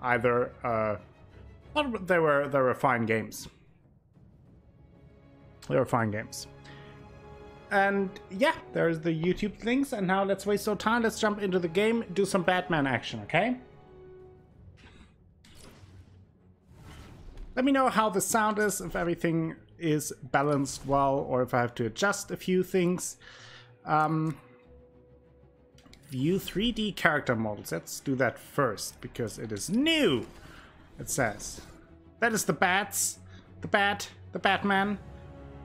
either. But they were fine games. They were fine games. And yeah, there's the YouTube links. And now let's waste no time. Let's jump into the game. Do some Batman action, okay? Let me know how the sound is, if everything is balanced well, or if I have to adjust a few things. View 3D character models. Let's do that first, because it is new, it says. That is the Bats. The Batman.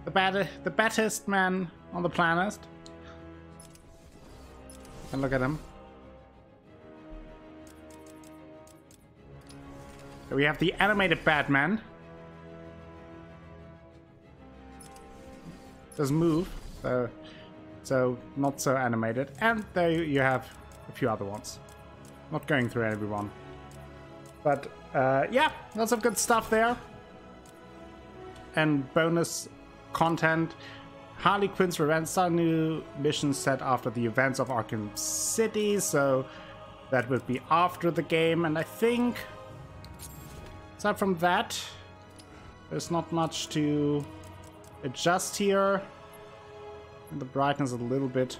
The baddest man on the planet. And look at him. We have the animated Batman. Doesn't move, so not so animated. And there you have a few other ones. Not going through everyone. But yeah, lots of good stuff there. And bonus content. Harley Quinn's Revenge style, new mission set after the events of Arkham City. So that would be after the game. And I think... aside from that, there's not much to adjust here. And the brightness a little bit.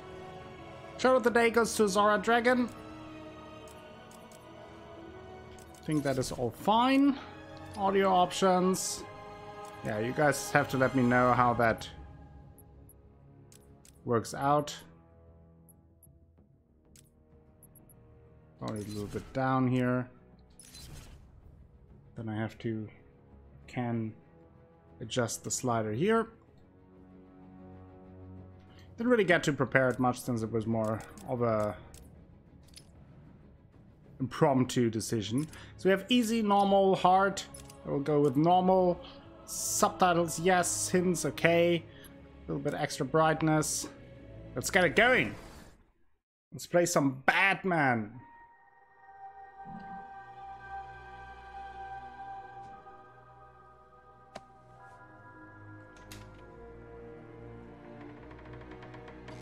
Show of the day goes to Zora Dragon. I think that is all fine. Audio options. Yeah, you guys have to let me know how that works out. Probably a little bit down here. Then I have to adjust the slider here. Didn't really get to prepare it much since it was more of a impromptu decision. So we have easy, normal, hard. I will go with normal. Subtitles, yes. Hints, okay. A little bit extra brightness. Let's get it going. Let's play some Batman.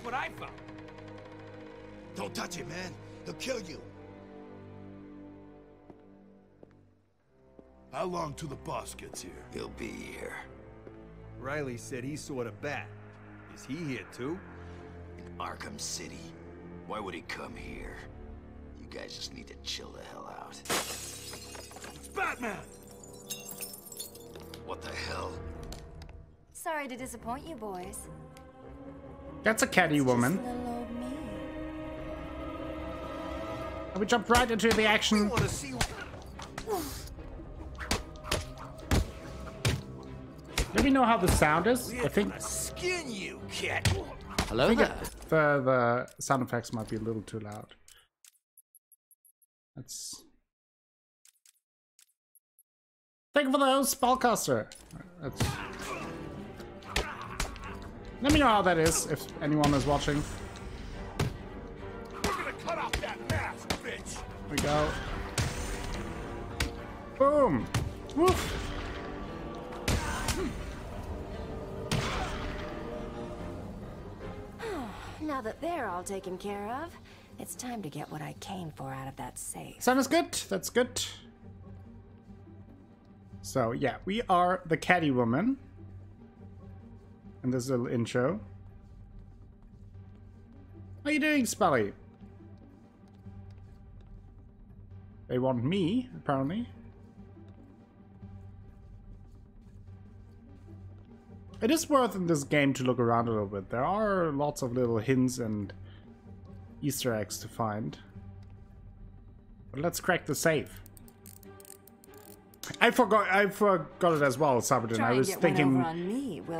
What I found. Don't touch it, man. He'll kill you. How long till the boss gets here? He'll be here. Riley said he saw the bat. Is he here too? In Arkham City. Why would he come here? You guys just need to chill the hell out. It's Batman! What the hell? Sorry to disappoint you boys. That's a catty woman. Just little old me. And we jump right into the action. I want to see. Let me know how the sound is. I think Skin you, kid. Hello there. the sound effects might be a little too loud. Let's... Thank you for the host, Spellcaster. Let's... Let me know how that is, if anyone is watching. We're gonna cut off that mask, bitch! Here we go. Boom! Woof! Now that they're all taken care of, it's time to get what I came for out of that safe. Sound is good. That's good. So, yeah, we are the Catty Woman. And this little intro. How are you doing, Spelly? They want me, apparently. It is worth in this game to look around a little bit. There are lots of little hints and Easter eggs to find. But let's crack the safe. I forgot it as well, Sabadin. I was thinking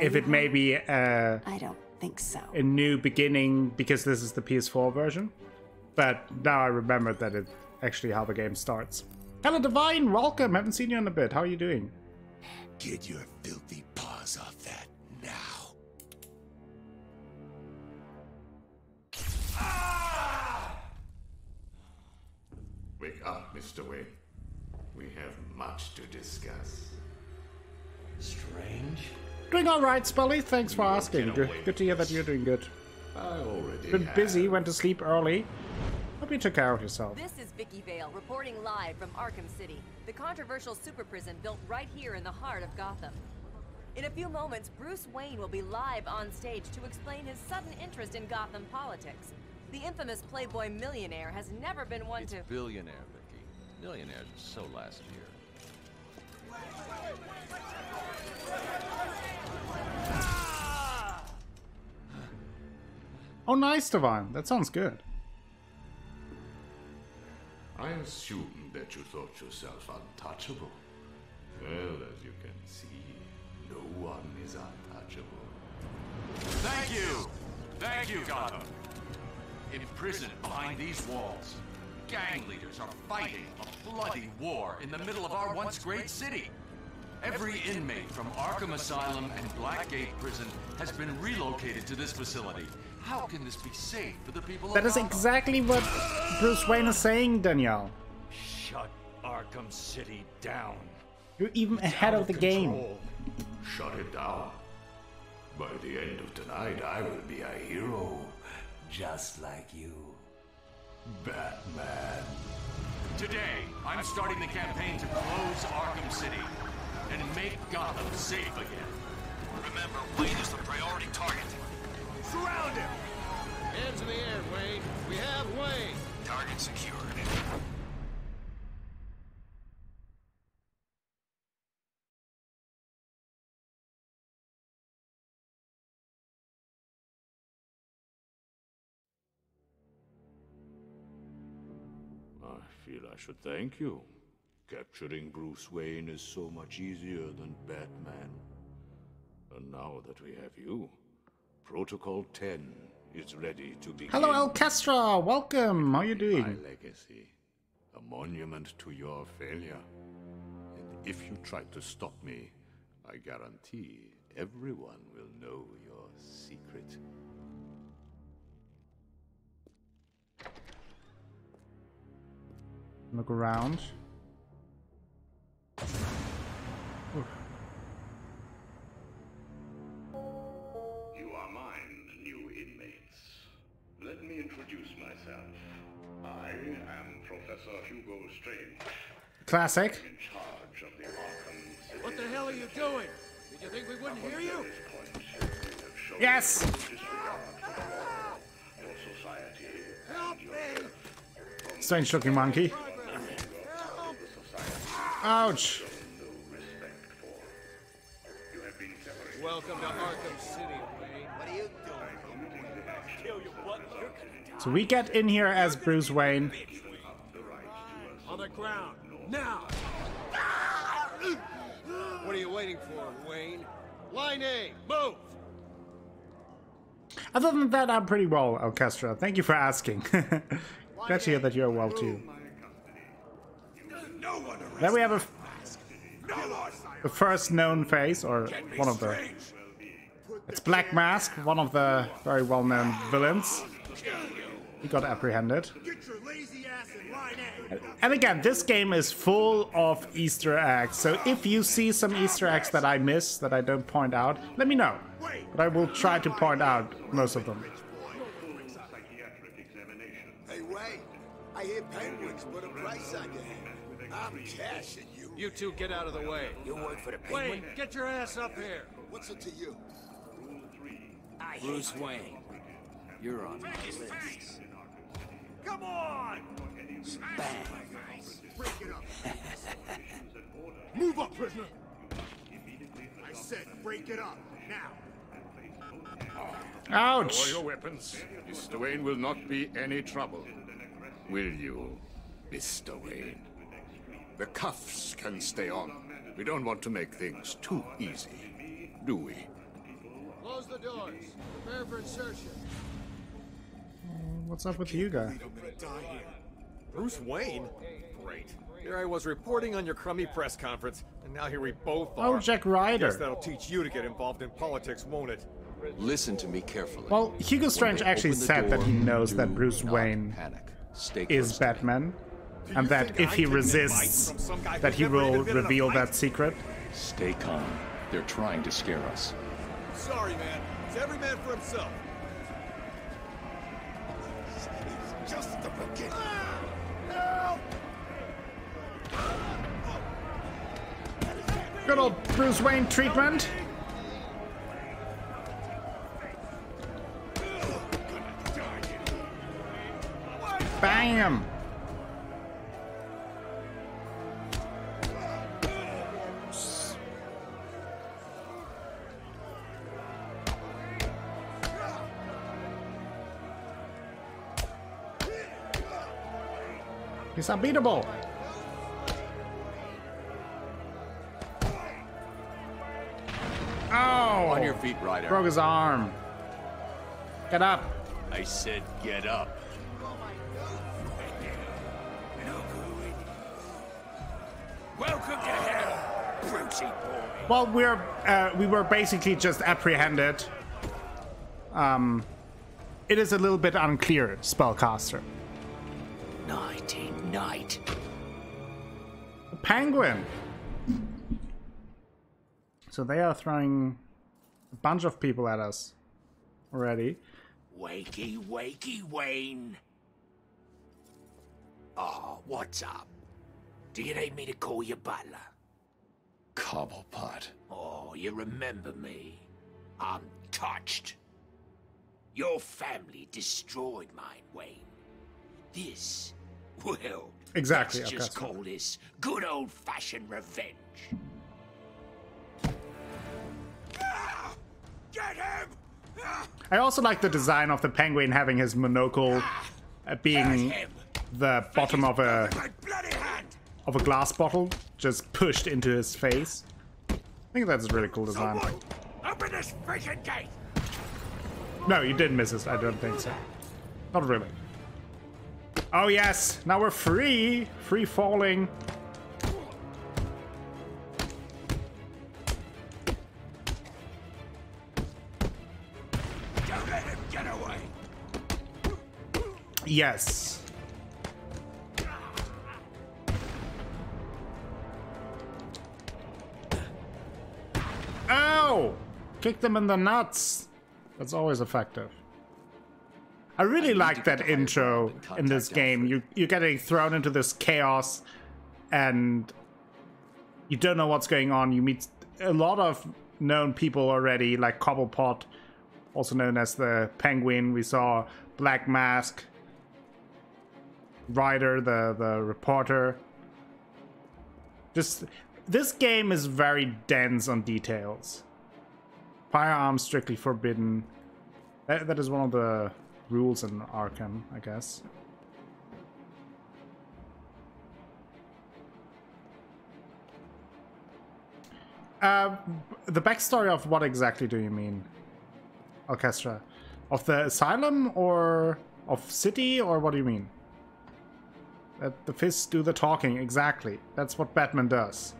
if it may be I don't think so. a new beginning because this is the PS4 version. But now I remembered that it's actually how the game starts. Hello Divine, welcome. Haven't seen you in a bit. How are you doing? Get your filthy paws off that now. Wake up, Mr. Wayne. We have much to discuss. Strange. Doing alright, Spelly. Thanks for asking. Good to hear that you're doing good. I already Been have. busy, went to sleep early. Hope hope you took care of yourself. This is Vicky Vale reporting live from Arkham City, the controversial super prison built right here in the heart of Gotham. In a few moments, Bruce Wayne will be live on stage to explain his sudden interest in Gotham politics. The infamous Playboy millionaire has never been one to... Billionaire, Vicky. Millionaires were so last year. Oh, nice, Divine. That sounds good. I assume that you thought yourself untouchable. Well, as you can see, no one is untouchable. Thank you! Thank you, Gotham! Imprisoned behind these walls, gang leaders are fighting a bloody war in the middle of our once great city. Every inmate from Arkham Asylum and Blackgate Prison has been relocated to this facility. How can this be safe for the people of That is Gotham? exactly what Bruce Wayne is saying, Danielle. Shut Arkham City down. You're even ahead of the game. Shut it down. By the end of tonight, I will be a hero, just like you. Batman. Today, I'm starting the campaign to close Arkham City and make Gotham safe again. Remember, Wayne is the priority target. Surround him! Hands in the air, Wayne. We have Wayne. Target secured. I feel I should thank you. Capturing Bruce Wayne is so much easier than Batman. And now that we have you, Protocol 10 is ready to begin. Hello, Alcastra. Welcome. How are you doing? My legacy, a monument to your failure. And if you try to stop me, I guarantee everyone will know your secret. Look around. Oof. You are mine, new inmates. Let me introduce myself. I am Professor Hugo Strange. Classic. In charge of the Arkham City. What the hell are you doing? Did you think we wouldn't hear you? Yes! Help me! Strange looking monkey. Ouch! Welcome to Arkham City, Wayne. What are you doing? So we get in here as Bruce Wayne. On the ground, now! What are you waiting for, Wayne? Line A, move! Other than that, I'm pretty well, Alcastra. Thank you for asking. Glad to hear that you're well too. Then we have a first known face, or one of the... It's Black Mask, one of the very well-known villains. He got apprehended. And again, this game is full of Easter eggs, so if you see some Easter eggs that I miss, that I don't point out, let me know. But I will try to point out most of them. Hey, Wayne, I hear penguins put a price on your head. I'm cashing you. You two get out of the way. You work for the penguin? Wayne, get your ass up here. What's it to you? Bruce Wayne, you're on my list. Come on! Bang. Break it up. Move up, prisoner. I said break it up, now. Ouch! Lower your weapons. Mr. Wayne will not be any trouble. Will you, Mr. Wayne? The cuffs can stay on. We don't want to make things too easy, do we? Close the doors. Prepare for insertion. What's up with you guys? Bruce Wayne? Great. Here I was reporting on your crummy press conference, and now here we both Oh, are. Jack Ryder. Guess that'll teach you to get involved in politics, won't it? Listen to me carefully. Well, Hugo Strange actually said that he knows that Bruce Wayne is Batman, and that if he resists, that he will reveal that secret. Stay calm. They're trying to scare us. Sorry, man. It's every man for himself. Just the again. Help! Good old Bruce Wayne treatment. Bang him. He's unbeatable. Oh! On your feet, Ryder. Broke his arm. Get up. I said get up. Welcome to hell, Brucey boy. Well, we were basically just apprehended. It is a little bit unclear, spellcaster. Nighty night. The penguin. So they are throwing a bunch of people at us already. Wakey, wakey, Wayne. Oh, what's up? Do you need me to call you butler? Cobblepot. Oh, you remember me. I'm touched. Your family destroyed mine, Wayne. This, well, Exactly. let's Okay. just call this good old-fashioned revenge. Get him! I also like the design of the penguin having his monocle being the bottom of a glass bottle just pushed into his face. I think that's a really cool design. Open this freaking gate! No, you didn't miss it. I don't think so. Not really. Oh yes, now we're free. Free falling. Don't let him get away! Yes. Ow! Kick them in the nuts. That's always effective. I really like that intro in this game. You're getting thrown into this chaos and you don't know what's going on. You meet a lot of known people already, like Cobblepot, also known as the Penguin. We saw Black Mask, Ryder, the reporter. Just this game is very dense on details. Firearms strictly forbidden. That is one of the rules in Arkham, I guess. The backstory of what exactly do you mean, Orchestra? Of the asylum or of city, or what do you mean? That the fists do the talking, exactly. That's what Batman does.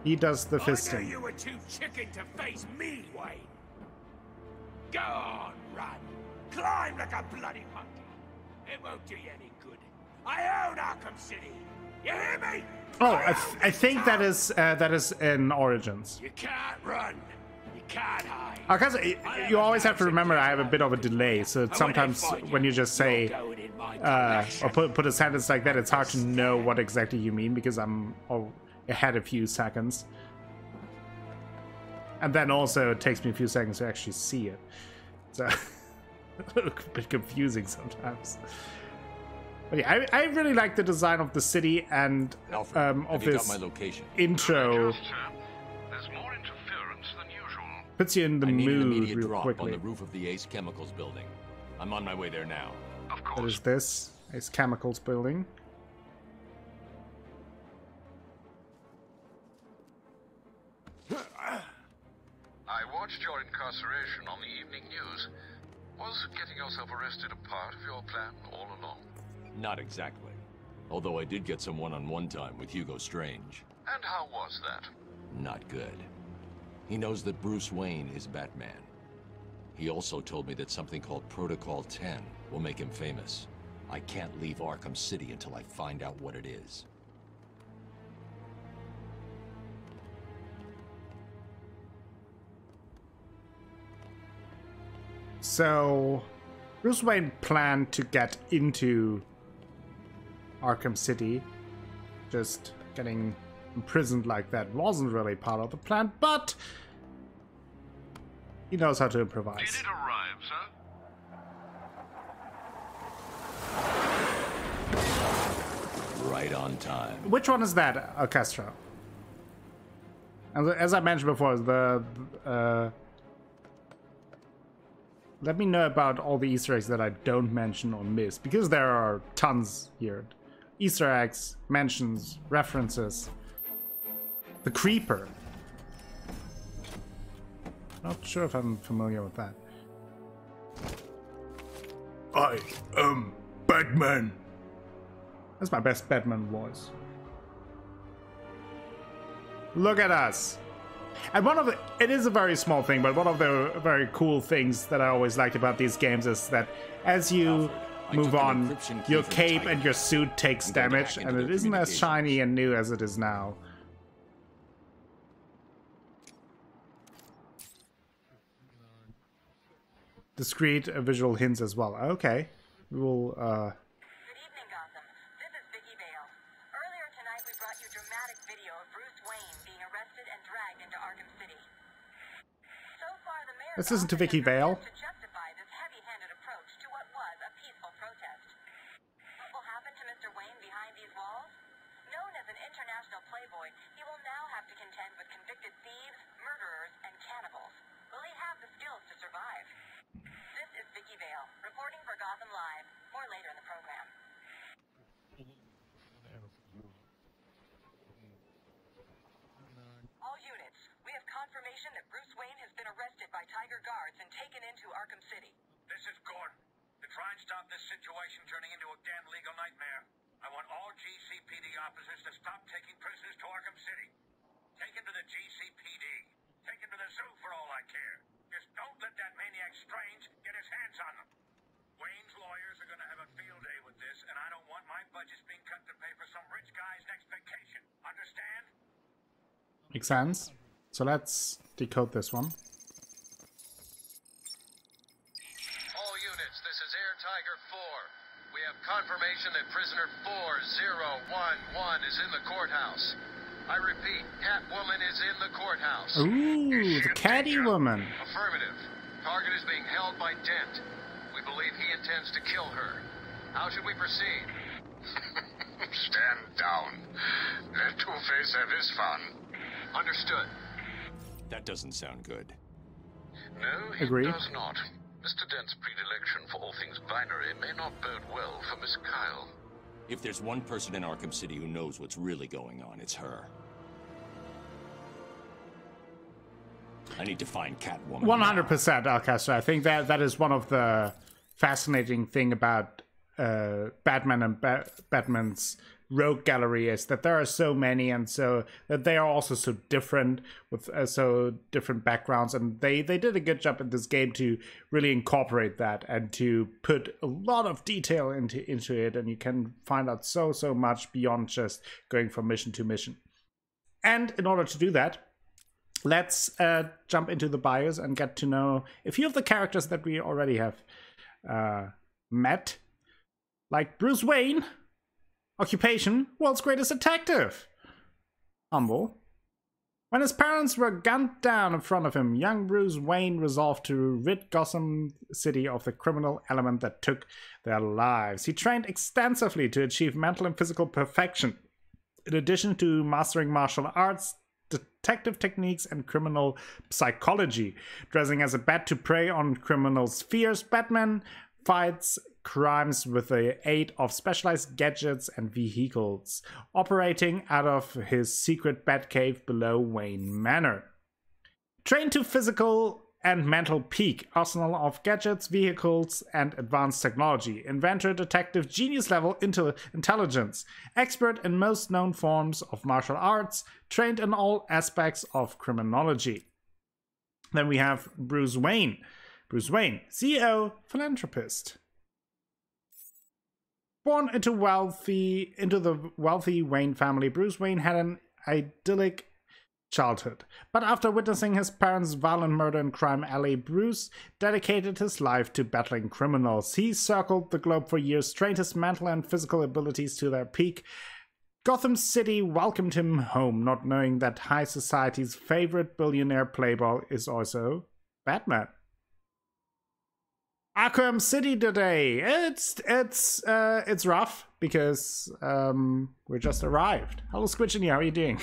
He does the fisting. I knew you were too chicken to face me, Wayne. Go on, run. Climb like a bloody monkey. It won't do you any good. I own Arkham City. You hear me? Oh, I think that is in Origins. You can't run. You can't hide. Because you always have to remember I have a bit of a delay, so sometimes when you just say or put a sentence like that, it's hard to know what exactly you mean because I'm ahead a few seconds. And then also it takes me a few seconds to actually see it. So a bit confusing sometimes. But yeah, I really like the design of the city and of this intro. There's more interference than usual. Puts you in the I need an mood immediate real drop quickly. on the roof of the Ace Chemicals building. I'm on my way there now. Of course. What is this? Ace Chemicals building. I watched your incarceration on the evening news. Was getting yourself arrested a part of your plan all along? Not exactly. Although I did get some one-on-one time with Hugo Strange. And how was that? Not good. He knows that Bruce Wayne is Batman. He also told me that something called Protocol 10 will make him famous. I can't leave Arkham City until I find out what it is. So, Bruce Wayne planned to get into Arkham City. Just getting imprisoned like that wasn't really part of the plan, but he knows how to improvise. Did it arrive, sir? Right on time. Which one is that, Orchestra? As I mentioned before, let me know about all the Easter eggs that I don't mention or miss, because there are tons here. Easter eggs, mentions, references. The Creeper. Not sure if I'm familiar with that. I am Batman. That's my best Batman voice. Look at us. And it is a very small thing, but one of the very cool things that I always liked about these games is that as you move on, your cape and your suit takes damage, and it isn't as shiny and new as it is now. Discrete visual hints as well. Okay. We will, Good evening, Gotham. This is Vicky Vale. Earlier tonight, we brought you dramatic video of Bruce Wayne being arrested and dragged into Arkham City. So far, the mayor's let's listen to Vicky Vale. to justify this heavy-handed approach to what was a peaceful protest. What will happen to Mr. Wayne behind these walls? Known as an international playboy, he will now have to contend with convicted thieves, murderers, and cannibals. Will he have the skills to survive? This is Vicky Vale, reporting for Gotham Live. More later in the program. All units, we have confirmation that Bruce Wayne has been arrested by Tiger Guards and taken into Arkham City. This is Gordon. To try and stop this situation turning into a damn legal nightmare, I want all GCPD officers to stop taking prisoners to Arkham City. Take them to the GCPD. Take them to the zoo for all I care. Just don't let that maniac Strange get his hands on them. Wayne's lawyers are gonna have a field day with this, and I don't want my budgets being cut to pay for some rich guy's next vacation. Understand? Makes sense. So let's decode this one. All units, this is Air Tiger 4. We have confirmation that prisoner 4011 is in the courthouse. I repeat, Catwoman is in the courthouse. Ooh, the Catty Woman. Affirmative. Target is being held by Dent. We believe he intends to kill her. How should we proceed? Stand down. Let Two-Face have his fun. Understood. That doesn't sound good. No, it Agree. does not. Mr. Dent's predilection for all things binary may not bode well for Miss Kyle. If there's one person in Arkham City who knows what's really going on, it's her. I need to find Catwoman. 100%, Alcastra. I think that is one of the fascinating thing about Batman and Batman's rogue gallery is that there are so many, and so that they are also so different with so different backgrounds, and they did a good job in this game to really incorporate that and to put a lot of detail into it, and you can find out so much beyond just going from mission to mission. And in order to do that, let's jump into the bios and get to know a few of the characters that we already have met, like Bruce Wayne. Occupation, world's greatest detective. Humble. When his parents were gunned down in front of him, young Bruce Wayne resolved to rid Gotham City of the criminal element that took their lives. He trained extensively to achieve mental and physical perfection. In addition to mastering martial arts, detective techniques, and criminal psychology. Dressing as a bat to prey on criminals' fears, Batman fights crimes with the aid of specialized gadgets and vehicles, operating out of his secret Batcave below Wayne Manor. Trained to physical and mental peak, arsenal of gadgets, vehicles, and advanced technology. Inventor, detective, genius level intelligence. Expert in most known forms of martial arts. Trained in all aspects of criminology. Then we have Bruce Wayne. Bruce Wayne, CEO, philanthropist. Born into the wealthy Wayne family, Bruce Wayne had an idyllic childhood. But after witnessing his parents' violent murder in Crime Alley, Bruce dedicated his life to battling criminals. He circled the globe for years, trained his mental and physical abilities to their peak. Gotham City welcomed him home, not knowing that high society's favorite billionaire playboy is also Batman. Arkham City today. It's rough because we just arrived. Hello, Squidgeny, how are you doing?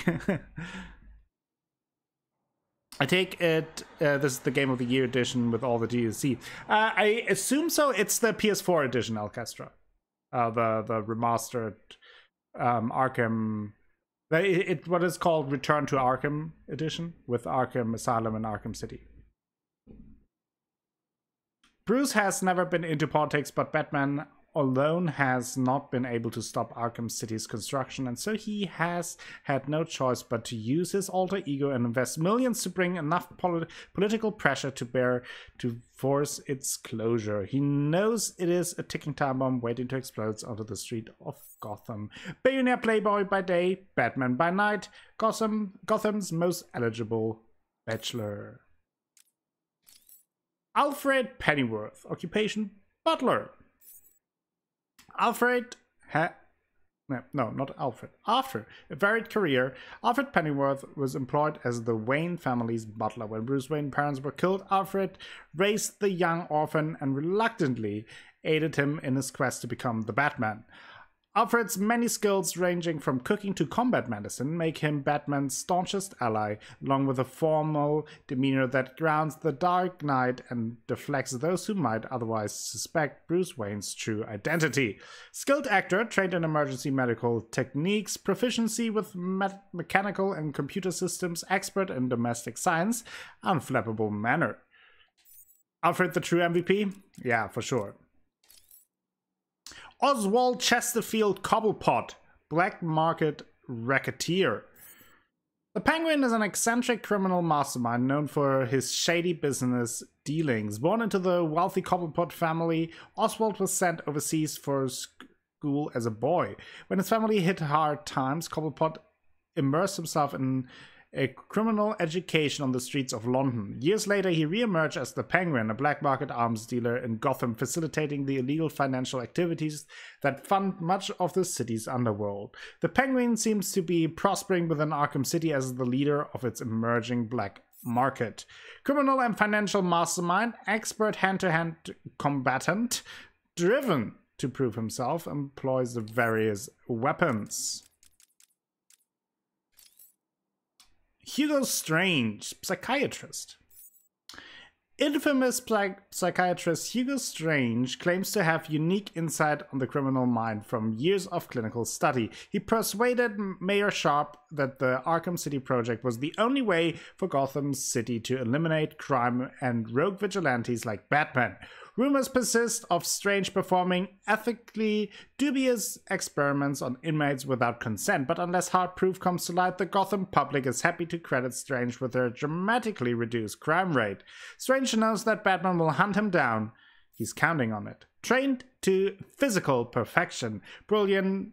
I take it this is the Game of the Year edition with all the DLC. I assume so. It's the PS4 edition, Alcastra. The remastered Arkham. What is called Return to Arkham edition with Arkham Asylum and Arkham City. Bruce has never been into politics, but Batman alone has not been able to stop Arkham City's construction, and so he has had no choice but to use his alter ego and invest millions to bring enough political pressure to bear to force its closure. He knows it is a ticking time bomb waiting to explode onto the street of Gotham. Billionaire playboy by day, Batman by night, Gotham's most eligible bachelor. Alfred Pennyworth, occupation butler. After a varied career, Alfred Pennyworth was employed as the Wayne family's butler. When Bruce Wayne's parents were killed, Alfred raised the young orphan and reluctantly aided him in his quest to become the Batman. Alfred's many skills, ranging from cooking to combat medicine, make him Batman's staunchest ally, along with a formal demeanor that grounds the Dark Knight and deflects those who might otherwise suspect Bruce Wayne's true identity. Skilled actor, trained in emergency medical techniques, proficiency with mechanical and computer systems, expert in domestic science, unflappable manner. Alfred the true MVP? Yeah, for sure. Oswald Chesterfield Cobblepot, black market racketeer. The Penguin is an eccentric criminal mastermind known for his shady business dealings. Born into the wealthy Cobblepot family, Oswald was sent overseas for school as a boy. When his family hit hard times, Cobblepot immersed himself in a criminal education on the streets of London. Years later, he re-emerged as the Penguin, a black market arms dealer in Gotham, facilitating the illegal financial activities that fund much of the city's underworld. The Penguin seems to be prospering within Arkham City as the leader of its emerging black market. Criminal and financial mastermind, expert hand-to-hand combatant, driven to prove himself, employs the various weapons. Hugo Strange, psychiatrist. Infamous psychiatrist Hugo Strange claims to have unique insight on the criminal mind from years of clinical study. He persuaded Mayor Sharp that the Arkham City project was the only way for Gotham City to eliminate crime and rogue vigilantes like Batman. Rumors persist of Strange performing ethically dubious experiments on inmates without consent, but unless hard proof comes to light, the Gotham public is happy to credit Strange with a dramatically reduced crime rate. Strange knows that Batman will hunt him down. He's counting on it. Trained to physical perfection, brilliant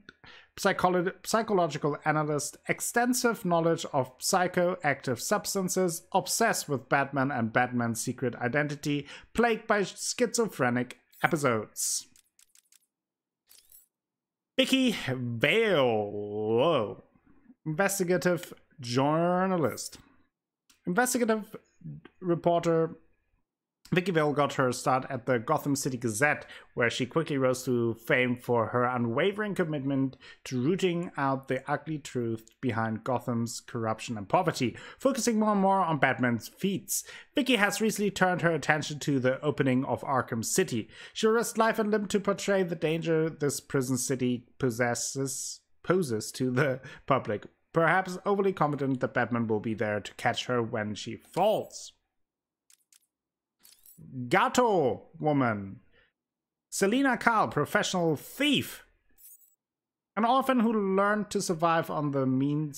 psychological analyst, extensive knowledge of psychoactive substances, obsessed with Batman and Batman's secret identity, plagued by schizophrenic episodes. Vicky Vale. Whoa. Investigative journalist. Investigative reporter Vicky Vale got her start at the Gotham City Gazette, where she quickly rose to fame for her unwavering commitment to rooting out the ugly truth behind Gotham's corruption and poverty, focusing more and more on Batman's feats. Vicky has recently turned her attention to the opening of Arkham City. She risked life and limb to portray the danger this prison city poses to the public, perhaps overly confident that Batman will be there to catch her when she falls. Gato woman. Selina Kyle, professional thief. An orphan who learned to survive on the mean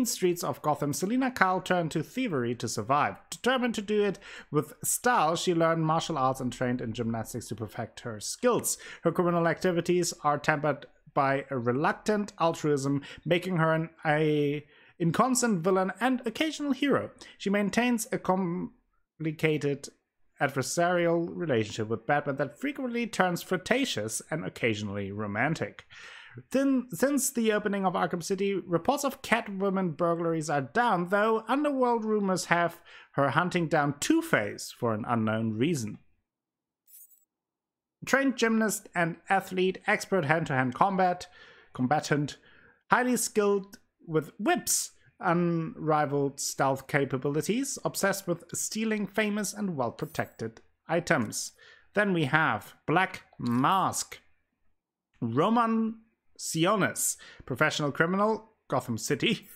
streets of Gotham, Selina Kyle turned to thievery to survive. Determined to do it with style, she learned martial arts and trained in gymnastics to perfect her skills. Her criminal activities are tempered by a reluctant altruism, making her inconstant villain and occasional hero. She maintains a complicated adversarial relationship with Batman that frequently turns flirtatious and occasionally romantic. Since the opening of Arkham City, reports of Catwoman burglaries are down, though underworld rumors have her hunting down Two-Face for an unknown reason. Trained gymnast and athlete, expert hand-to-hand combatant, highly skilled with whips, unrivaled stealth capabilities, obsessed with stealing famous and well-protected items. Then we have Black Mask. Roman Sionis, professional criminal, Gotham City.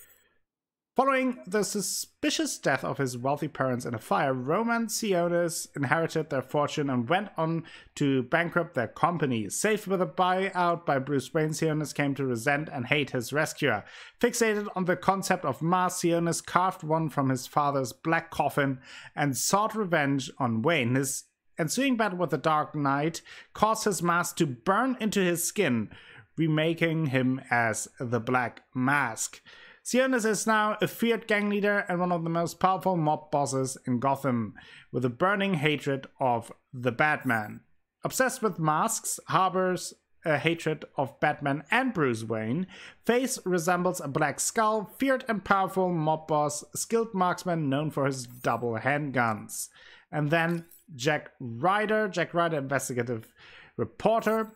Following the suspicious death of his wealthy parents in a fire, Roman Sionis inherited their fortune and went on to bankrupt their company. Saved with a buyout by Bruce Wayne, Sionis came to resent and hate his rescuer. Fixated on the concept of masks, Sionis carved one from his father's black coffin and sought revenge on Wayne. His ensuing battle with the Dark Knight caused his mask to burn into his skin, remaking him as the Black Mask. Sionis is now a feared gang leader and one of the most powerful mob bosses in Gotham, with a burning hatred of the Batman. Obsessed with masks, harbors a hatred of Batman and Bruce Wayne. Face resembles a black skull, feared and powerful mob boss, skilled marksman known for his double handguns. And then Jack Ryder. Jack Ryder, investigative reporter.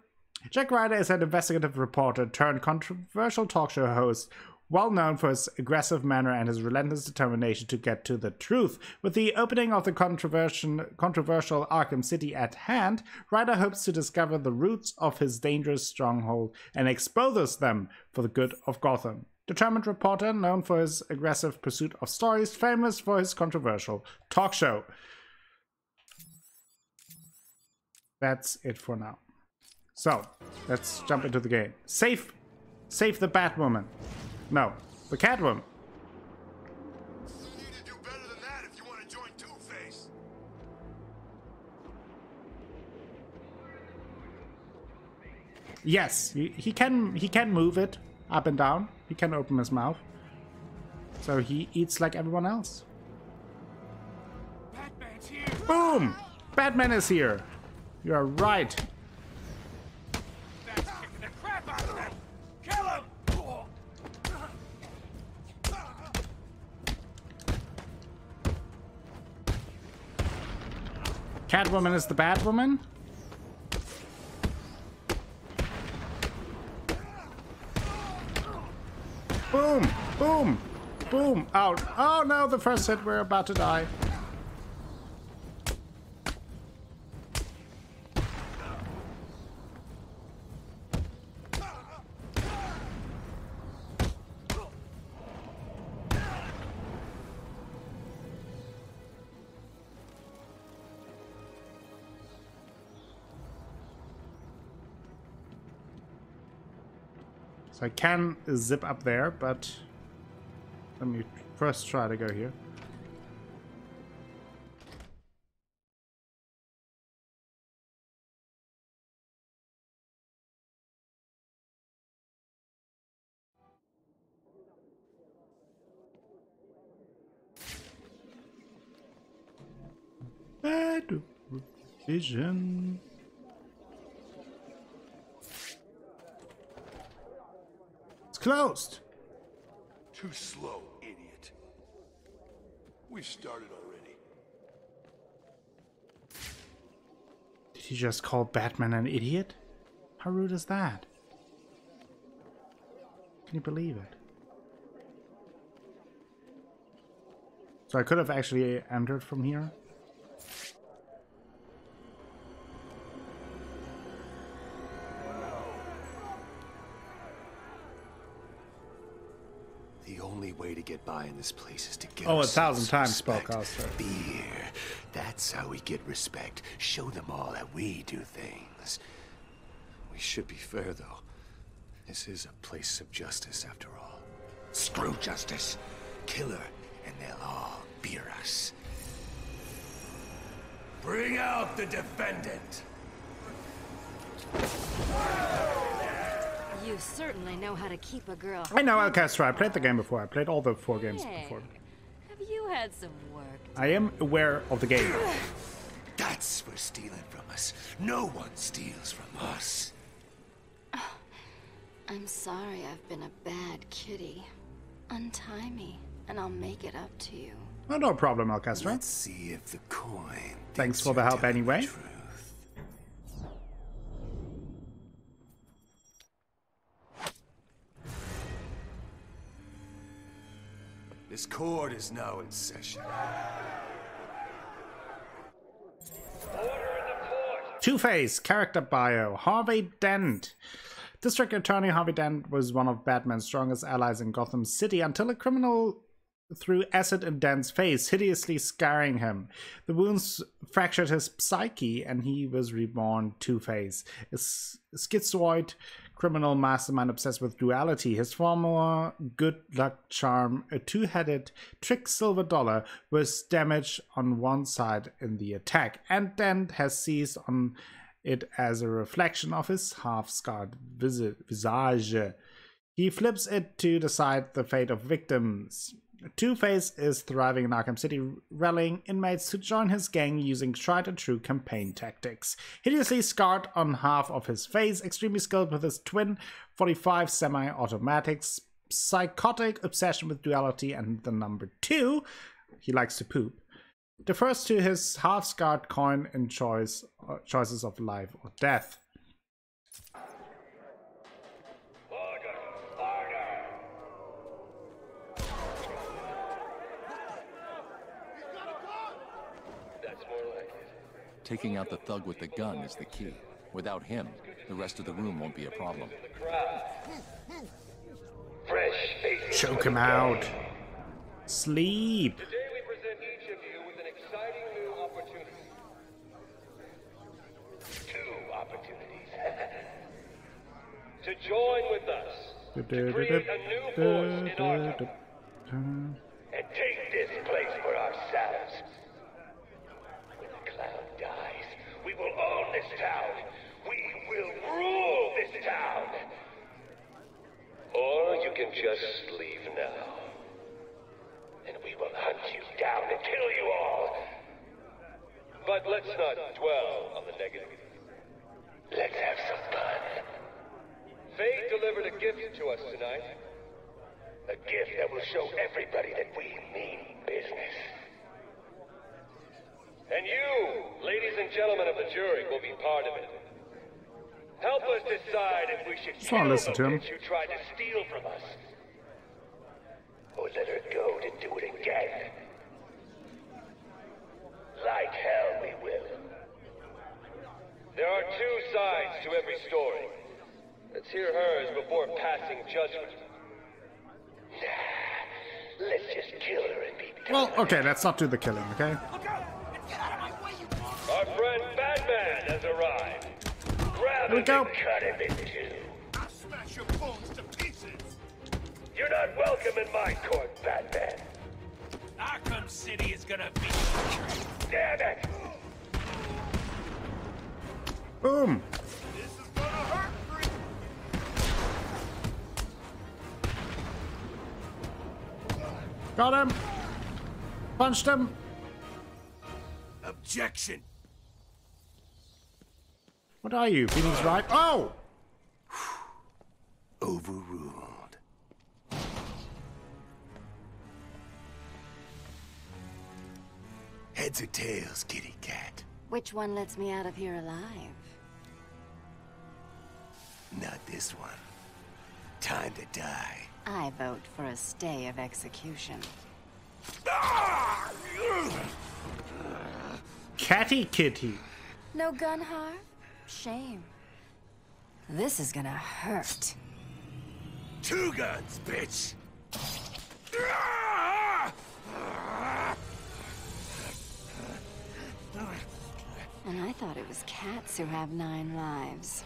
Jack Ryder is an investigative reporter turned controversial talk show host, well known for his aggressive manner and his relentless determination to get to the truth. With the opening of the controversial Arkham City at hand, Ryder hopes to discover the roots of his dangerous stronghold and exposes them for the good of Gotham. Determined reporter, known for his aggressive pursuit of stories, famous for his controversial talk show. That's it for now. So, let's jump into the game. Save the Batwoman. No, the Catwoman. You need to do better than that if you want to join Two-Face. Yes, he can move it up and down. He can open his mouth. So he eats like everyone else. Batman's here. Boom! Batman is here. You are right. That's kicking the crap out of him. Kill him. Catwoman is the Batwoman. Boom! Boom! Boom! Out! Oh no, the first hit, we're about to die. So I can zip up there, but let me first try to go here. Bad vision. Closed. Too slow, idiot. We've started already. Did he just call Batman an idiot? How rude is that? Can you believe it? So I could have actually entered from here. The only way to get by in this place is to get 1,000 times respect. spellcaster. Fear. That's how we get respect. Show them all that we do things. We should be fair, though. This is a place of justice, after all. Screw justice. Kill her, and they'll all fear us. Bring out the defendant. You certainly know how to keep a girl. I know Alcastra. I played the game before. I played all the 4 games before. Have you had some work? I am aware of the game. That's for stealing from us. No one steals from us. I'm sorry I've been a bad kitty. Untie me, and I'll make it up to you. Oh, no problem, Alcastra. Let's see if the coin. Thanks for the help anyway. This court is now in session. Two-Face, character bio, Harvey Dent. District Attorney Harvey Dent was one of Batman's strongest allies in Gotham City until a criminal threw acid in Dent's face, hideously scarring him. The wounds fractured his psyche and he was reborn Two-Face, a schizoid criminal mastermind obsessed with duality. His former good luck charm, a two-headed trick silver dollar, was damaged on one side in the attack, and Dent has seized on it as a reflection of his half-scarred visage. He flips it to decide the fate of victims. Two-Face is thriving in Arkham City, rallying inmates to join his gang using tried-and-true campaign tactics. Hideously scarred on half of his face, extremely skilled with his twin 45 semi-automatics, psychotic obsession with duality, and the number 2, he likes to poop, defers to his half-scarred coin in choices of life or death. Taking out the thug with the gun is the key. Without him, the rest of the room won't be a problem. Choke him out. Sleep. Today we present each of you with an exciting new opportunity. 2 opportunities. To join with us. To create a new force in Arkham. And take this place for ourselves. Dies. We will own this town. We will rule this town. Or you can just leave now. And we will hunt you down and kill you all. But let's not dwell on the negative. Let's have some fun. Fate delivered a gift to us tonight. A gift that will show everybody that we mean business. And you, ladies and gentlemen of the jury, will be part of it. Help us decide if we should kill the bitch who tried to steal from us. Or let her go to do it again. Like hell we will. There are 2 sides to every story. Let's hear hers before passing judgment. Nah, let's just kill her and be done. Well, okay, let's not do the killing, okay? Our friend Batman has arrived. Grab him and cut him in 2. I'll smash your bones to pieces. You're not welcome in my court, Batman. Arkham City is gonna be... Damn it! Boom! This is gonna hurt. Got him! Punched him! Objection! What are you, Phoenix Wright? Oh! Overruled. Heads or tails, kitty cat? Which one lets me out of here alive? Not this one. Time to die. I vote for a stay of execution. Catty kitty. No gun harm? Shame. This is gonna hurt. 2 guns, bitch! And I thought it was cats who have 9 lives.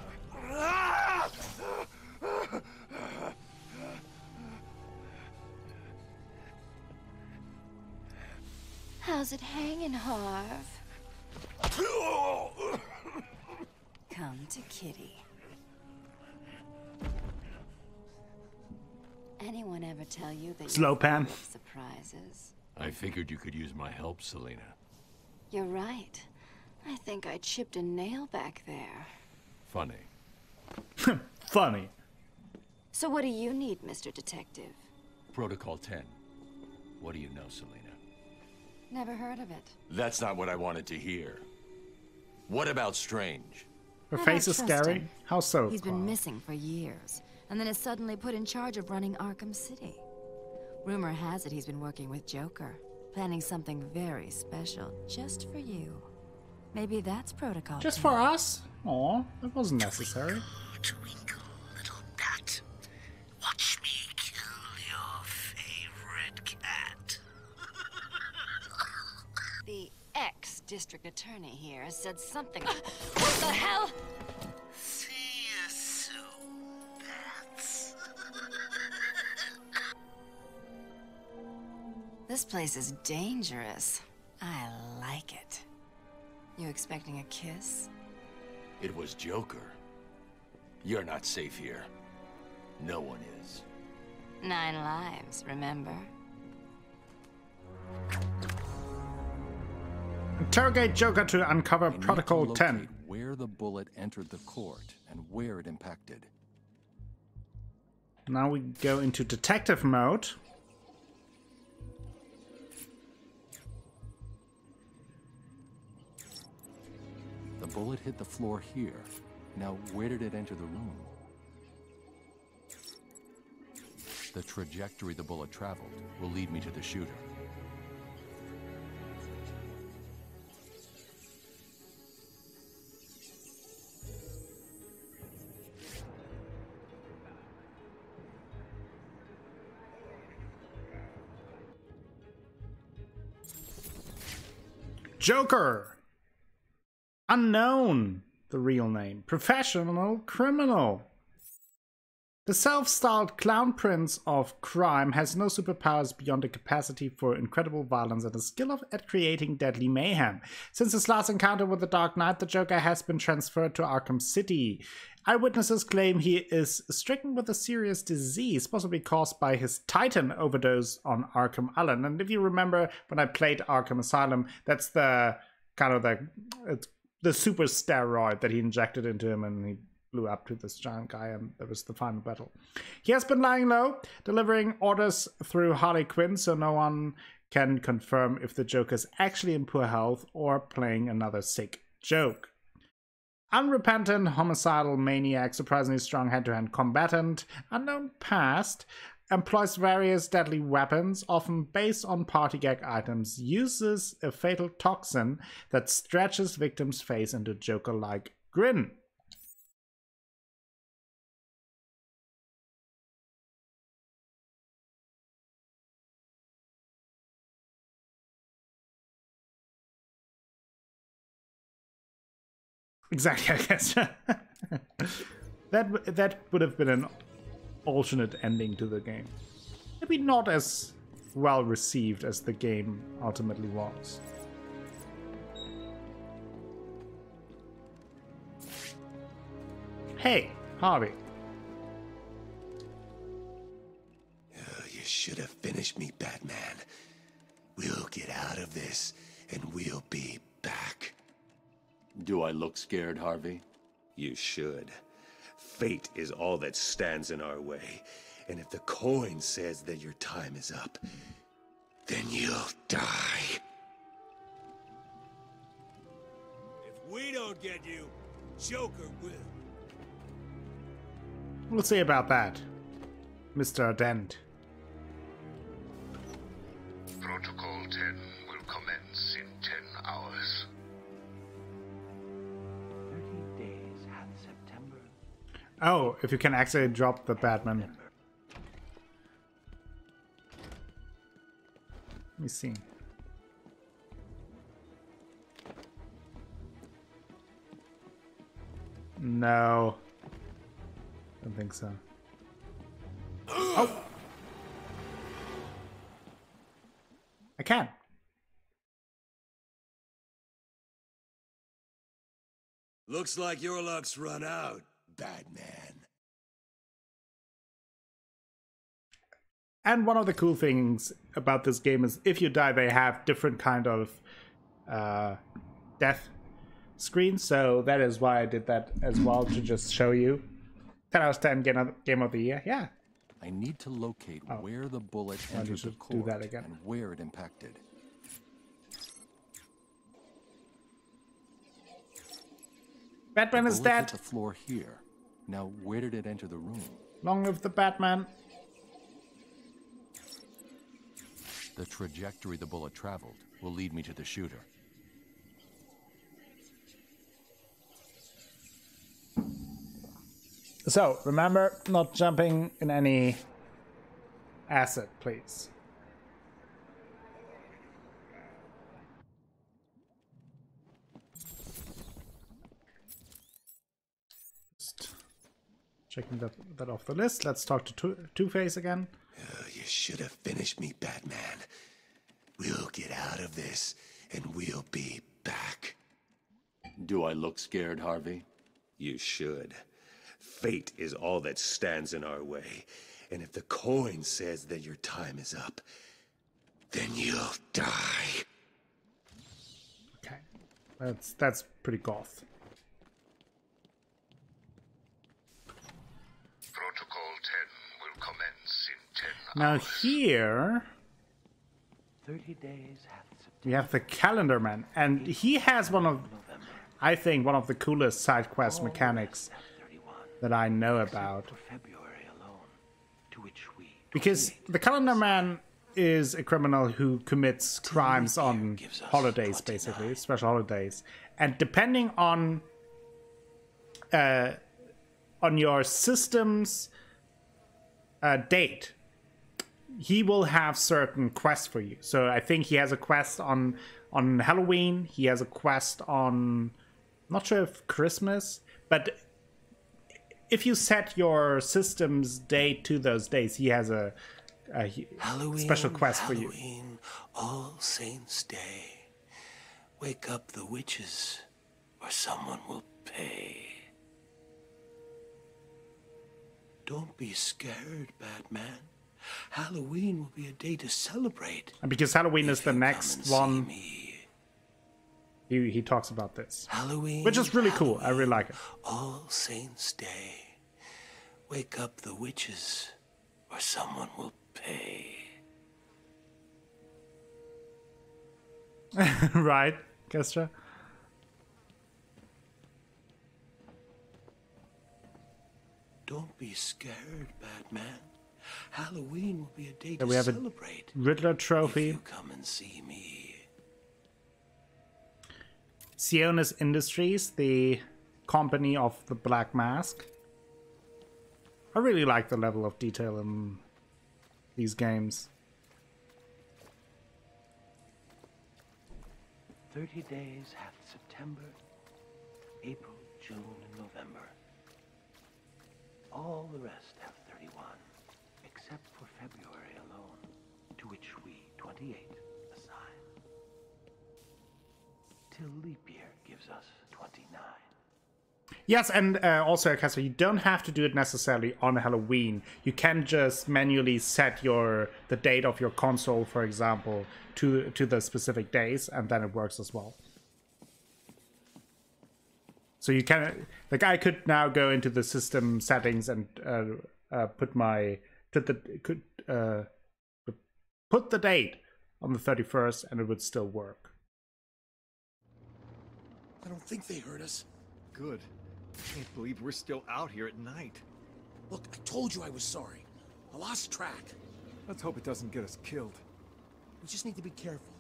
How's it hanging, Harv? Come to Kitty. anyone ever tell you that Slow you're pan. full of surprises? I figured you could use my help, Selina. You're right. I think I chipped a nail back there. Funny. Funny. So what do you need, Mr. Detective? Protocol 10. What do you know, Selina? Never heard of it. That's not what I wanted to hear. What about Strange? Her I face don't is trust scary. him. How so? He's been Carl? missing for years, and then is suddenly put in charge of running Arkham City. Rumor has it he's been working with Joker, planning something very special just for you. Maybe that's Protocol. Just 10. for us? Aw, that wasn't necessary. Twinkle, little bat. Watch me kill your favorite cat. The ex-district attorney here has said something. What the hell? See you soon, bats. This place is dangerous. I like it. You expecting a kiss? It was Joker. You're not safe here. No one is. 9 lives, remember? Interrogate Joker to uncover I need to Protocol locate 10. where the bullet entered the court and where it impacted. Now we go into detective mode. The bullet hit the floor here. Now, where did it enter the room? The trajectory the bullet traveled will lead me to the shooter. Joker! Unknown, the real name. Professional criminal. The self-styled clown prince of crime has no superpowers beyond a capacity for incredible violence and a skill at creating deadly mayhem. Since his last encounter with the Dark Knight, the Joker has been transferred to Arkham City. Eyewitnesses claim he is stricken with a serious disease, possibly caused by his Titan overdose on Arkham Island. And if you remember when I played Arkham Asylum, that's the kind of the super steroid that he injected into him, and he blew up to this giant guy, and that was the final battle. He has been lying low, delivering orders through Harley Quinn, so no one can confirm if the Joker is actually in poor health or playing another sick joke. Unrepentant, homicidal maniac, surprisingly strong hand-to-hand combatant, unknown past, employs various deadly weapons, often based on party gag items, uses a fatal toxin that stretches victims' face into Joker-like grin. Exactly, I guess. that would have been an alternate ending to the game. Maybe not as well received as the game ultimately was. Hey, Harvey. You should have finished me, Batman. We'll get out of this, and we'll be back. Do I look scared, Harvey? You should. Fate is all that stands in our way. And if the coin says that your time is up, then you'll die. If we don't get you, Joker will. We'll see about that, Mr. Dent. Protocol 10 will commence in 10 hours. 30 days hath September. Oh, if you can actually drop the Batman. Let me see. No. Don't think so. Oh! I can. Looks like your luck's run out, Batman. And one of the cool things about this game is if you die, they have different kind of death screens. So that is why I did that as well, to just show you. 10 out of 10 game of the year. Yeah. I need to locate where the bullet entered the do that again. and where it impacted. Batman is bullet hit dead. The floor here. Now, where did it enter the room? Long live the Batman. The trajectory the bullet traveled will lead me to the shooter. So, remember, not jumping in any acid, please. Just checking that off the list. Let's talk to Two-Face again. You should have finished me, Batman. We'll get out of this, and we'll be back. Do I look scared, Harvey? You should. Fate is all that stands in our way. And if the coin says that your time is up, then you'll die. Okay. That's pretty goth. Protocol 10 will commence in 10 Now hours. here 30 days we have the Calendar Man, and he has one of, I think, one of the coolest side quest mechanics that I know about. Because the Calendar Man is a criminal who commits crimes on holidays, basically, special holidays. And depending on your system's date, he will have certain quests for you. So I think he has a quest on Halloween. He has a quest on, I'm not sure if Christmas, but if you set your system's date to those days, he has a Halloween, special quest for you. Halloween, All Saints Day. Wake up the witches, or someone will pay. Don't be scared, Batman. Halloween will be a day to celebrate. And because Halloween is the next one, he talks about this. Halloween, which is really cool. I really like it. All Saints Day. Wake up the witches, or someone will pay. Right, Kestra? Don't be scared, Batman. Halloween will be a day So to we have a celebrate. Riddler trophy. If you come and see me. Sionis Industries, the company of the Black Mask. I really like the level of detail in these games. 30 days have September, April, June, and November. All the rest have 31, except for February alone, to which we 28 assign. Till leap year gives us 29. Yes, and also, Casper, you don't have to do it necessarily on Halloween. You can just manually set the date of your console, for example, to the specific days, and then it works as well. So you can, like, I could now go into the system settings and put the date on the 31st, and it would still work. I don't think they heard us. Good. I can't believe we're still out here at night. Look, I told you I was sorry. I lost track. Let's hope it doesn't get us killed. We just need to be careful.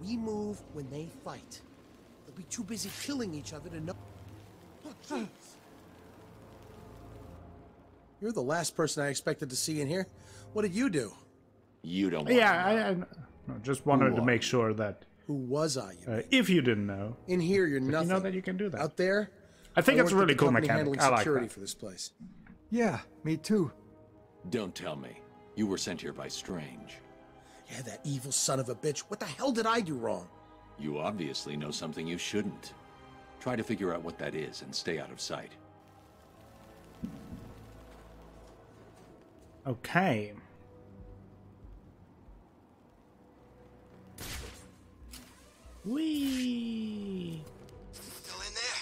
We move when they fight. They'll be too busy killing each other to know. Oh, jeez. You're the last person I expected to see in here. What did you do? You don't. Yeah, I just wanted to make sure that. Who was I? If you didn't know. In here, you're but nothing. You know that you can do that. Out there, I think it's a really cool mechanic. mechanic. I like security that. For this place. Yeah, me too. Don't tell me. You were sent here by Strange. Yeah, that evil son of a bitch. What the hell did I do wrong? You obviously know something you shouldn't. Try to figure out what that is and stay out of sight. Okay. Whee! Still in there?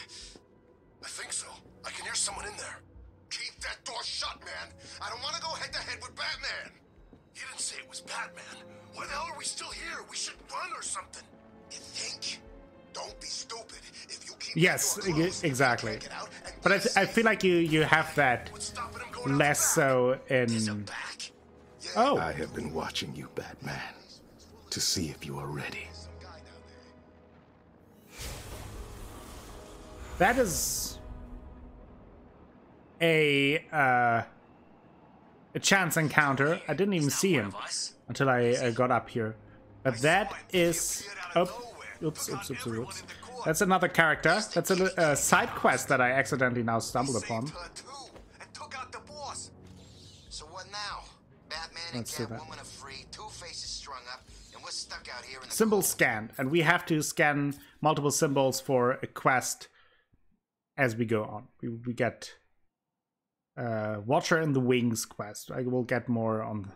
I think so. I can hear someone in there. Keep that door shut, man. I don't want to go head to head with Batman. You didn't say it was Batman. Why the hell are we still here? We should run or something. You think? Don't be stupid. If you keep yes, exactly. But I feel like you have that less so in. Oh, I have been watching you, Batman, to see if you are ready. That is a chance encounter. I didn't even see him until I got up here. But that is... Oops. That's another character. That's a side quest that I accidentally now stumbled upon. So what now? Batman and Catwoman are free, Two-Face is strung up, and we're stuck out here in the Symbol scanned, and we have to scan multiple symbols for a quest as we go on. We get Watcher in the Wings quest. I will get more on,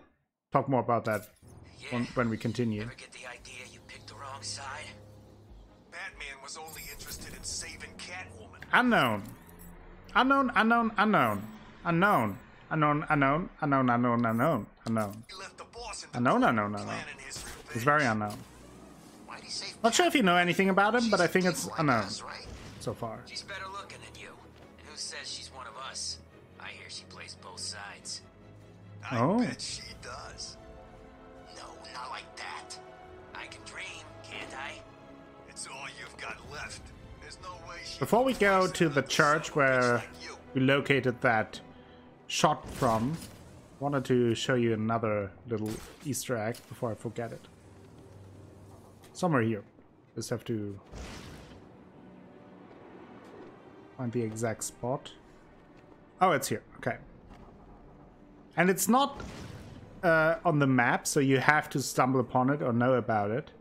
talk more about that when we continue. Ever get the idea you picked the wrong side? Batman was only interested in saving Catwoman. Unknown. It's very unknown. Not sure if you know anything about him, but I think it's unknown so far. She's better looking than you. And who says she's one of us? I hear she plays both sides. Oh. I bet she does. No, not like that. I can dream, can't I? It's all you've got left. There's no way she... Before we go to the church where we located that shot from, I wanted to show you another little Easter egg before I forget it. Somewhere here. Just have to find the exact spot. Oh, it's here. Okay. And it's not on the map, so you have to stumble upon it or know about it.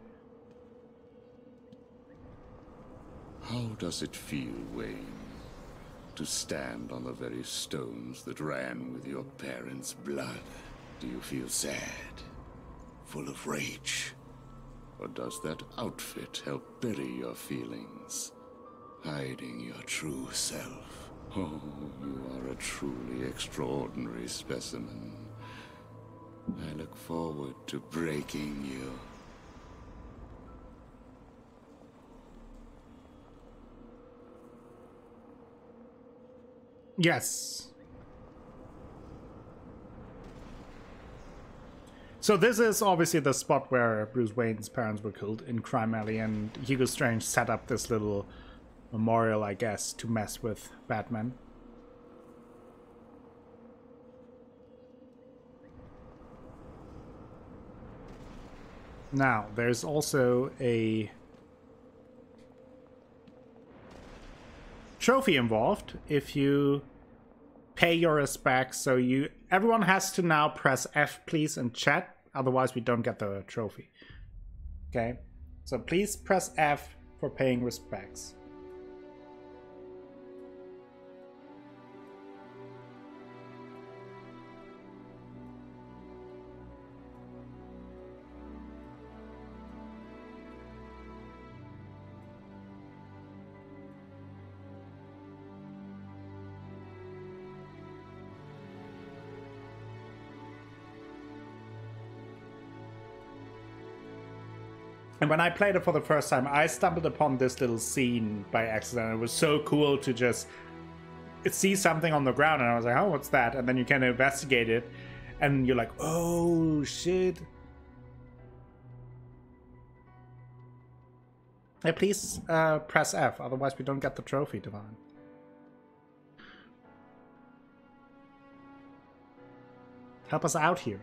How does it feel, Wayne, to stand on the very stones that ran with your parents' blood? Do you feel sad, full of rage? Or does that outfit help bury your feelings, hiding your true self? Oh, you are a truly extraordinary specimen. I look forward to breaking you. Yes. So this is obviously the spot where Bruce Wayne's parents were killed in Crime Alley, and Hugo Strange set up this little memorial, I guess, to mess with Batman. Now, there's also a trophy involved if you pay your respects. So everyone has to now press F, please, in chat. Otherwise, we don't get the trophy. Okay? So please press F for paying respects. And when I played it for the first time, I stumbled upon this little scene by accident. It was so cool to just see something on the ground, and I was like, oh, what's that? And then you kind of investigate it, and you're like, oh, shit. Hey, please press F, otherwise we don't get the trophy, Divine. Help us out here.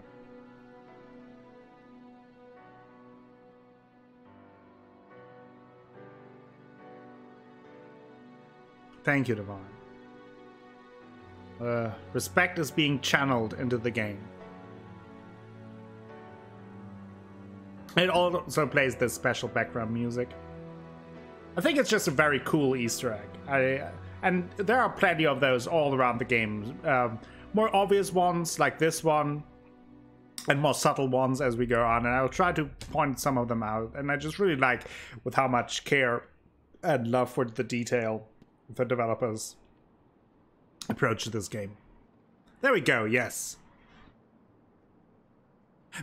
Thank you, Divine. Respect is being channeled into the game. It also plays this special background music. I think it's just a very cool Easter egg. And there are plenty of those all around the game. More obvious ones, like this one, and more subtle ones as we go on, and I'll try to point some of them out. And I just really like with how much care and love for the detail the developers approach this game. There we go. Yes.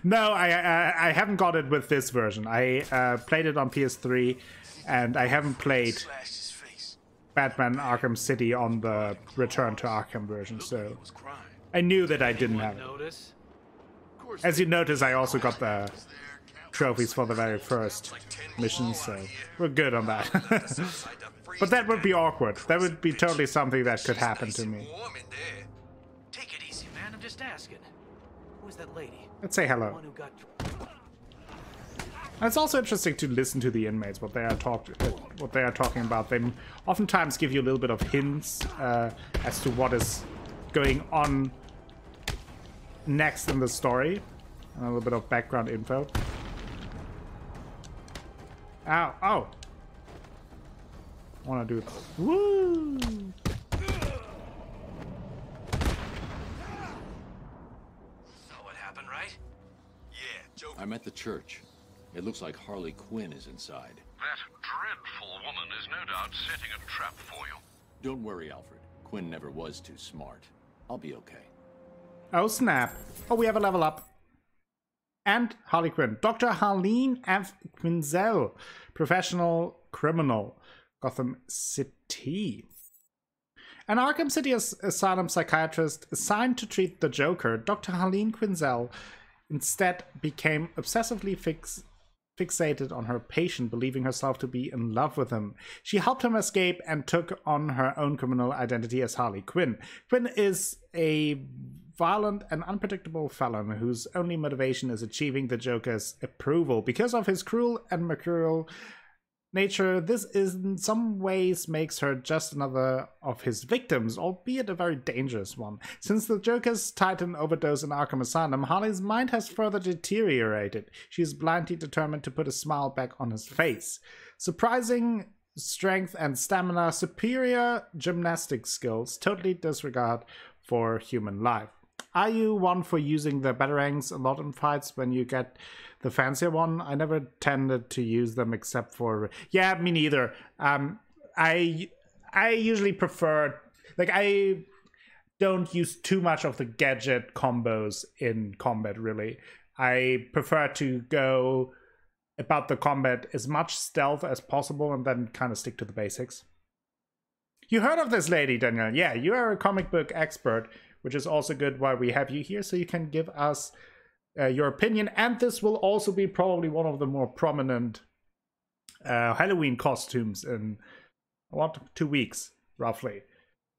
No, I haven't got it with this version. I played it on PS3, and I haven't played Batman Arkham City on the Return to Arkham version, so I knew that I didn't have it. As you notice, I also got the trophies for the very first mission, so we're good on that. But that would be awkward. That would be totally something that could happen to me. Take it easy, man. I'm just asking. Who's that lady? Let's say hello. And it's also interesting to listen to the inmates, what they are talking about. They oftentimes give you a little bit of hints as to what is going on next in the story. And a little bit of background info. Ow! Oh! I want to do this. Woo! What happened, right? I'm at the church. It looks like Harley Quinn is inside. That dreadful woman is no doubt setting a trap for you. Don't worry, Alfred. Quinn never was too smart. I'll be okay. Oh snap. Oh, we have a level up. And Harley Quinn. Dr. Harleen F. Quinzel. Professional criminal. Gotham City. An Arkham City asylum psychiatrist assigned to treat the Joker, Dr. Harleen Quinzel instead became obsessively fixated on her patient, believing herself to be in love with him. She helped him escape and took on her own criminal identity as Harley Quinn. Quinn is a violent and unpredictable felon whose only motivation is achieving the Joker's approval. Because of his cruel and mercurial nature, this in some ways makes her just another of his victims, albeit a very dangerous one. Since the Joker's Titan overdose in Arkham Asylum, Harley's mind has further deteriorated. She is blindly determined to put a smile back on his face. Surprising strength and stamina, superior gymnastic skills, totally disregard for human life. Are you one for using the batarangs a lot in fights when you get the fancier one? I never tended to use them except for... Yeah, me neither. I usually prefer... Like, I don't use too much of the gadget combos in combat, really. I prefer to go about the combat as much stealth as possible and then kind of stick to the basics. You heard of this lady, Daniel? Yeah, you are a comic book expert, which is also good why we have you here, so you can give us your opinion. And this will also be probably one of the more prominent Halloween costumes in 2 weeks, roughly.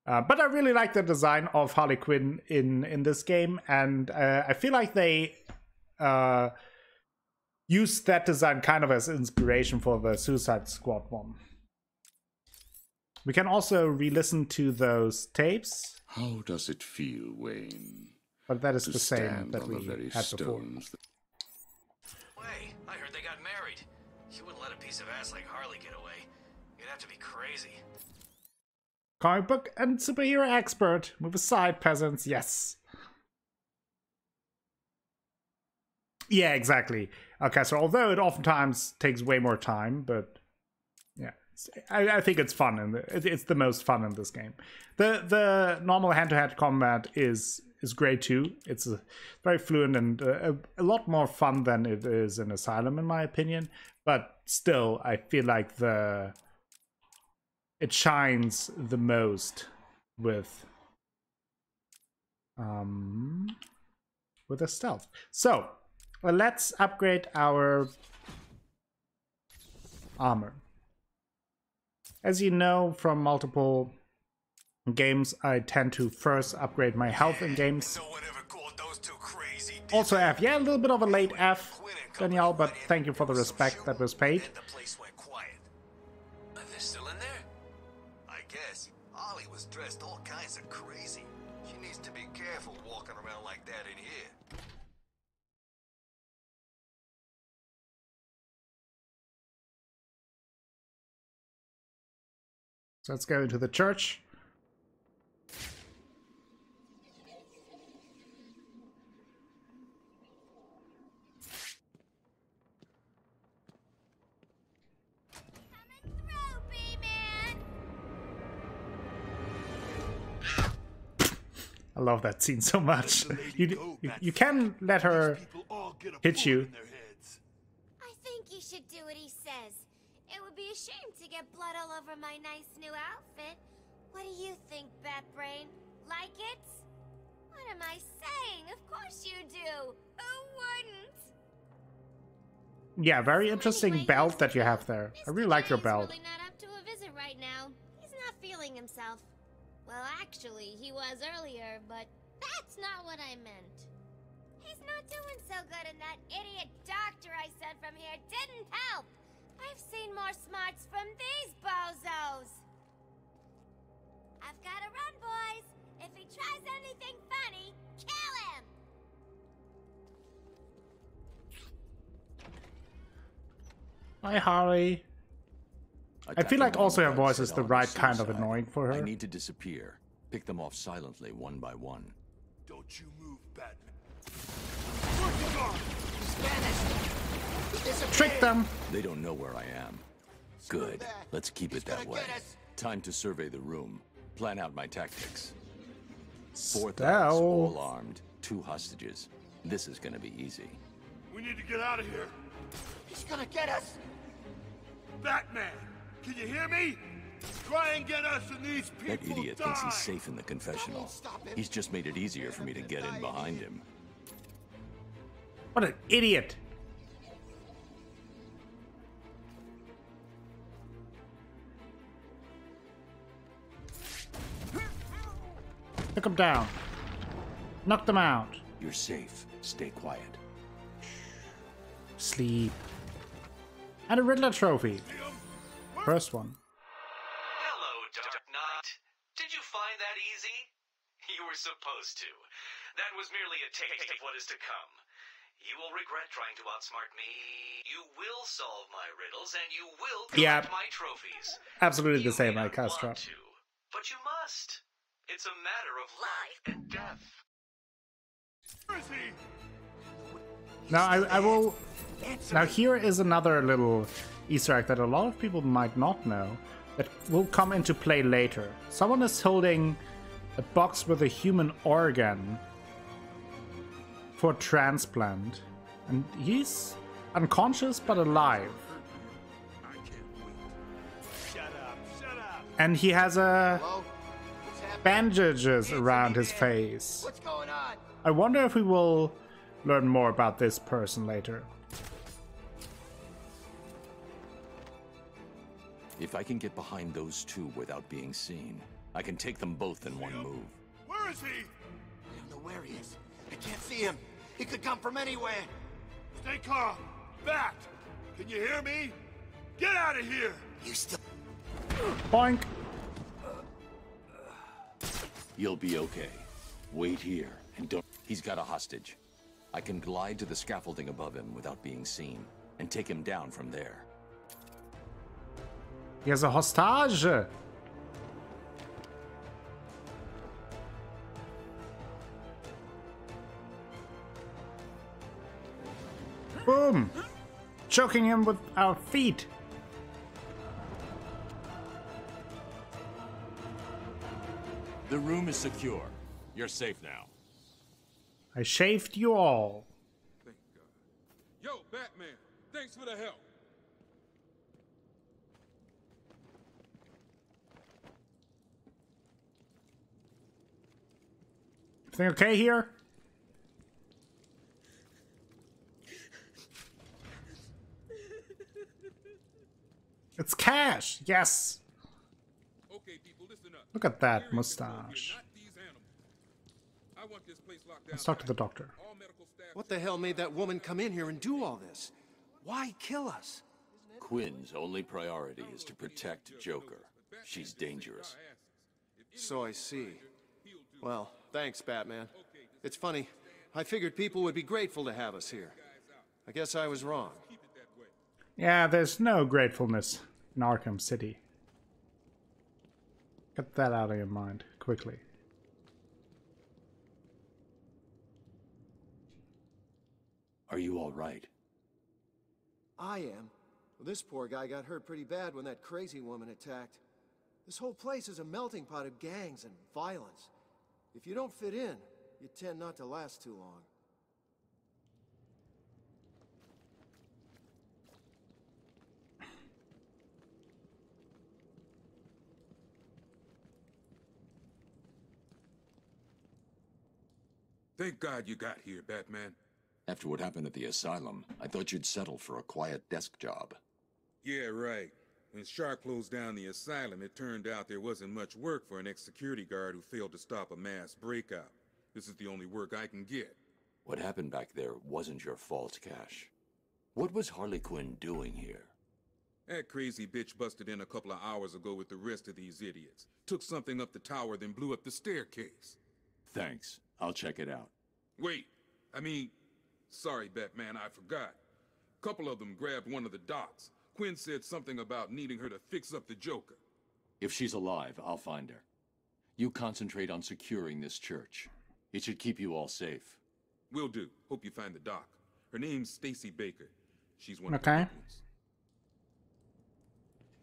But I really like the design of Harley Quinn in this game, and I feel like they used that design kind of as inspiration for the Suicide Squad one. We can also re-listen to those tapes. How does it feel, Wayne? But that is the same that we had before. Hey, I heard they got married. You wouldn't let a piece of ass like Harley get away. You'd have to be crazy. Comic book and superhero expert. Move aside, peasants. Yes. Yeah, exactly. Okay, so although it oftentimes takes way more time, but yeah, I think it's fun, and it's the most fun in this game. The normal hand-to-hand combat is great too. It's very fluent and a lot more fun than it is in Asylum, in my opinion. But still, I feel like it shines the most with the stealth. So let's upgrade our armor. As you know from multiple games, I tend to first upgrade my health in games. Also F. Yeah, a little bit of a late F, Danielle, but thank you for the respect that was paid. Are they still in there? I guess. Ollie was dressed all kinds of crazy. She needs to be careful walking around like that in here. So let's go into the church. I love that scene so much. You can let her hit you. I think you should do what he says. It would be a shame to get blood all over my nice new outfit. What do you think, Batbrain? Like it? What am I saying? Of course you do. Who wouldn't? Yeah, very interesting belt that you have there. I really like your belt. He's really not up to a visit right now. He's not feeling himself. Well, actually, he was earlier, but that's not what I meant. He's not doing so good, and that idiot doctor I sent from here didn't help. I've seen more smarts from these bozos. I've got to run, boys. If he tries anything funny, kill him. Hi, Harley. I feel like also her voice is the right kind of annoying for her. I need to disappear. Pick them off silently, one by one. Don't you move, Batman. Trick them! They don't know where I am. Good. Let's keep it that way. Time to survey the room. Plan out my tactics. 4 thugs, all armed. 2 hostages. This is gonna be easy. We need to get out of here. He's gonna get us! Batman, can you hear me? Try and get us and these people That idiot thinks he's safe in the confessional. He's just made it easier for me to get in behind him. What an idiot! Knock them down. Knock them out. You're safe. Stay quiet. Sleep. And a Riddler trophy. First one. Hello, Dark Knight. Did you find that easy? You were supposed to. That was merely a taste of what is to come. You will regret trying to outsmart me. You will solve my riddles, and you will collect my trophies. Absolutely the same, I cast drop. But you must. It's a matter of life and death. Where is he? Now I will. Now here is another little Easter egg that a lot of people might not know that will come into play later. Someone is holding a box with a human organ for transplant, and he's unconscious but alive. Shut up. And he has bandages around his face. What's going on? I wonder if we will learn more about this person later. If I can get behind those 2 without being seen, I can take them both in one move. Where is he? I don't know where he is. I can't see him. He could come from anywhere. Stay calm. Bat, can you hear me? Get out of here. You still... Boink. You'll be okay. Wait here and don't... He's got a hostage. I can glide to the scaffolding above him without being seen and take him down from there. He has a hostage. Boom! Choking him with our feet. The room is secure. You're safe now. I shaved you all. Thank God. Yo, Batman, thanks for the help. Everything okay here? It's Cash! Yes! Okay, people, listen up. Look at that mustache. Let's talk to the doctor. What the hell made that woman come in here and do all this? Why kill us? Quinn's only priority is to protect Joker. She's dangerous. So I see. Well, thanks, Batman. It's funny. I figured people would be grateful to have us here. I guess I was wrong. Yeah, there's no gratefulness in Arkham City. Get that out of your mind, quickly. Are you all right? I am. Well, this poor guy got hurt pretty bad when that crazy woman attacked. This whole place is a melting pot of gangs and violence. If you don't fit in, you tend not to last too long. Thank God you got here, Batman. After what happened at the asylum, I thought you'd settle for a quiet desk job. Yeah, right. When Shark closed down the asylum, it turned out there wasn't much work for an ex-security guard who failed to stop a mass breakout. This is the only work I can get. What happened back there wasn't your fault, Cash. What was Harley Quinn doing here? That crazy bitch busted in a couple of hours ago with the rest of these idiots. Took something up the tower, then blew up the staircase. Thanks. I'll check it out. Wait, sorry, Batman, I forgot. A couple of them grabbed one of the docs. Quinn said something about needing her to fix up the Joker. If she's alive, I'll find her. You concentrate on securing this church. It should keep you all safe. Will do. Hope you find the doc. Her name's Stacy Baker. She's one of the Okay. good ones.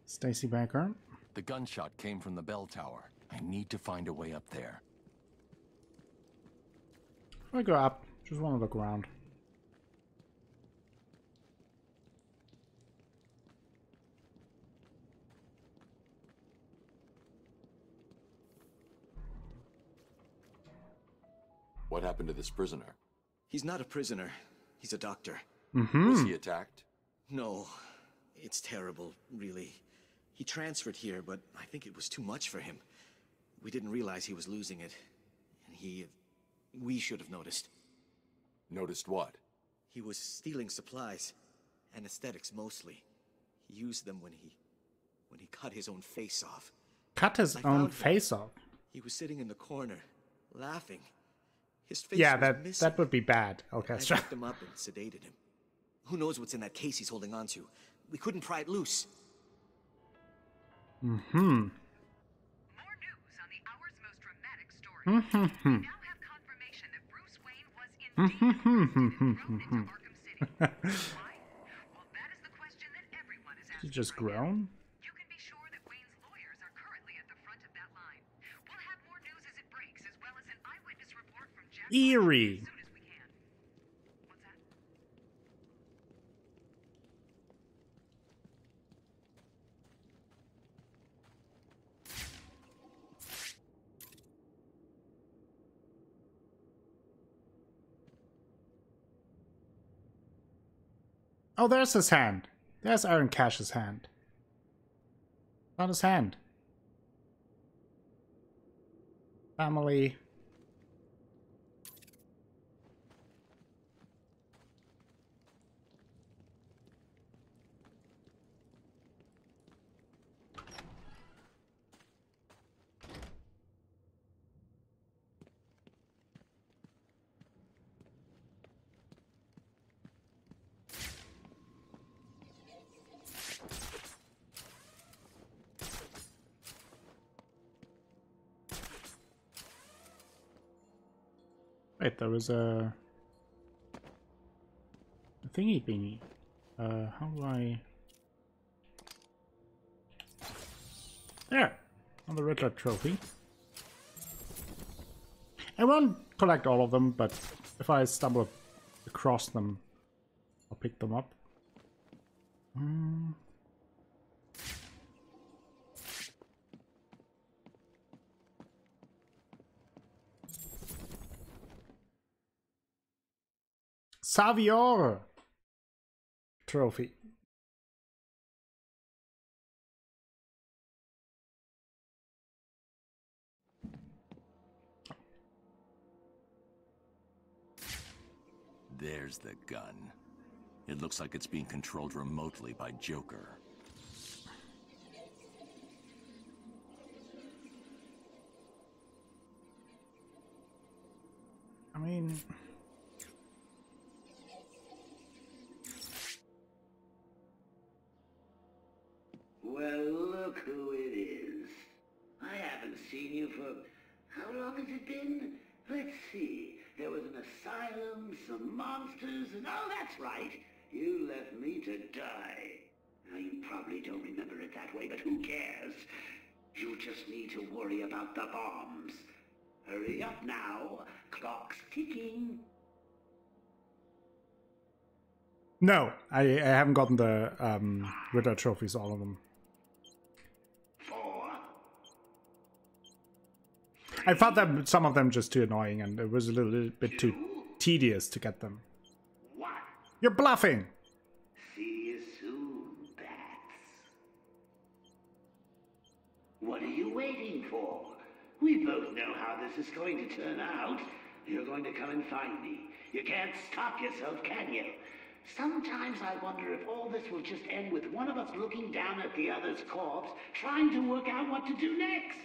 Stacy Baker. The gunshot came from the bell tower. I need to find a way up there. I go up. Just want to look around. What happened to this prisoner? He's not a prisoner. He's a doctor. Was he attacked? No. It's terrible, really. He transferred here, but I think it was too much for him. We didn't realize he was losing it. And we should have noticed. Noticed what? He was stealing supplies. Anesthetics, mostly. He used them when he cut his own face off. Cut his own face off? He was sitting in the corner, laughing. His face Yeah, was missing. that would be bad. Okay, I picked him up and sedated him. Who knows what's in that case he's holding on to? We couldn't pry it loose. Mm-hmm. More news on the hour's most dramatic story. We now have confirmation that Bruce Wayne was indeed thrown into Arkham City. Why? Well, that is the question that everyone is asking. He just grown? You can be sure that Wayne's lawyers are currently at the front of that line. We'll have more news as it breaks, as well as an eyewitness report from Jack Eerie. as soon as we can. What's that? Oh, there's his hand. There's Aaron Cash's hand. Not his hand. Family. Wait, there was a thingy thingy. How do I... There! On the Riddler trophy. I won't collect all of them, but if I stumble across them, I'll pick them up. Savior trophy. There's the gun. It looks like it's being controlled remotely by Joker. I mean... Well, look who it is. I haven't seen you for... How long has it been? Let's see. There was an asylum, some monsters, and oh, that's right. You left me to die. Now, you probably don't remember it that way, but who cares? You just need to worry about the bombs. Hurry up now. Clock's ticking. No, I haven't gotten the Riddler trophies, all of them. 4. I found them, some of them just too annoying, and it was a little bit too tedious to get them. 1. You're bluffing! See you soon, bats. What are you waiting for? We both know how this is going to turn out. You're going to come and find me. You can't stop yourself, can you? Sometimes I wonder if all this will just end with one of us looking down at the other's corpse, trying to work out what to do next.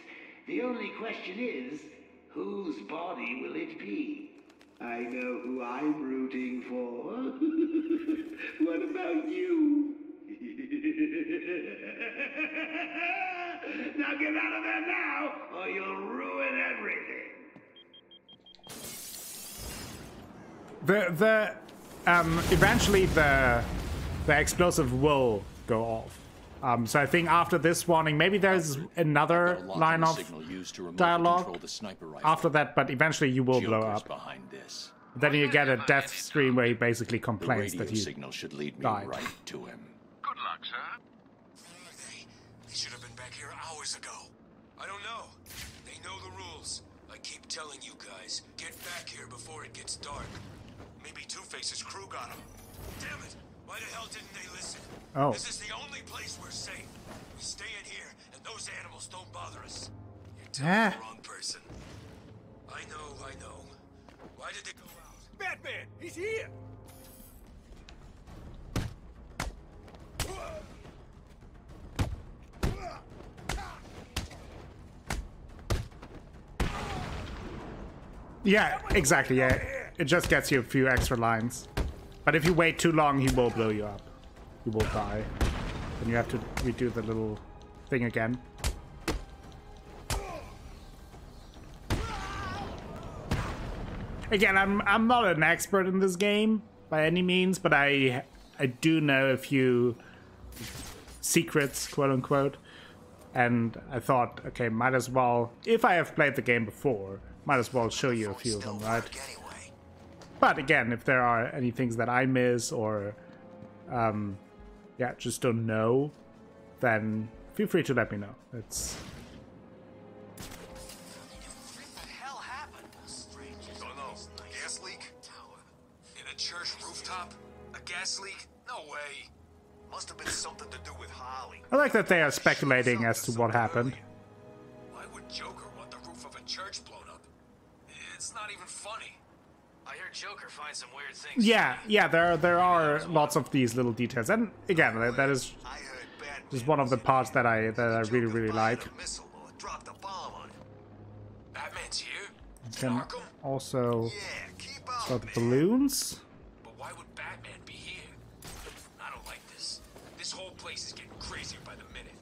The only question is, whose body will it be? I know who I'm rooting for. What about you? Now get out of there now, or you'll ruin everything. Eventually the explosive will go off. So I think after this warning, maybe there's another line of dialogue after that, but eventually you will blow up. Then you get a death screen where he basically complains that he died. Good luck, sir. They should have been back here hours ago. I don't know. They know the rules. I keep telling you guys, get back here before it gets dark. Maybe Two-Face's crew got him. Damn it! Why the hell didn't they listen? Oh. This is the only place we're safe. We stay in here, and those animals don't bother us. You're telling the wrong person. I know. Why did they go out? Batman! He's here! Yeah, exactly, yeah. It just gets you a few extra lines. But if you wait too long, he will blow you up. You will die. Then you have to redo the little thing again. Again, I'm not an expert in this game by any means, but I do know a few secrets, quote unquote. And I thought, okay, might as well, if I have played the game before, might as well show you a few of them, right? But again, if there are any things that I miss or, yeah, just don't know, then feel free to let me know. It's... What the hell happened? Don't know. A gas leak? In a church rooftop? A gas leak? No way. Must have been something to do with Harley. I like that they are speculating as to what happened. Why would Joker want the roof of a church blown up? It's not even funny. I heard Joker find some weird things. Yeah, there are lots of these little details, and again, that is just one of the parts that I really like. Batman's here? You can also start the balloons. But why would Batman be here? I don't like this. This whole place is getting crazier by the minute.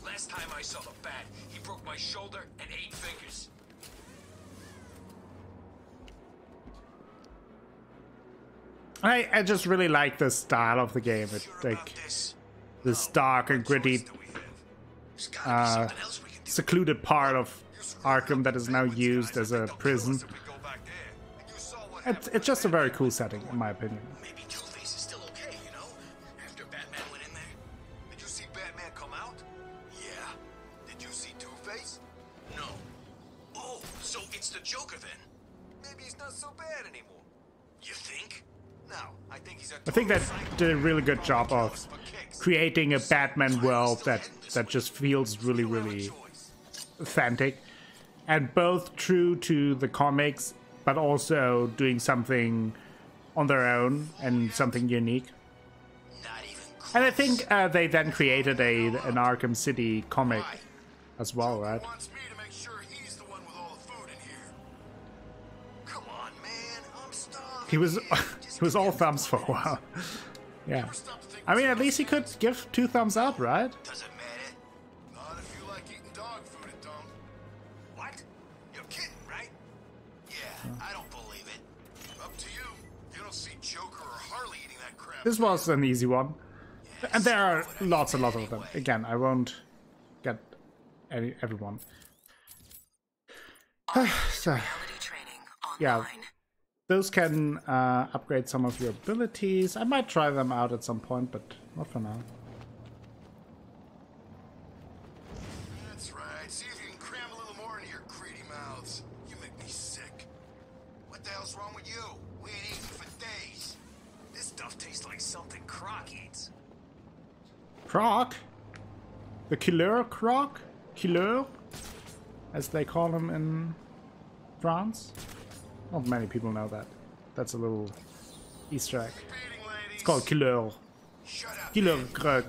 Last time I saw the Bat, he broke my shoulder and 8 fingers. I just really like the style of the game. It's like this dark and gritty, secluded part of Arkham that is now used as a prison. It's just a very cool setting, in my opinion. Maybe Two-Face is still okay, you know? After Batman went in there. Did you see Batman come out? Yeah. Did you see Two-Face? No. Oh, so it's the Joker then? Maybe he's not so bad anymore. You think? No, I think he's a I think that did a really good job of creating a Batman world that just feels really authentic, and both true to the comics, but also doing something on their own and something unique. And I think they then created an Arkham City comic as well, right? He was all thumbs for a while. Yeah. I mean, at least he could give 2 thumbs up, right? Doesn't matter. Not if you like eating dog food at Dumb. What? You're kidding, right? Yeah, I don't believe it. Up to you. You don't see Joker or Harley eating that crap. This was an easy one. And there are lots and lots of them. Again, I won't get everyone. So, yeah, those can upgrade some of your abilities. I might try them out at some point, but not for now. That's right. See if you can cram a little more into your greedy mouths. You make me sick. What the hell's wrong with you? We ain't eaten for days. This stuff tastes like something Croc eats. Croc? The killer Croc? Killer? As they call him in France? Not many people know that. That's a little Easter egg. It's called Killer. Killer Croc.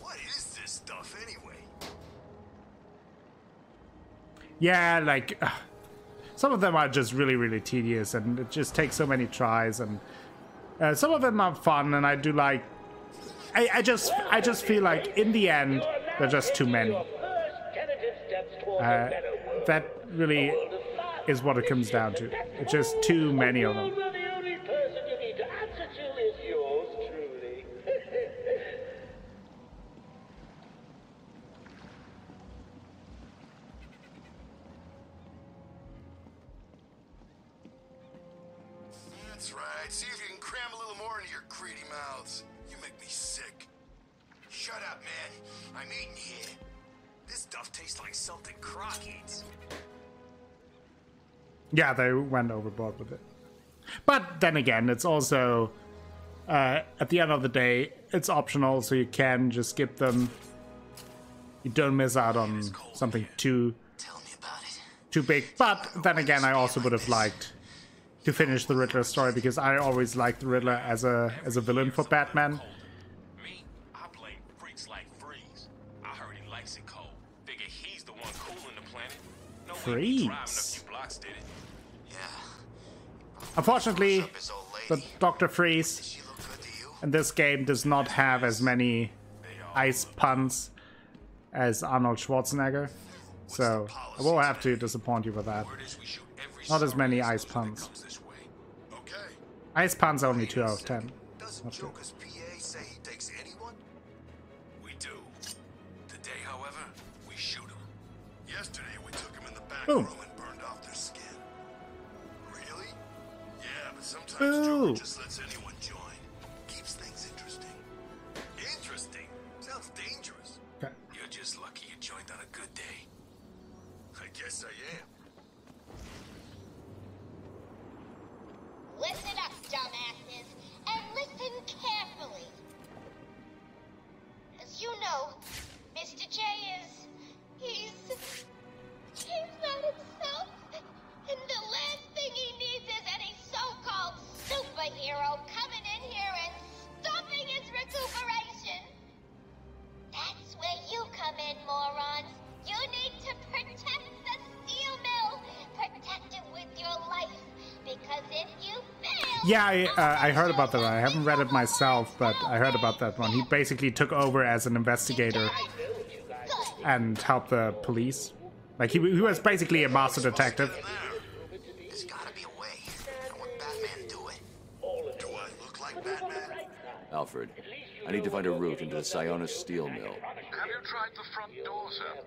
What is this stuff anyway? Yeah, like some of them are just really, really tedious, and it just takes so many tries. And some of them are fun, and I do like. I just feel like in the end they're just too many. That really is what it comes down to. It's just too many of them. That's right. See if you can cram a little more into your greedy mouths. You make me sick. Shut up, man. I'm eating here. This stuff tastes like something Croc eats. Yeah, they went overboard with it. But then again, it's also, at the end of the day, it's optional, so you can just skip them. You don't miss out on something too big. But then again, I also would have liked to finish the Riddler story, because I always liked the Riddler as a villain for Batman. Me, I blame freaks like Freeze. I heard he likes it cold. Figure he's the one cooling the planet. No way he driving a few blocks did it. Unfortunately, the Dr. Freeze in this game does not have as many ice puns as Arnold Schwarzenegger, so I will have to disappoint you with that. Not as many ice puns. Ice puns only 2 out of 10. Not good. We do. Today, however, we shoot them. Yesterday, we took them in the back Boom. room and burned off their skin. Really? Yeah, but sometimes Ooh. Joker just lets anyone join. Keeps things interesting. Interesting? Sounds dangerous. Okay. You're just lucky you joined on a good day. I guess I am. Listen up, dumbasses, and listen carefully. As you know, Mr. J he's not himself, and the last thing he needs is any so-called superhero coming in here and stopping his recuperation. That's where you come in, morons. You need to protect the steel mill. Protect it with your life. Because if you fail... Yeah, I heard about that one. I haven't read it myself, but I heard about that one. He basically took over as an investigator and helped the police. Like, he was basically a master detective. There's gotta be a way. I want Batman to do it. Do I look like Batman? Alfred, I need to find a route into the Sionis steel mill. Have you tried the front door, sir?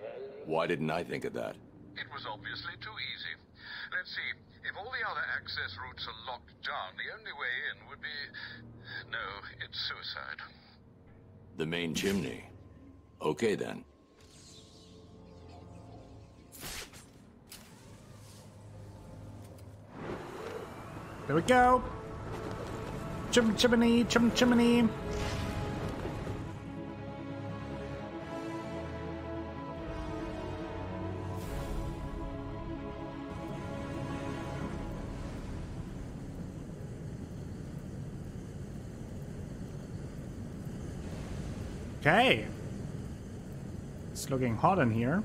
Why didn't I think of that? It was obviously too easy. Let's see. If all the other access routes are locked down, the only way in would be... No, it's suicide. The main chimney. Okay, then. There we go. Chimney, chimney. Okay. It's looking hot in here.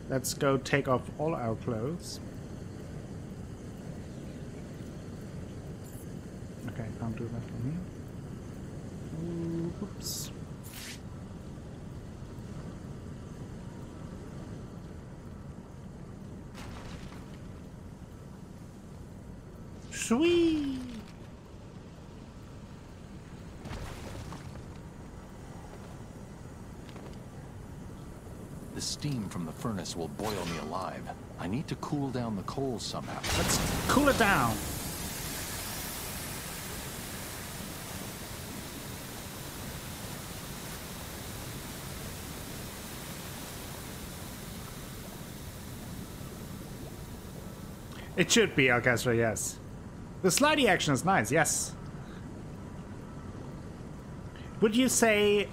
Let's go take off all our clothes. Okay, can't do that from here. Oops. Sweet. The steam from the furnace will boil me alive. I need to cool down the coals somehow. Let's cool it down. It should be orchestra, yes. The slidey action is nice, yes. Would you say,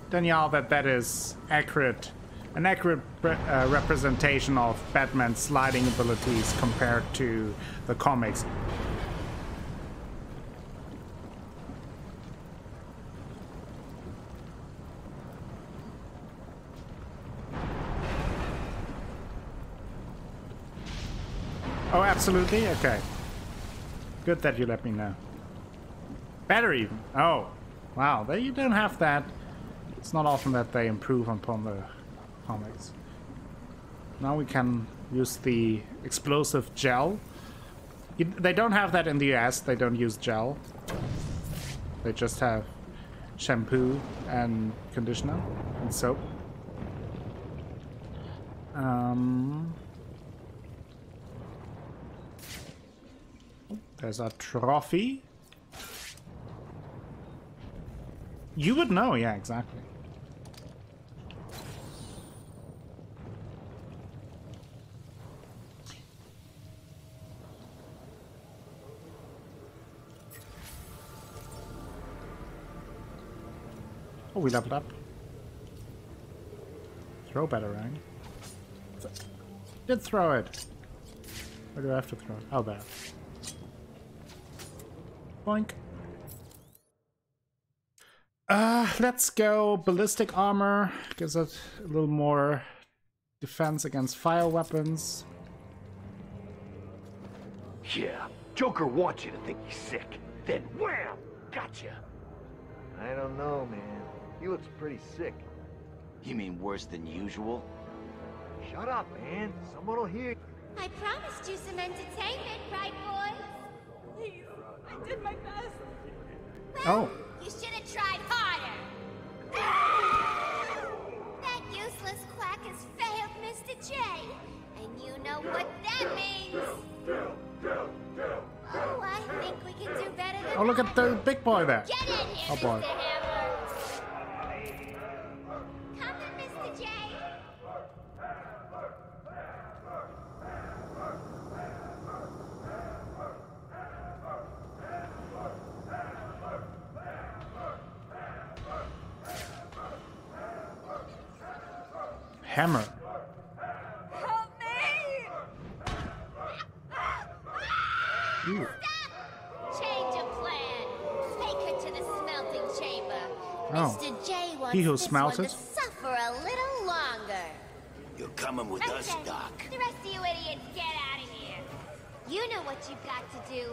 Danielle, that that is accurate? An accurate representation of Batman's sliding abilities compared to the comics? Oh, absolutely? Okay. Good that you let me know. Better even. Oh, wow. They don't have that. It's not often that they improve upon the comics. Now we can use the explosive gel. They don't have that in the US. They don't use gel. They just have shampoo and conditioner and soap. There's a trophy. You would know, yeah, exactly. Oh, we leveled up. Throw better, right? Did throw it. Where do I have to throw it? Oh, there. Boink. Let's go ballistic armor. Gives it a little more defense against fire weapons. Yeah, Joker wants you to think he's sick. Then wham! Gotcha! I don't know, man. He looks pretty sick. You mean worse than usual? Shut up, man. Someone will hear. I promised you some entertainment, right, boys? Please, I did my best. Oh. You should have tried harder. That useless quack has failed Mr. J. And you know what that means. Oh, I think we can do better than Oh, look at the big boy there. Get in here, Oh, boy. Mr. Hammer. Come in, Mr. J. Hammer. Help me! Ooh. Change of plan. Take her to the smelting chamber. Oh. Mr. J wants He who this smelted? one to suffer a little longer. You're coming with us, Okay, Doc. the rest of you idiots, get out of here. You know what you've got to do.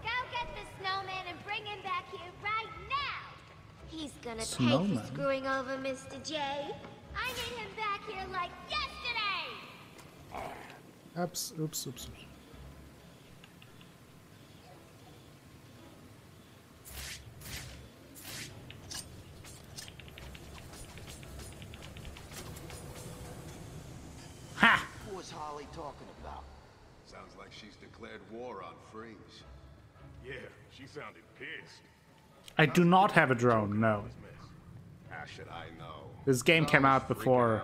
Go get the snowman and bring him back here right now. He's gonna pay Snowman? for screwing over Mr. J. I need him back here like yesterday. Oops, oops, oops. Ha! What was Harley talking about? Sounds like she's declared war on Freeze. Yeah, she sounded pissed. I do not have a drone, no. How should I know? This game came out before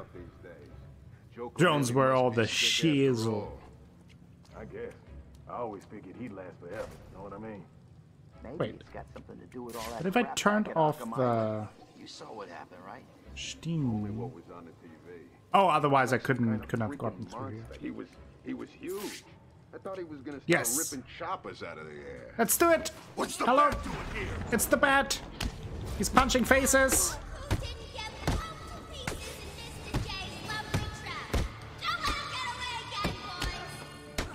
drones were all the shizzle. I guess. I always figured he'd last forever. Know what I mean? Maybe Wait. it's got something to do with all that. But if I crap turned back at off Arkham the Island. You saw what happened, right? Steam. What was on the TV? Oh, otherwise I couldn't have gotten through here. He was huge. I thought he was gonna start Yes. ripping choppers out of the air. Let's do it! What's the Hello? bat doing here? It's the bat! He's punching faces! Who didn't get the whole pieces in Mr. J's lovely trap? Don't let him get away again,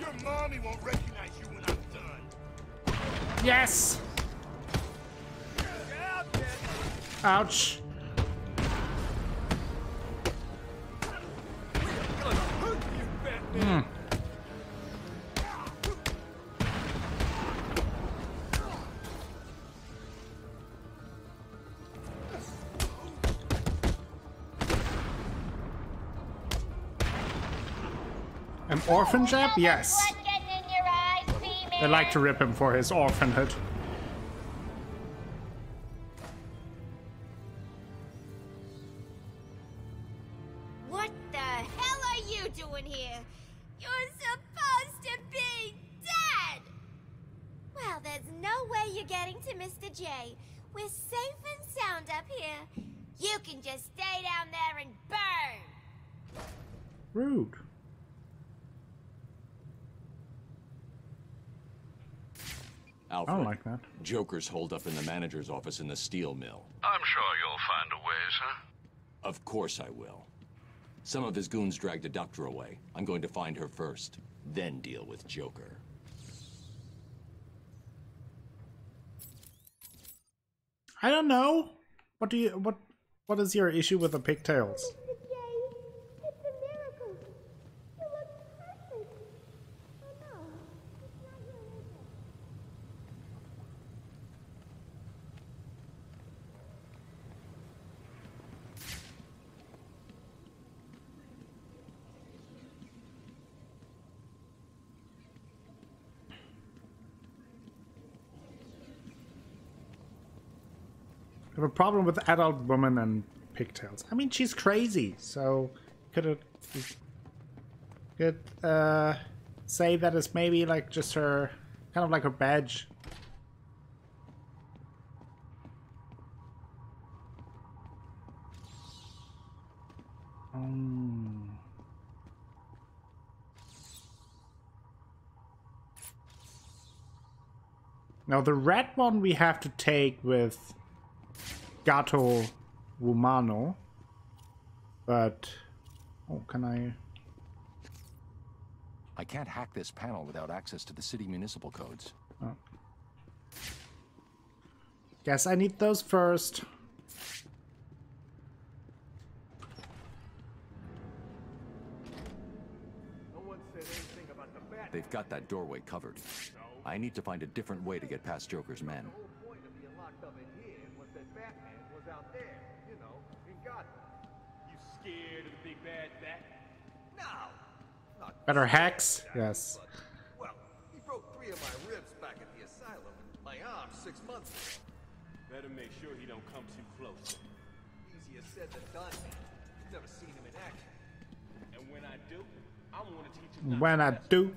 boys. Your mommy won't recognize you when I'm done. Yes! Get out there. Ouch. Gonna hurt you, Batman. An orphan jab? Yes. They like to rip him for his orphanhood. What the hell are you doing here? You're supposed to be dead! Well, there's no way you're getting to Mr. J. We're safe and sound up here. You can just stay down there and burn! Rude. Alfred, I don't like that. Joker's holed up in the manager's office in the steel mill. I'm sure you'll find a way, sir. Of course I will. Some of his goons dragged a doctor away. I'm going to find her first, then deal with Joker. I don't know. What is your issue with the pigtails? I have a problem with adult women and pigtails. I mean, she's crazy, so could say that it's maybe like just her, kind of like her badge. Now the red one we have to take with Gato Wumano, but oh, can I can't hack this panel without access to the city municipal codes. Oh. Guess I need those first. They've got that doorway covered. I need to find a different way to get past Joker's men. Better hacks? Yes. Well, he broke 3 of my ribs back at the asylum and my arm 6 months ago. Better make sure he don't come too close. Easier said than done. Never seen him in action. And when I do, I want to teach him. When I do.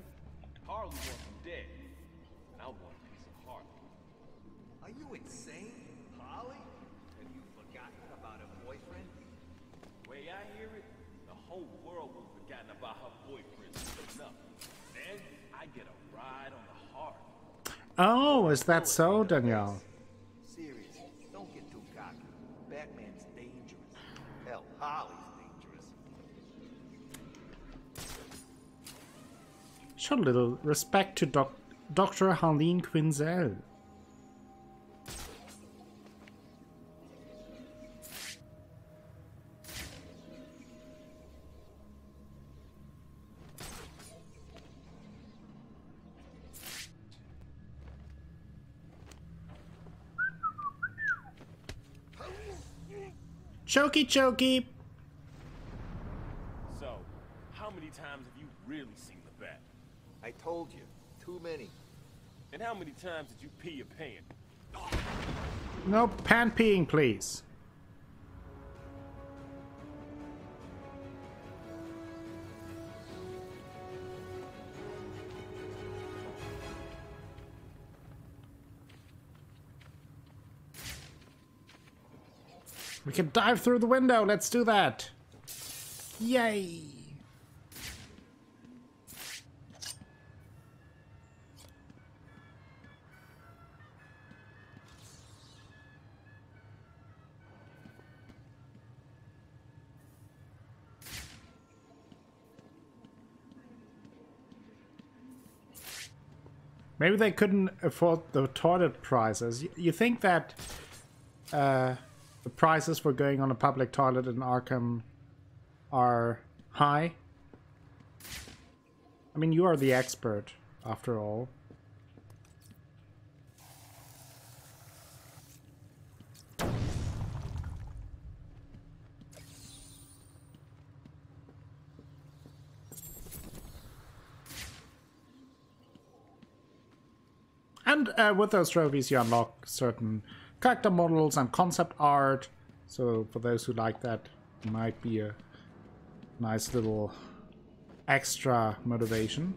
Harley wants him dead. And I want a piece of Harley. Are you insane? Harley? Have you forgotten about her boyfriend? The way I hear it, the whole world was forgotten about her boyfriend. Enough. Then I get a ride on the Harley. Oh, is that so, Danielle? Seriously, don't get too cocky. Batman's dangerous. Hell, Harley's dangerous. Show a little respect to Dr. Harleen Quinzel. Chokey chokey. So, how many times have you really seen the Bat? I told you, too many. And how many times did you pee your pants? No pan peeing, please. We can dive through the window. Let's do that. Yay. Maybe they couldn't afford the toilet prices. You think that the prices for going on a public toilet in Arkham are high? I mean, you are the expert, after all. And with those trophies, you unlock certain character models and concept art. So for those who like that, it might be a nice little extra motivation.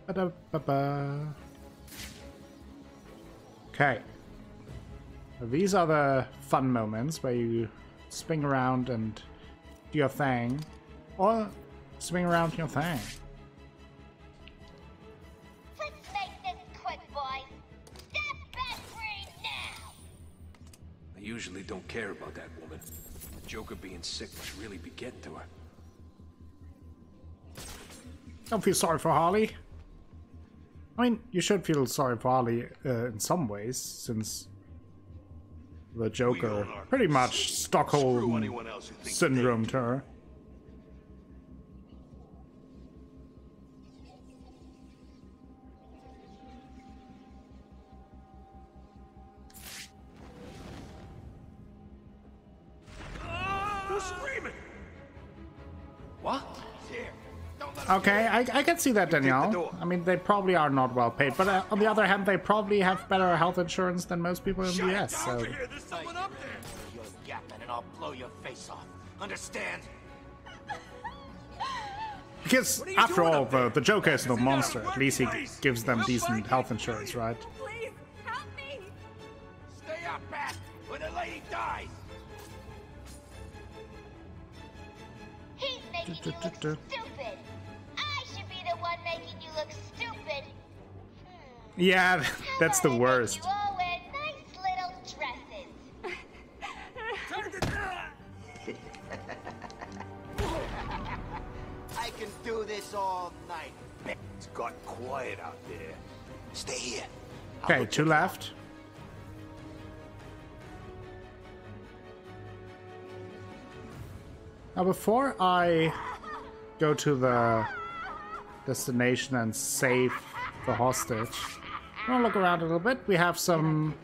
Ba-da-ba-ba. Okay. These are the fun moments where you swing around and do your thing. Or swing around your thing. Let's make this quick, boys. Step back free now! I usually don't care about that woman. The Joker being sick must really be getting to her. Don't feel sorry for Harley. I mean, you should feel sorry for Harley in some ways, since the Joker pretty much Stockholm syndromed her. Who's screaming? What? Okay, I can see that, Danielle. I mean, they probably are not well paid, but on the other hand, they probably have better health insurance than most people in the US, so... There's someone up there! You're yapping and I'll blow your face off. Understand? Because, after all, the Joker is no monster. At least he gives them decent health insurance, right? Please, help me! Stay up, Bat, or the lady dies! He's making you look stupid. I should be the one making you look stupid. Yeah, that's the worst. You all wear nice little dresses. I can do this all night. It's got quiet out there. Stay here. Okay, 2 left. Now, before I go to the destination and save the hostage, I'm gonna look around a little bit. We have some...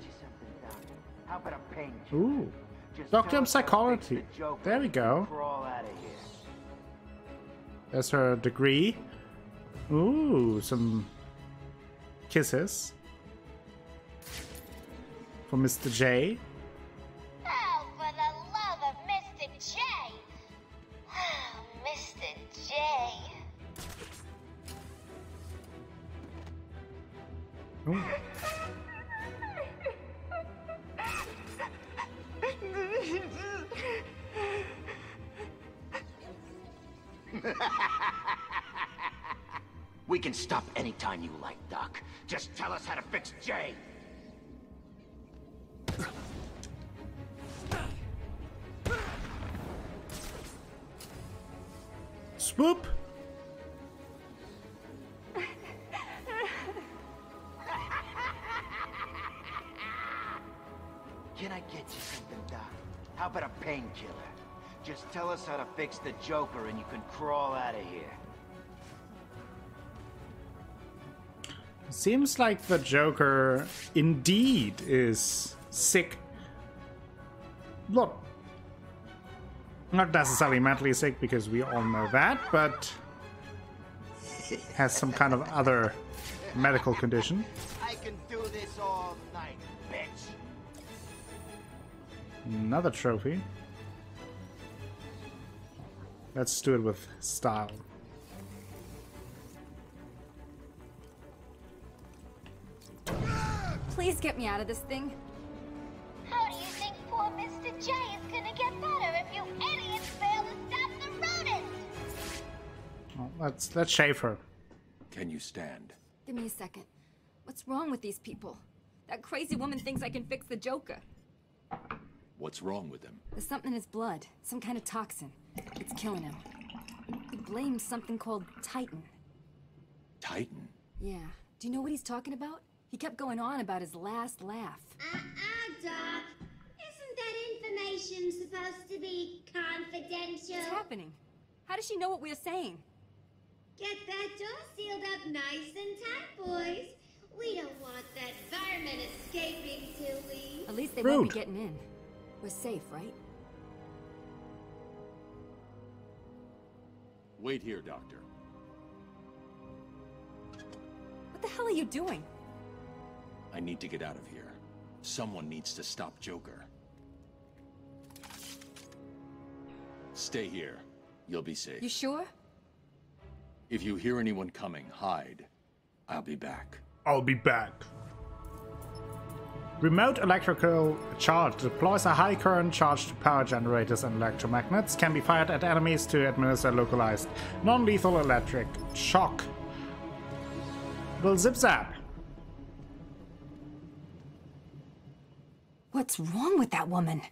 Ooh. Doctor of Psychology. There we go. There's her degree. Ooh, some kisses. For Mr. J. Oh, for the love of Mr. J. Oh, Mr. J. Ooh. We can stop anytime you like, Doc. Just tell us how to fix Jay. Swoop. Can I get you something, Doc? How about a painkiller? Just tell us how to fix the Joker and you can crawl out of here. Seems like the Joker indeed is sick. Look, not necessarily mentally sick because we all know that, but has some kind of other medical condition. I can do this all night, bitch. Another trophy. Let's do it with style. Please get me out of this thing. How do you think poor Mr. J is gonna get better if you idiots fail to stop the rodents? Well, let's shave her. Can you stand? Give me a second. What's wrong with these people? That crazy woman thinks I can fix the Joker. What's wrong with him? There's something in his blood. Some kind of toxin. It's killing him. He blames something called Titan. Titan? Yeah. Do you know what he's talking about? He kept going on about his last laugh. Doc. Isn't that information supposed to be confidential? What's happening? How does she know what we're saying? Get that door sealed up nice and tight, boys. We don't want that vermin escaping, do we? At least they won't be getting in. We're safe, right? Wait here, Doctor. What the hell are you doing? I need to get out of here. Someone needs to stop Joker. Stay here. You'll be safe. You sure? If you hear anyone coming, hide. I'll be back. I'll be back. Remote electrical charge deploys a high current charge to power generators and electromagnets. Can be fired at enemies to administer localized non-lethal electric shock. Will zip-zap. What's wrong with that woman?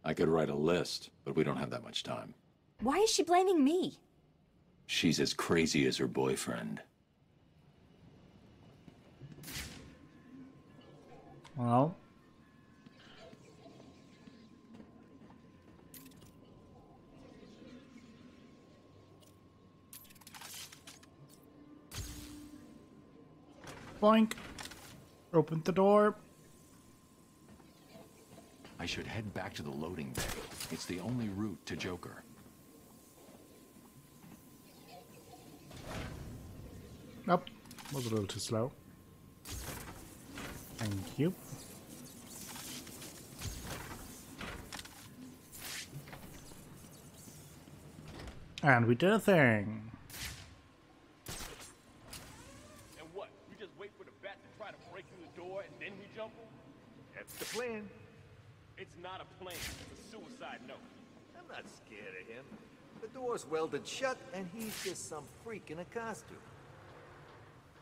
I could write a list, but we don't have that much time. Why is she blaming me? She's as crazy as her boyfriend. Well. Boink. Open the door. I should head back to the loading bay. It's the only route to Joker. Nope. Was a little too slow. Thank you. And we did a thing. And what? We just wait for the bat to try to break through the door and then we jump him? That's the plan. It's not a plan. It's a suicide note. I'm not scared of him. The door's welded shut, and he's just some freak in a costume.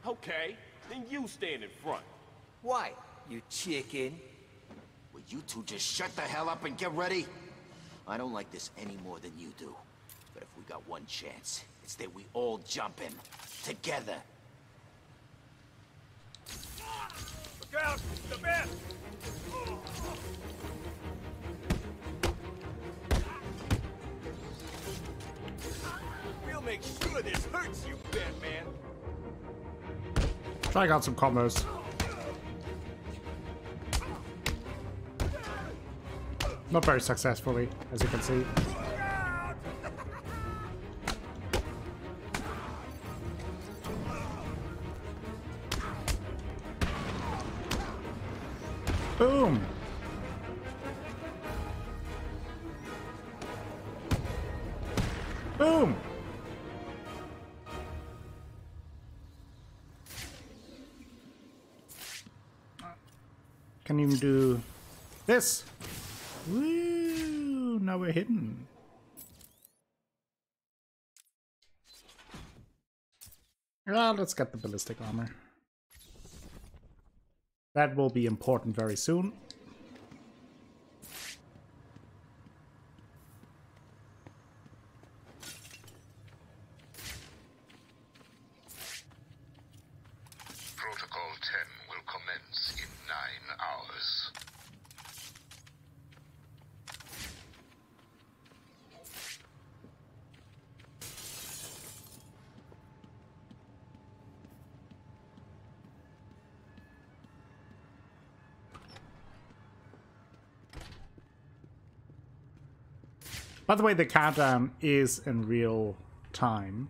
Okay, then you stand in front. Why, you chicken? Will you two just shut the hell up and get ready? I don't like this any more than you do. But if we got one chance, it's that we all jump him. Together. Look out! The bat! We'll make sure this hurts you, Batman. Try out some combos. Not very successfully, as you can see. Boom! Boom! Can even do this. Woo! Now we're hidden. Well, let's get the ballistic armor. That will be important very soon. Protocol 10 will commence in 9 hours. By the way, the countdown is in real time.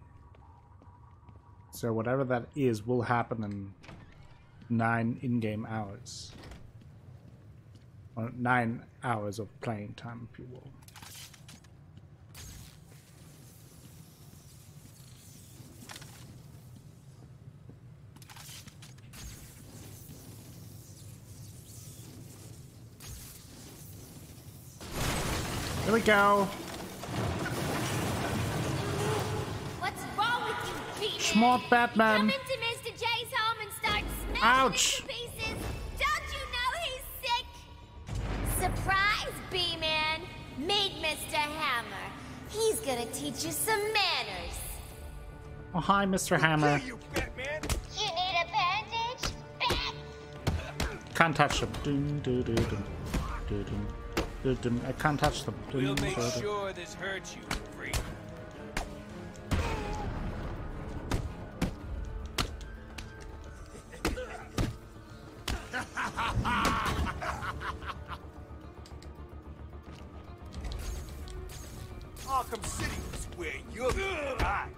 So whatever that is will happen in 9 in-game hours. Or 9 hours of playing time, if you will. Here we go. What's wrong with you, G-Man? Smart Batman. Come into Mr. J's home and start smashing Ouch. him to pieces. Don't you know he's sick? Surprise, B-Man. Meet Mr. Hammer. He's gonna teach you some manners. Oh, hi, Mr. Hammer. You need a bandage? Can't touch them. Dun, dun, dun, dun, dun, dun, dun, dun. I can't touch them. Dun, We'll make dun, dun. sure this hurts you, freak. Arkham City is where you're at.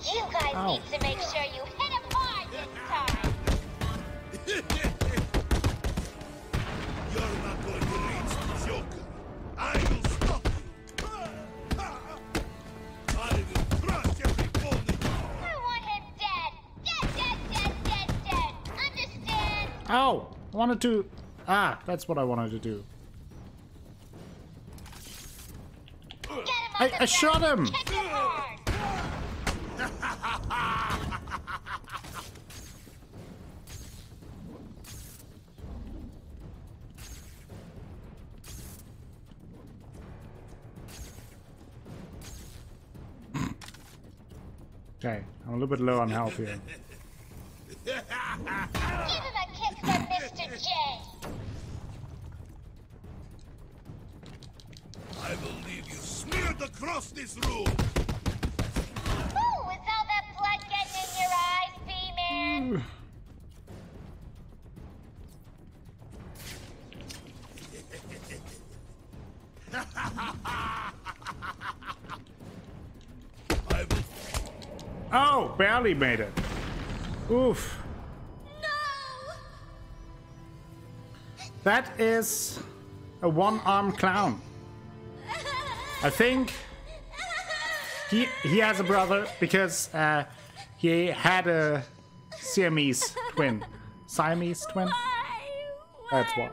You guys Ow. need to make sure you hit him hard this time. You're not going to reach the Joker. I will stop you. I will crush every bone in you. I want him dead. Dead. Understand? Ow! I wanted to... Ah, that's what I wanted to do. I shot him! Kick him hard. Okay, I'm a little bit low on health here. Give him a kiss for Mr. J. I will leave you smeared across this room. Ooh, is all that blood getting in your eyes, B-Man? Oh, barely made it. Oof. No! That is a one-armed clown. I think he has a brother because he had a Siamese twin. Siamese twin? That's what.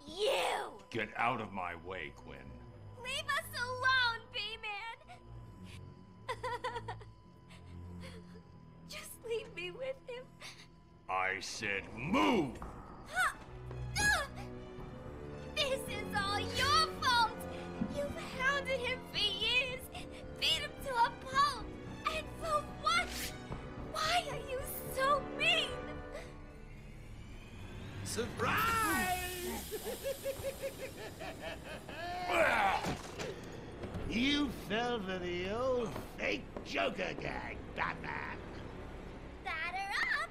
You! Get out of my way, Quinn. Leave us alone, B-Man! Just leave me with him. I said move! This is all your fault! You've hounded him for years, beat him to a pulp, and for what? Why are you so mean? Surprise! You fell for the old fake Joker gag, Batman. Batter up!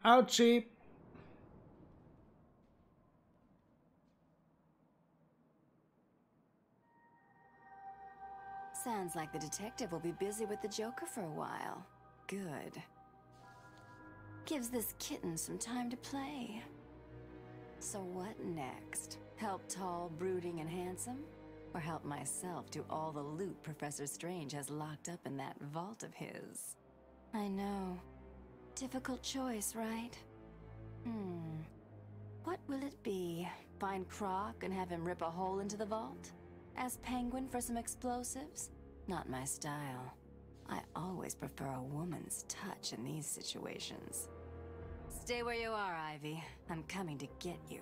Ouchie. Sounds like the detective will be busy with the Joker for a while. Good. Gives this kitten some time to play. So what next? Help tall, brooding, and handsome? Or help myself do all the loot Professor Strange has locked up in that vault of his? I know. Difficult choice, right? What will it be? Find Croc and have him rip a hole into the vault? Ask Penguin for some explosives? Not my style. I always prefer a woman's touch in these situations. Stay where you are, Ivy. I'm coming to get you.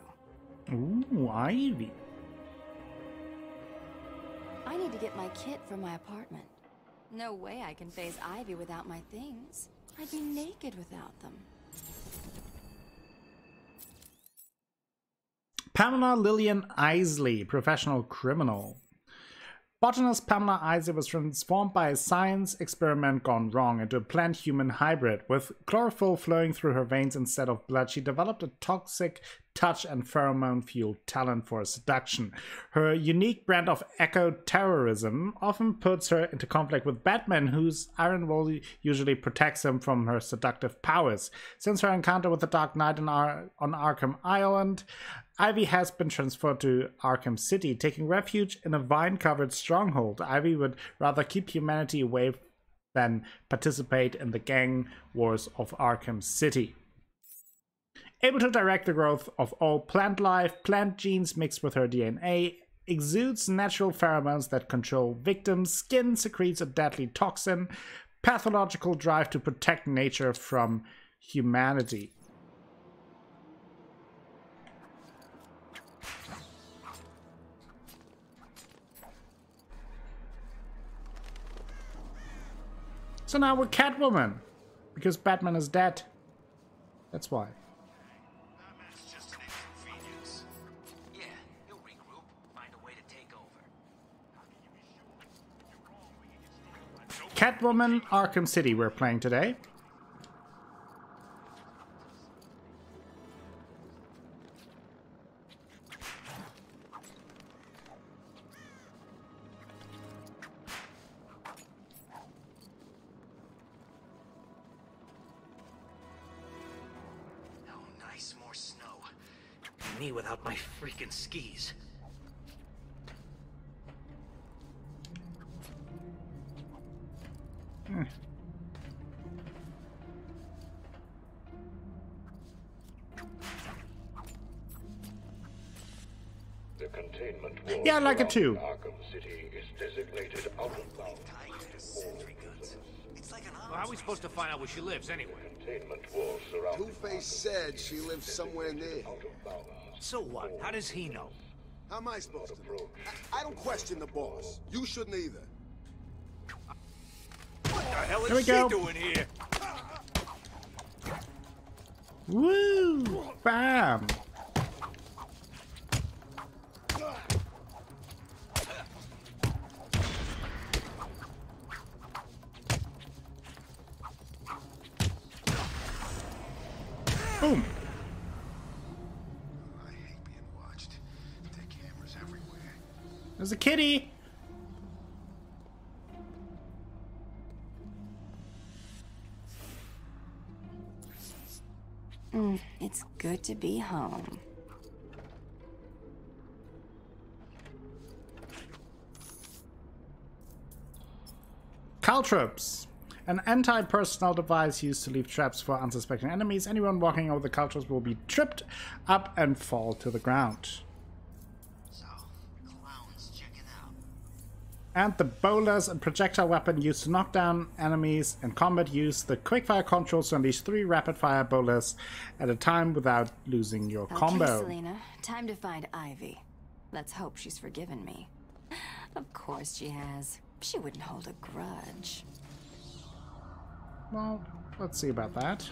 Ooh, Ivy. I need to get my kit from my apartment. No way I can face Ivy without my things. I'd be naked without them. Pamela Lillian Isley, professional criminal. Botanist Pamela Isley was transformed by a science experiment gone wrong into a plant-human hybrid. With chlorophyll flowing through her veins instead of blood, she developed a toxic touch and pheromone-fueled talent for seduction. Her unique brand of eco-terrorism often puts her into conflict with Batman, whose iron will usually protects him from her seductive powers. Since her encounter with the Dark Knight on Arkham Island, Ivy has been transferred to Arkham City, taking refuge in a vine-covered stronghold. Ivy would rather keep humanity away than participate in the gang wars of Arkham City. Able to direct the growth of all plant life, plant genes mixed with her DNA, exudes natural pheromones that control victims, skin secretes a deadly toxin, pathological drive to protect nature from humanity. So now we're Catwoman, because Batman is dead. That's why. Batman's just an inconvenience. Yeah, he'll regroup, find a way to take over. Catwoman Arkham City we're playing today. Nice, more snow. Me without my freaking skis. The containment wall Yeah, I like it too. Arkham City is designated out of bounds. Well, how are we supposed to find out where she lives anyway? Containment wall surrounding Two-Face said she lives somewhere near. So what? How does he know? How am I supposed to know? I don't question the boss. You shouldn't either. What the hell Here we is she go. doing here? Woo! Bam! Boom! I hate being watched. There are cameras everywhere. There's a kitty! It's good to be home. Caltrops. An anti-personnel device used to leave traps for unsuspecting enemies. Anyone walking over the caltrops will be tripped up and fall to the ground. So, clowns checking out. And the bowlers, a projectile weapon used to knock down enemies in combat, use the quickfire controls to unleash 3 rapid-fire bowlers at a time without losing your combo. Okay, Selena, time to find Ivy. Let's hope she's forgiven me. Of course she has. She wouldn't hold a grudge. Well, let's see about that.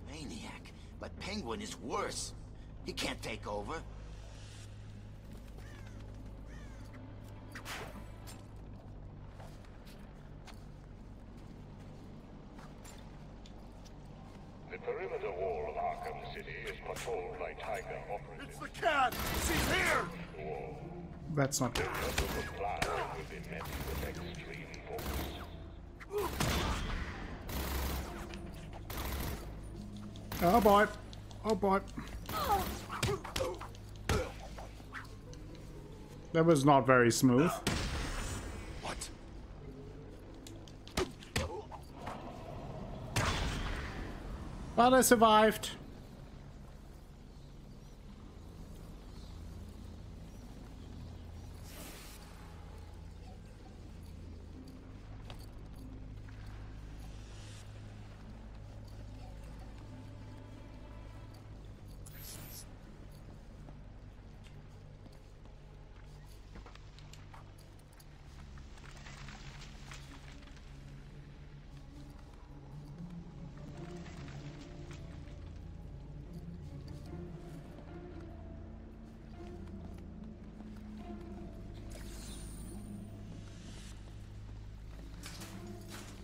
Maniac. But Penguin is worse. He can't take over. The perimeter wall of Arkham City is patrolled by Tiger operatives. It's the cat! She's here! That's not good. The plan will be met with extreme force. Oh boy. Oh boy. That was not very smooth. What? But I survived.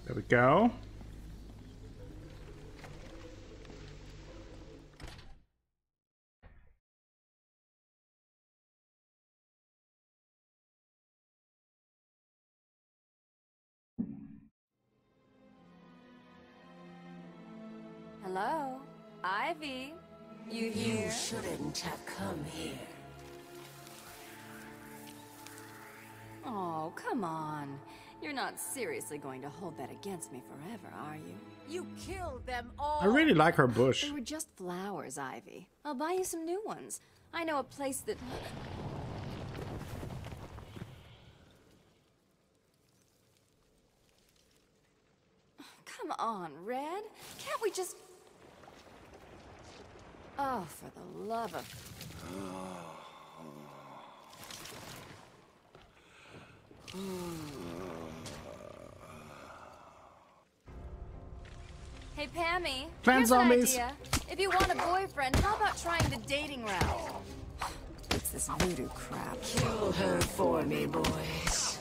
There we go. Hello? Ivy? You here? You shouldn't have come here. Oh, come on. You're not seriously going to hold that against me forever, are you? You killed them all. I really like her bush. They were just flowers, Ivy. I'll buy you some new ones. I know a place that... Come on, Red. Can't we just... Oh, for the love of... Hey, Pammy. Plant Here's zombies. an idea. If you want a boyfriend, how about trying the dating route? It's this voodoo crap. Kill her for me, boys.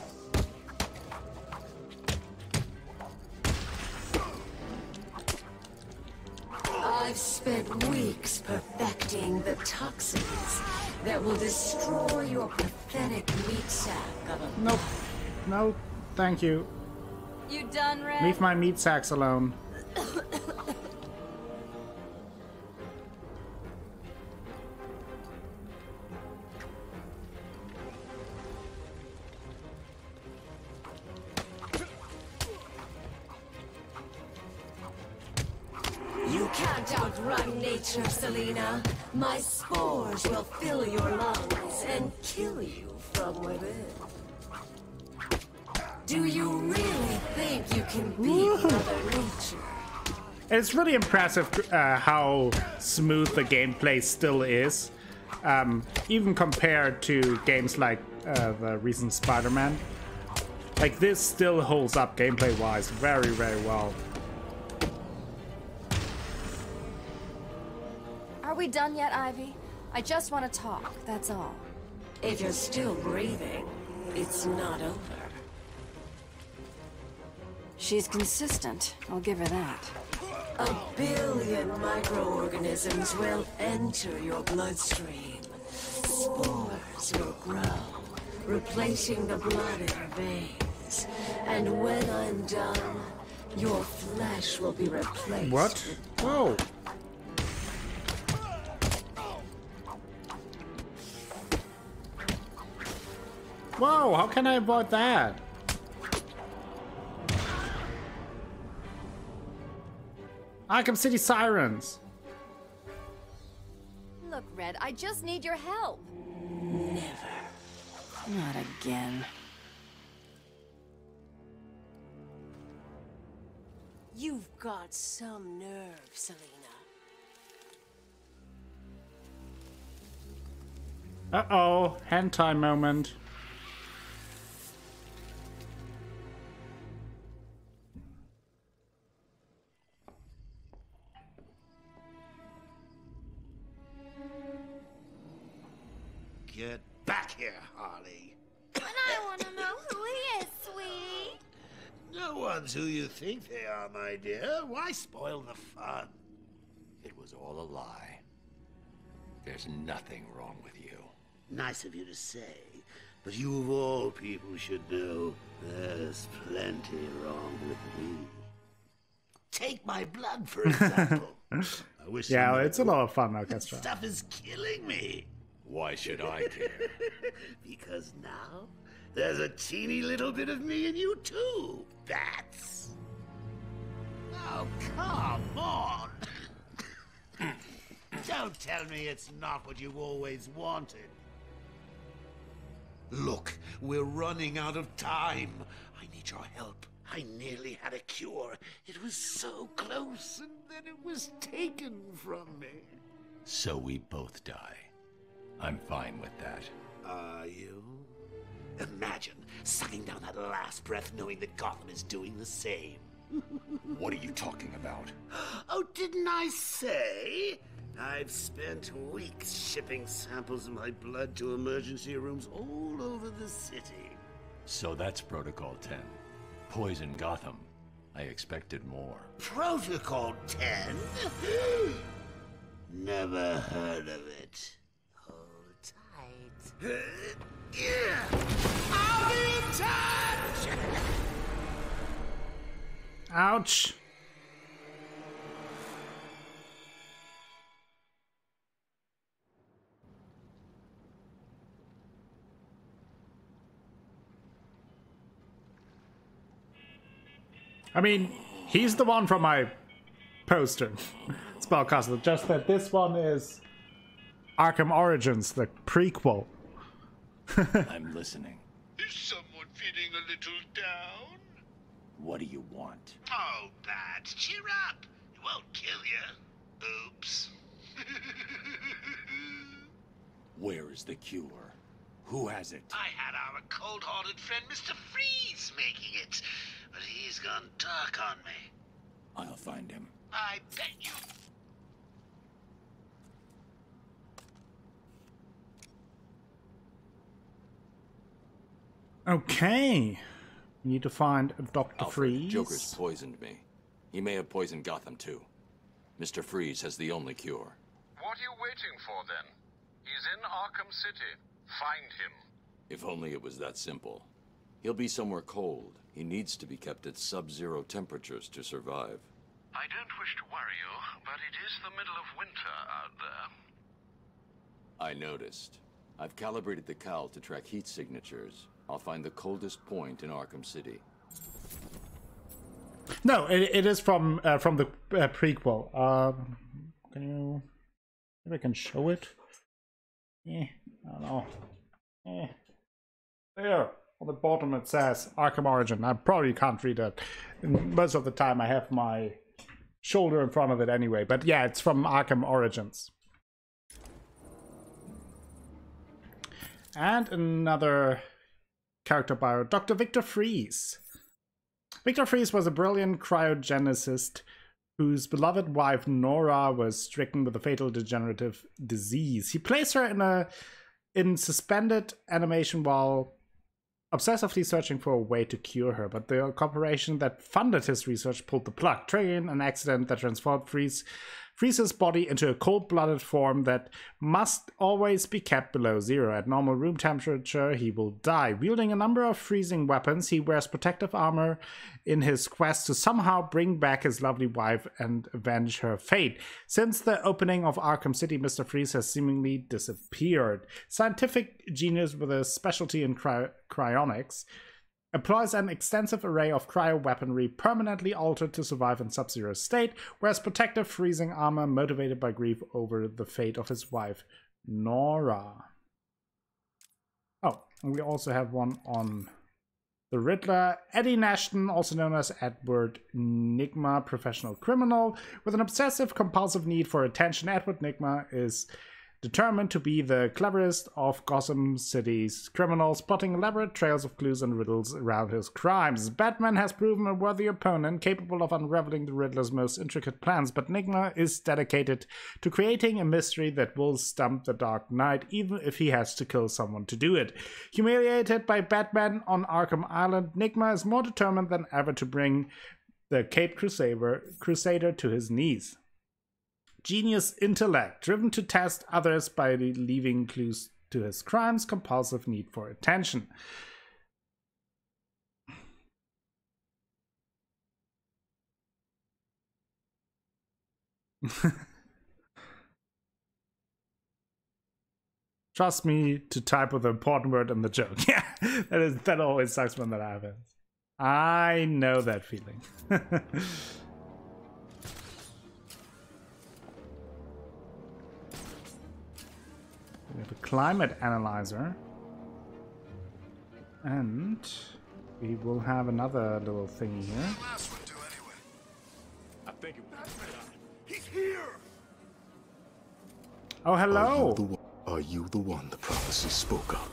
I've spent weeks perfecting the toxins that will destroy your pathetic meat sack of a... Nope. No, thank you. You done, Red? Leave my meat sacks alone. You can't outrun nature, Selena. My spores will fill your lungs and kill you from within. Do you really think you can beat Mother Nature? It's really impressive how smooth the gameplay still is, even compared to games like the recent Spider-Man. Like, this still holds up gameplay-wise very, very well. Are we done yet, Ivy? I just want to talk, that's all. If you're still breathing, it's not over. She's consistent, I'll give her that. 1 billion microorganisms will enter your bloodstream. Spores will grow, replacing the blood in your veins. And when I'm done, your flesh will be replaced. What? Whoa. Whoa, how can I avoid that? Arkham City Sirens. Look, Red, I just need your help. Never. Not again. You've got some nerve, Selena. Uh-oh, hentai moment. Get back here, Harley. But I want to know who he is, sweetie. No one's who you think they are, my dear. Why spoil the fun? It was all a lie. There's nothing wrong with you. Nice of you to say, but you of all people should know there's plenty wrong with me. Take my blood, for example. I wish Yeah, it's a lot of fun, Orchestra. This stuff is killing me. Why should I care? Because now there's a teeny little bit of me in you too. That's... Oh, come on. Don't tell me it's not what you've always wanted. Look, we're running out of time. I need your help. I nearly had a cure. It was so close, and then it was taken from me. So we both die. I'm fine with that. Are you? Imagine sucking down that last breath knowing that Gotham is doing the same. What are you talking about? Oh, didn't I say? I've spent weeks shipping samples of my blood to emergency rooms all over the city. So that's Protocol 10. Poison Gotham. I expected more. Protocol 10? Never heard of it. Hold tight. I'll be in touch! Ouch. I mean, he's the one from my poster, Spellcaster, just that this one is Arkham Origins, the prequel. I'm listening. Is someone feeling a little down? What do you want? Oh, Bat, cheer up. It won't kill you. Oops. Where is the cure? Who has it? I had our cold-hearted friend Mr. Freeze making it, but he's gone dark on me. I'll find him. I bet you. Okay. We need to find Dr. Freeze. Joker's poisoned me. He may have poisoned Gotham too. Mr. Freeze has the only cure. What are you waiting for, then? He's in Arkham City. Find him. If only it was that simple. He'll be somewhere cold. He needs to be kept at sub-zero temperatures to survive. I don't wish to worry you, but it is the middle of winter out there. I noticed. I've calibrated the cowl to track heat signatures. I'll find the coldest point in Arkham City. No, it is from the prequel. Can you? Maybe I can show it. I don't know. There, on the bottom it says Arkham Origin. I probably can't read it. Most of the time I have my shoulder in front of it anyway. But yeah, it's from Arkham Origins. And another character bio, Dr. Victor Freeze. Victor Freeze was a brilliant cryogenicist whose beloved wife Nora was stricken with a fatal degenerative disease. He placed her in suspended animation while obsessively searching for a way to cure her, but the corporation that funded his research pulled the plug, triggering an accident that transformed Freeze's body into a cold-blooded form that must always be kept below zero. At normal room temperature, he will die. Wielding a number of freezing weapons, he wears protective armor in his quest to somehow bring back his lovely wife and avenge her fate. Since the opening of Arkham City, Mr. Freeze has seemingly disappeared. Scientific genius with a specialty in cryonics, employs an extensive array of cryo-weaponry permanently altered to survive in sub-zero state, whereas protective freezing armor motivated by grief over the fate of his wife, Nora. Oh, and we also have one on the Riddler. Eddie Nashton, also known as Edward Nygma, professional criminal. With an obsessive compulsive need for attention, Edward Nygma is determined to be the cleverest of Gotham City's criminals, plotting elaborate trails of clues and riddles around his crimes. Batman has proven a worthy opponent, capable of unraveling the Riddler's most intricate plans, but Nygma is dedicated to creating a mystery that will stump the Dark Knight, even if he has to kill someone to do it. Humiliated by Batman on Arkham Island, Nygma is more determined than ever to bring the Caped Crusader to his knees. Genius intellect, driven to test others by leaving clues to his crimes, compulsive need for attention. Trust me to type with the important word in the joke. Yeah, that always sucks when that happens. I know that feeling. We have a climate analyzer. And we will have another little thingy here. I think it was he's here. Oh, hello. Are you the one the prophecy spoke of?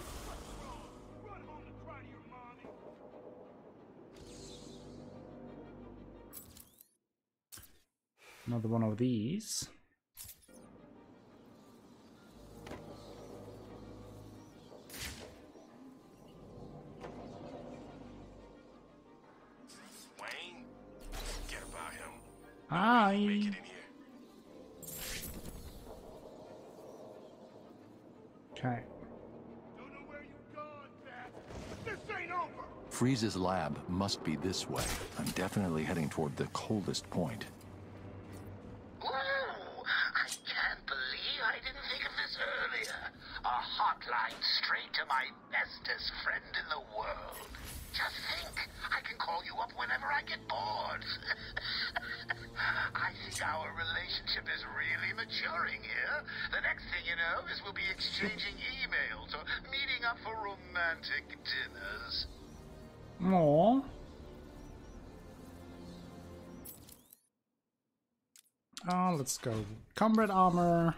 Another one of these. Hi. Okay. Freeze's lab must be this way. I'm definitely heading toward the coldest point. Ooh, I can't believe I didn't think of this earlier. A hotline straight to my bestest friend in the world. Just think, I can call you up whenever I get bored. I think our relationship is really maturing here. The next thing you know is we'll be exchanging emails or meeting up for romantic dinners. Aww. Let's go. Combat armor.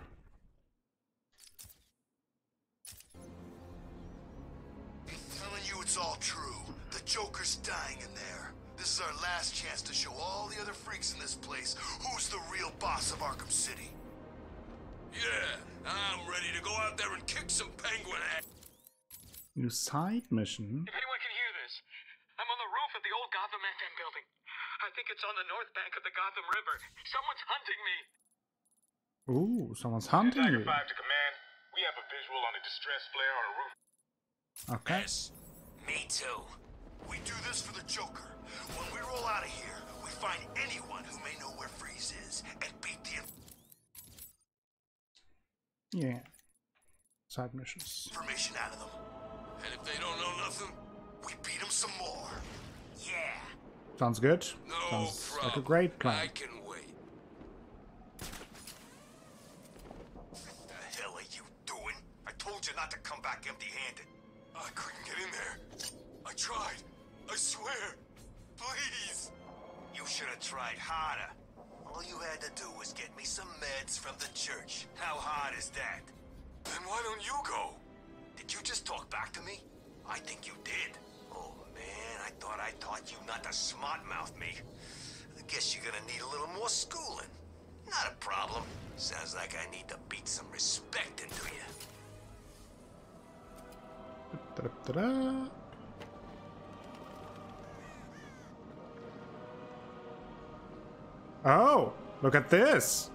Telling you it's all true. The Joker's dying in there. This is our last chance to show all the other freaks in this place who's the real boss of Arkham City. Yeah, I'm ready to go out there and kick some penguin ass. New side mission. If anyone can hear this, I'm on the roof of the old Gotham FM building. I think it's on the north bank of the Gotham River. Someone's hunting me. Ooh, someone's hunting you. Tiger 5 to command. We have a visual on a distress flare on a roof. Okay. Yes, me too. We do this for the Joker. When we roll out of here, we find anyone who may know where Freeze is and beat the Yeah. Side missions. information out of them. And if they don't know nothing, we beat them some more. Yeah. Sounds good. Sounds like a great plan. I can wait. What the hell are you doing? I told you not to come back empty-handed. I couldn't get in there. I tried. I swear. Please. You should have tried harder. All you had to do was get me some meds from the church. How hard is that? Then why don't you go? Did you just talk back to me? I think you did. Oh, man, I thought I taught you not to smart-mouth me. I guess you're gonna need a little more schooling. Not a problem. Sounds like I need to beat some respect into you. Da-da-da-da. Oh, look at this.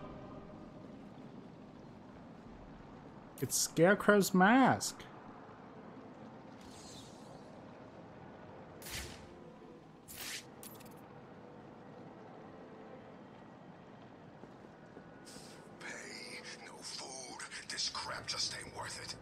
It's Scarecrow's mask. Pay, no food. This crap just ain't worth it.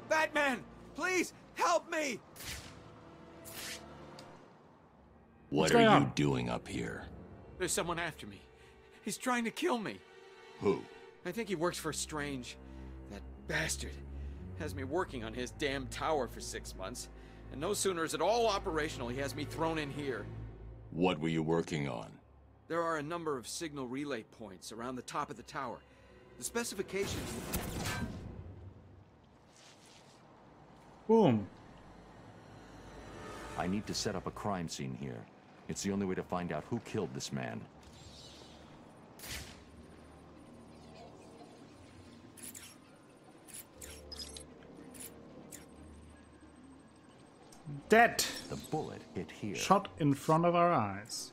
Batman! Please, help me! What are you doing up here? There's someone after me. He's trying to kill me. Who? I think he works for Strange. That bastard has me working on his damn tower for 6 months. And no sooner is it all operational, he has me thrown in here. What were you working on? There are a number of signal relay points around the top of the tower. The specifications... Boom. I need to set up a crime scene here. It's the only way to find out who killed this man. Dead. The bullet hit here. Shot in front of our eyes.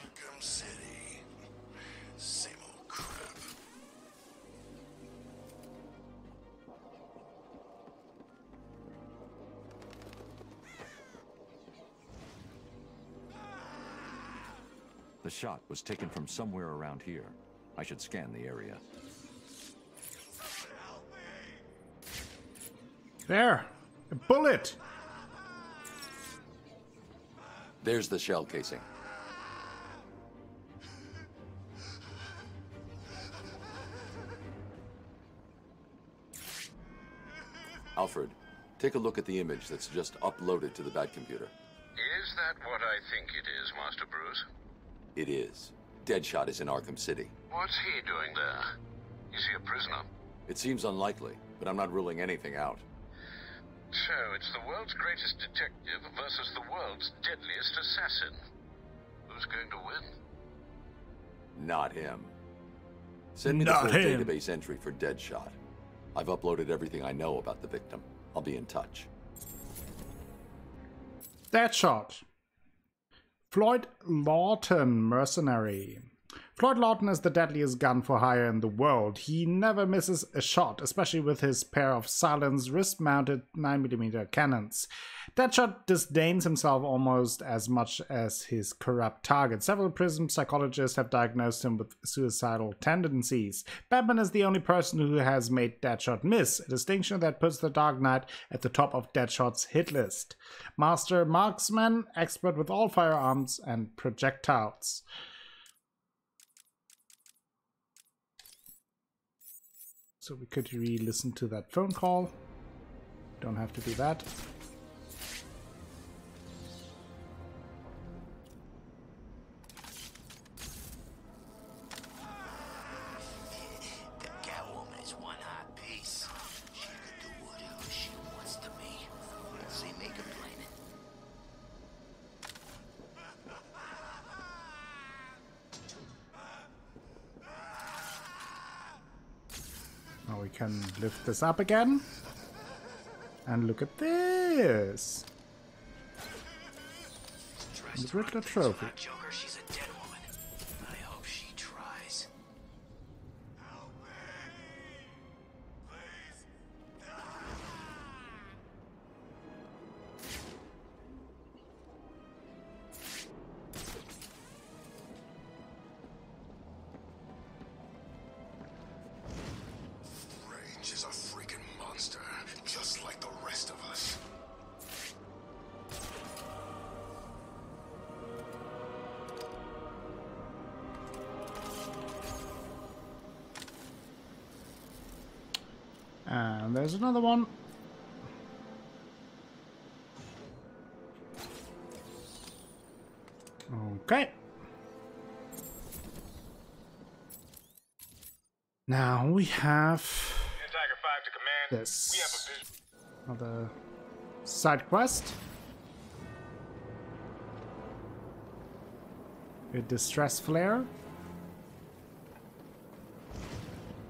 Arkham City. Same old crap. The shot was taken from somewhere around here. I should scan the area. There. A bullet. There's the shell casing. Alfred, take a look at the image that's just uploaded to the Bat computer. Is that what I think it is, Master Bruce? It is. Deadshot is in Arkham City. What's he doing there? Is he a prisoner? It seems unlikely, but I'm not ruling anything out. So, it's the world's greatest detective versus the world's deadliest assassin. Who's going to win? Not him. Send me Not the full him. database entry for Deadshot. I've uploaded everything I know about the victim. I'll be in touch. Deadshot. Floyd Lawton, mercenary. Floyd Lawton is the deadliest gun for hire in the world. He never misses a shot, especially with his pair of silenced wrist-mounted 9mm cannons. Deadshot disdains himself almost as much as his corrupt target. Several prison psychologists have diagnosed him with suicidal tendencies. Batman is the only person who has made Deadshot miss, a distinction that puts the Dark Knight at the top of Deadshot's hit list. Master marksman, expert with all firearms and projectiles. So we could re-listen to that phone call. Don't have to do that. The Catwoman is one hot piece. She can do whatever she wants to me. You'll see me complaining. Now we can lift this up again. And look at this. The Riddler trophy. Joker, she's a dead woman. I hope she tries. Rage is a freaking monster, just like the rest of us. And there's another one. Okay. Now we have this other side quest. A distress flare.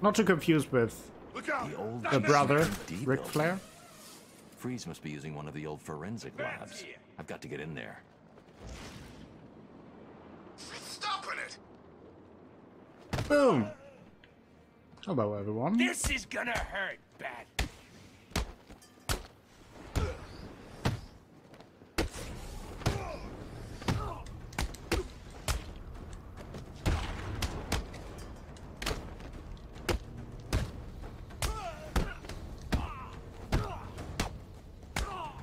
Not to confuse with the brother, Ric Flair. Freeze must be using one of the old forensic labs. I've got to get in there. Stopping it! Boom! Hello, everyone. This is gonna hurt, Bat.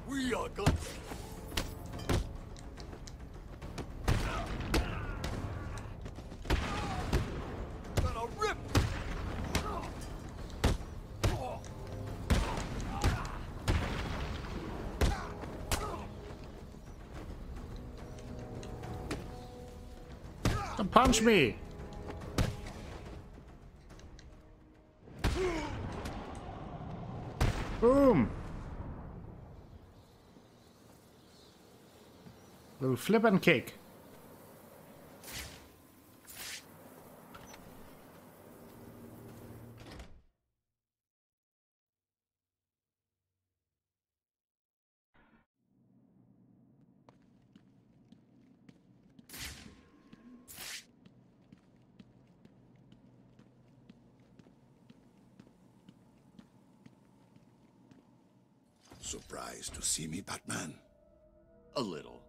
We are good. Gonna rip. Don't punch me! Boom! Little flip and kick. Surprised to see me, Batman? A little.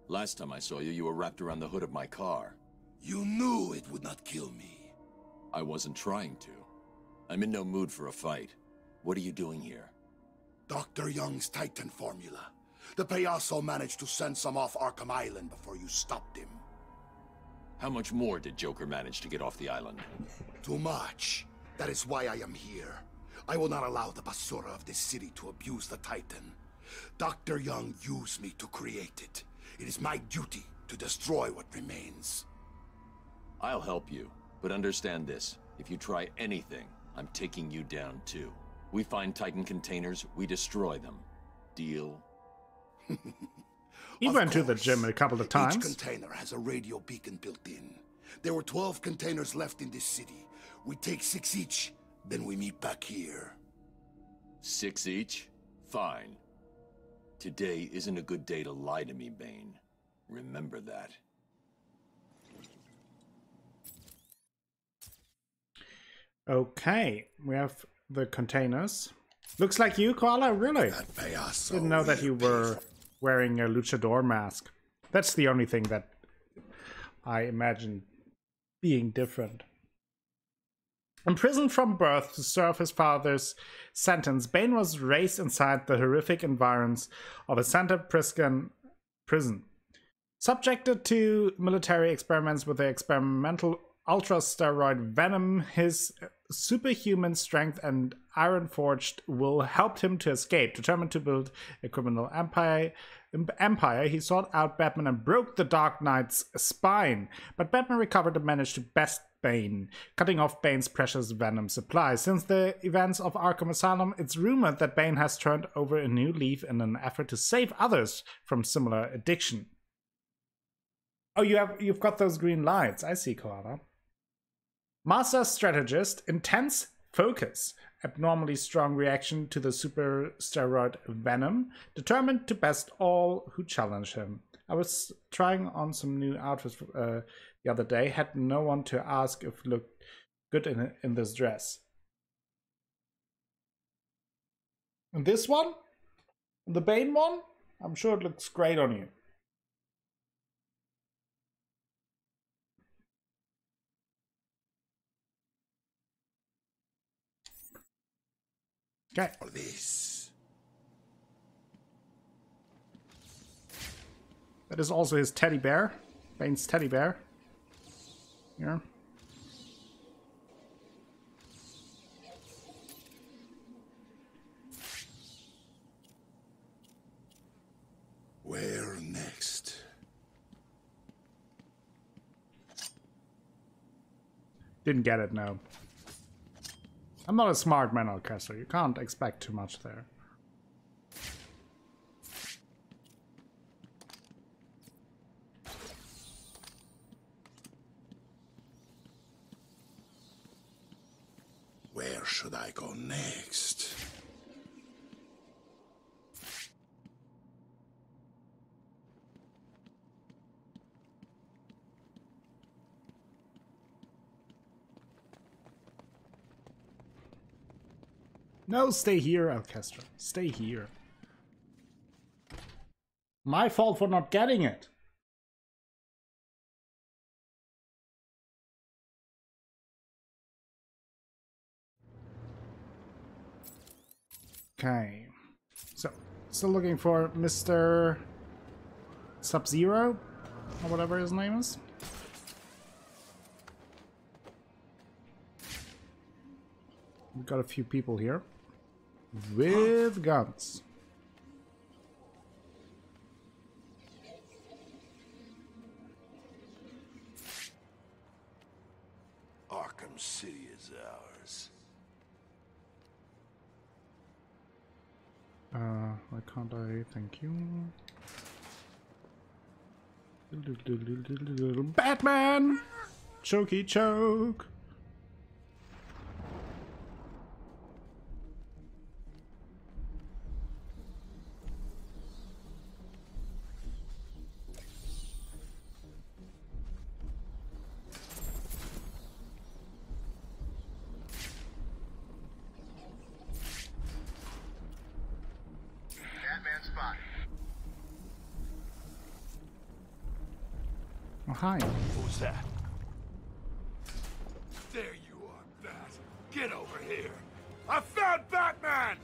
Last time I saw you, you were wrapped around the hood of my car. You knew it would not kill me. I wasn't trying to. I'm in no mood for a fight. What are you doing here? Dr. Young's Titan formula. The Payaso managed to send some off Arkham Island before you stopped him. How much more did Joker manage to get off the island? Too much. That is why I am here. I will not allow the basura of this city to abuse the Titan. Dr. Young used me to create it. It is my duty to destroy what remains. I'll help you, but understand this. If you try anything, I'm taking you down too. We find Titan containers, we destroy them. Deal? He went to the gym a couple of times. Each container has a radio beacon built in. There were 12 containers left in this city. We take 6 each, then we meet back here. 6 each? Fine. Today isn't a good day to lie to me, Bane. Remember that. Okay, we have the containers. Looks like you, Koala, really? Didn't know that you were wearing a luchador mask. That's the only thing that I imagine being different. Imprisoned from birth to serve his father's sentence, Bane was raised inside the horrific environs of a Santa Priscan prison. Subjected to military experiments with the experimental ultra-steroid venom, his superhuman strength and iron-forged will helped him to escape. Determined to build a criminal empire, he sought out Batman and broke the Dark Knight's spine. But Batman recovered and managed to best Bane, cutting off Bane's precious venom supply. Since the events of Arkham Asylum, it's rumored that Bane has turned over a new leaf in an effort to save others from similar addiction. Oh, you've got those green lights. I see, Koala. Master strategist, intense focus, abnormally strong reaction to the super steroid venom, determined to best all who challenge him. I was trying on some new outfits the other day, had no one to ask if looked good in this dress. And this one? The Bane one? I'm sure it looks great on you. Okay. This. That is also his teddy bear. Bane's teddy bear. Here. Where next? Didn't get it, no. I'm not a smart man, Orchestra. You can't expect too much there. Where should I go next? No, stay here, Orchestra. Stay here. My fault for not getting it. Okay. So, still looking for Mr. Sub-Zero? Or whatever his name is. We've got a few people here. With guns. Arkham City is ours. Why can't I? Thank you. Batman! Chokey choke! Oh, hi. Who's that? There you are, Bat. Get over here. I found Batman!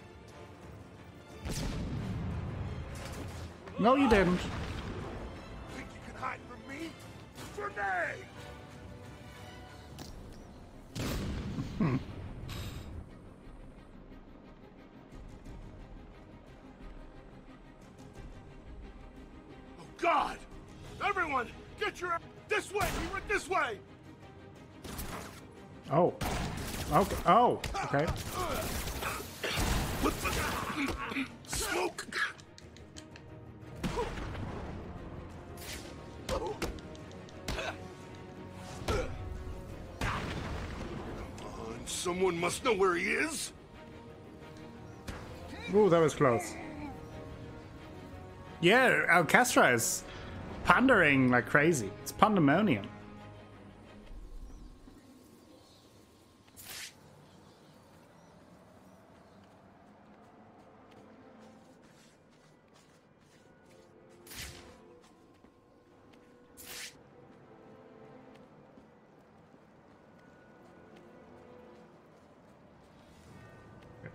No, you didn't. Think you can hide from me? Grenade! Oh, God! Everyone, get your... This way! We went this way! Oh. Okay. Oh, okay. What the... Smoke! Someone must know where he is. Ooh, that was close. Yeah, Alcastra is pondering like crazy. It's pandemonium.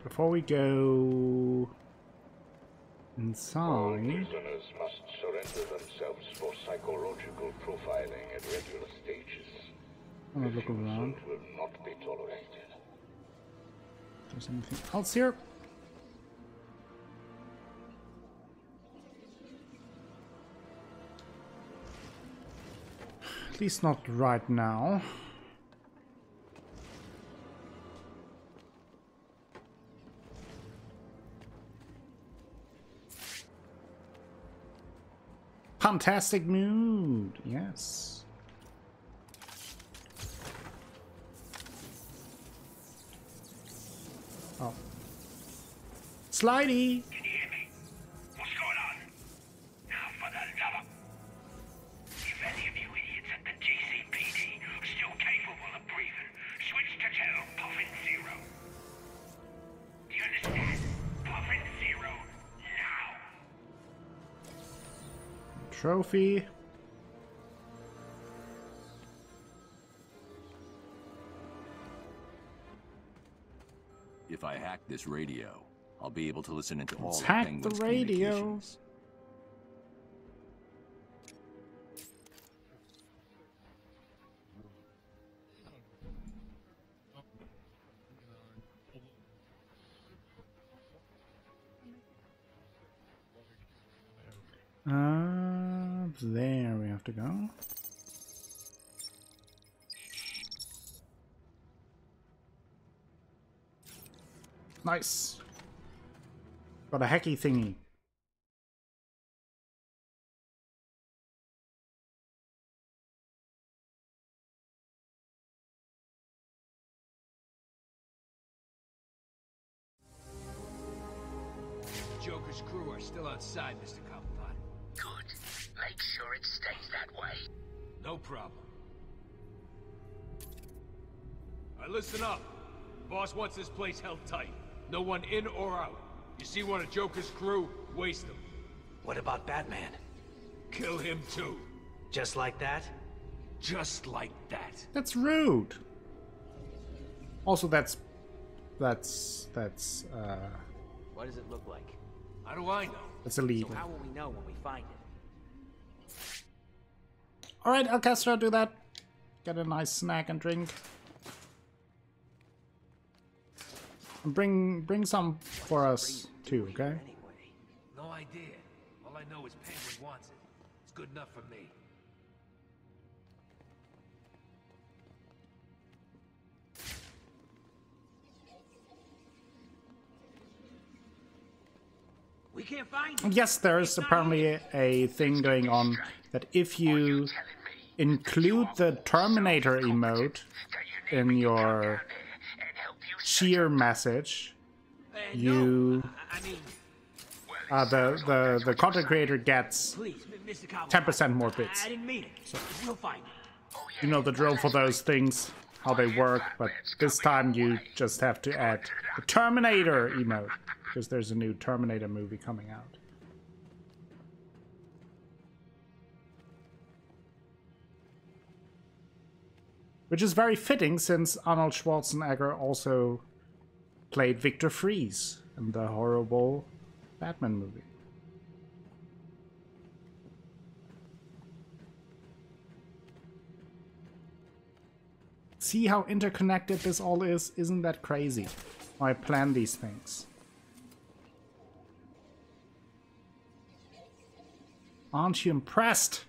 before we go All inside. prisoners must surrender themselves for psychological profiling at regular stages. I'm gonna look around. Refusal will not be tolerated. If there's anything else here? At least not right now. Fantastic mood, yes. Oh. Slidey! Can you hear me? What's going on? Now for the love of... If any of you idiots at the GCPD are still capable of breathing, switch to tell Puffin Zero. Do you understand? Puffin Zero, now! Trophy. If I hack this radio, I'll be able to listen into all Let's of hack Penguin's the radio. communications. There we have to go. Nice. Got a hacky thingy. Joker's crew are still outside, Mr. Cobblepot. Good. Make sure it stays that way. No problem. All right, listen up. Boss wants this place held tight. No one in or out. You see one of Joker's crew, waste them. What about Batman? Kill him too. Just like that? Just like that. That's rude. Also, that's What does it look like? How do I know? that's illegal. So how will we know when we find it? All right, Alcastra, do that. Get a nice snack and drink. And bring some for us too, okay? No idea. All I know is Penguin wants it. It's good enough for me. We can't find it. Yes, there is apparently a thing going on that if you include the Terminator emote in your cheer message, you the content creator gets 10% more bits. I didn't mean it. So, We'll find it. you know the drill for those things, how they work, but this time you just have to add the Terminator emote, because there's a new Terminator movie coming out. Which is very fitting, since Arnold Schwarzenegger also played Victor Fries in the horrible Batman movie. See how interconnected this all is? Isn't that crazy? I plan these things. Aren't you impressed?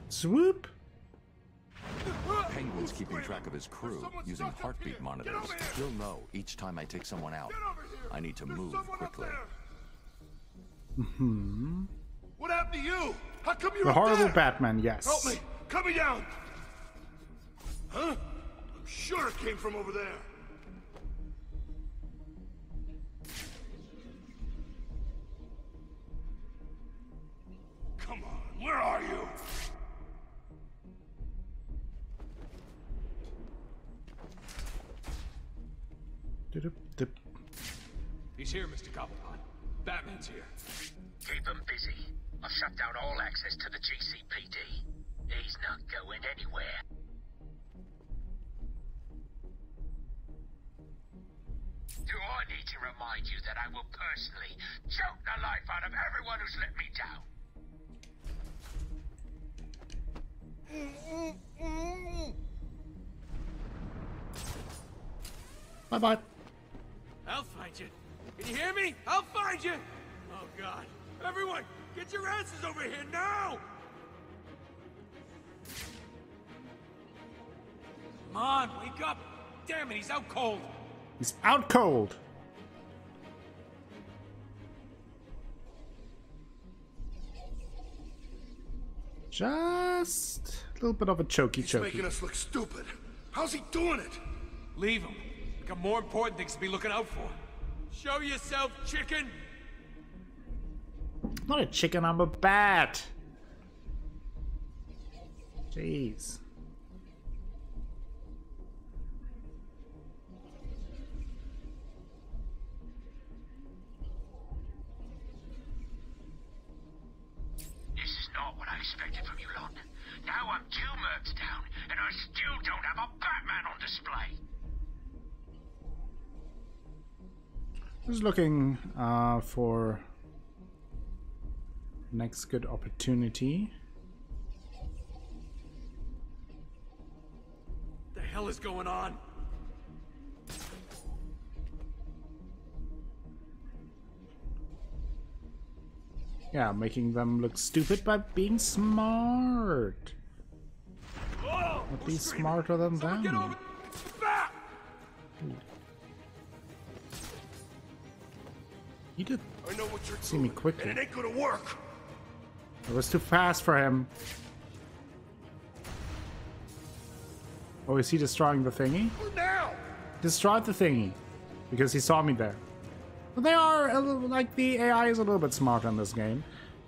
Swoop! Penguin's keeping track of his crew using heartbeat monitors. He'll know each time I take someone out. I need to move quickly. Mm-hmm. What happened to you? How come you're The up horrible there? Batman, yes. Help me! Cut me down! Huh? I'm sure it came from over there. Come on, where are you? Dip. He's here, Mr. Cobblepot. Batman's here. Keep him busy. I've shut down all access to the GCPD. He's not going anywhere. Do I need to remind you that I will personally choke the life out of everyone who's let me down? Bye-bye. I'll find you. Can you hear me? I'll find you! Oh, God. Everyone, get your asses over here now! Come on, wake up! Damn it, he's out cold! He's out cold. Just a little bit of a chokey. He's making us look stupid. How's he doing it? Leave him. We got more important things to be looking out for. Show yourself, chicken! I'm not a chicken, I'm a bat. Jeez. This is not what I expected from you lot. Now I'm 2 mercs down, and I still don't have a Batman on display. Just looking for next good opportunity. What the hell is going on? Yeah, making them look stupid by being smart. Whoa! At least smarter than them. He did I know what you're see me doing, quickly. and it ain't gonna work. It was too fast for him. Oh, is he destroying the thingy? Now! Destroyed the thingy. Because he saw me there. But they are, a little, like, the AI is a little bit smarter in this game.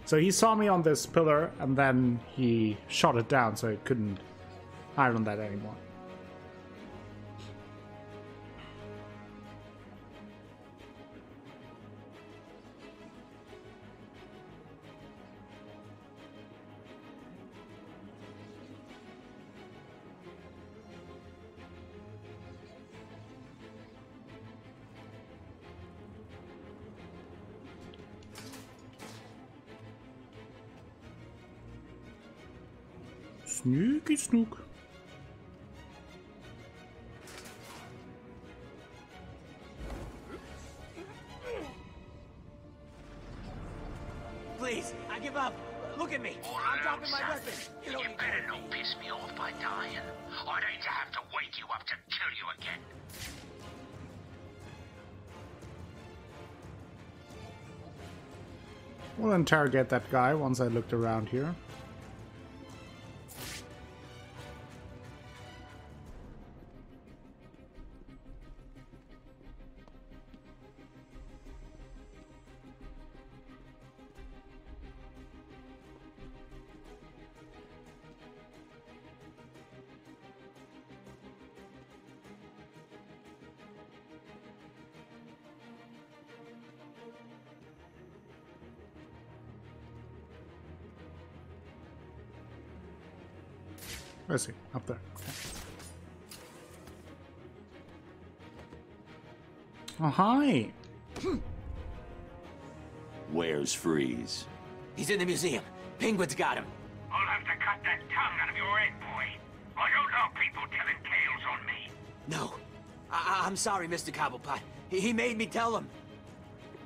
So he saw me on this pillar, and then he shot it down, so he couldn't hide on that anymore. Sneaky snook. Please, I give up. Look at me. I'm dropping my weapon. You better not piss me off by dying. I'd hate to have to wake you up to kill you again. We'll interrogate that guy once I looked around here. Where is he? Up there. Okay. Oh, hi! Where's Freeze? He's in the museum. Penguin's got him. I'll have to cut that tongue out of your head, boy. I don't know people telling tales on me. No. I'm sorry, Mr. Cobblepot. He made me tell him.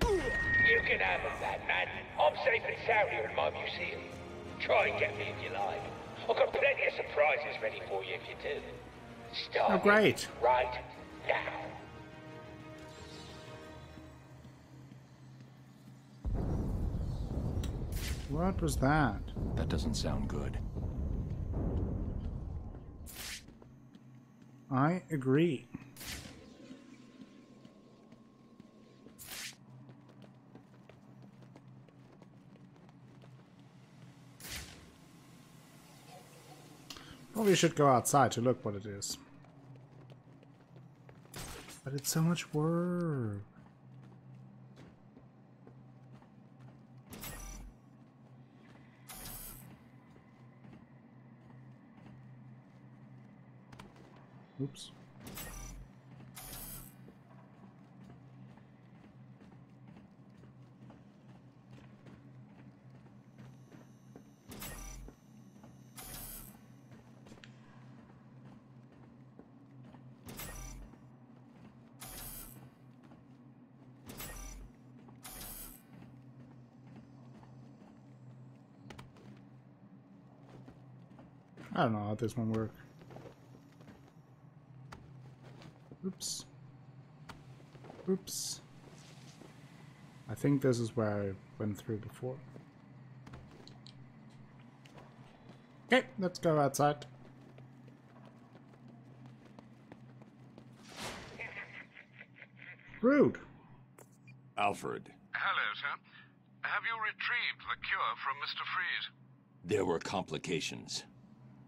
You can have it, Batman. I'm safe and sound here in my museum. Try and get me if you like. I've got plenty of surprises ready for you if you do. Start Oh, great. right now. What was that? That doesn't sound good. I agree. Probably should go outside to look what it is. But it's so much work. Oops. I don't know how this one works. Oops. Oops. I think this is where I went through before. Okay, let's go outside. Rude. Alfred. Hello, sir. Have you retrieved the cure from Mr. Freeze? There were complications.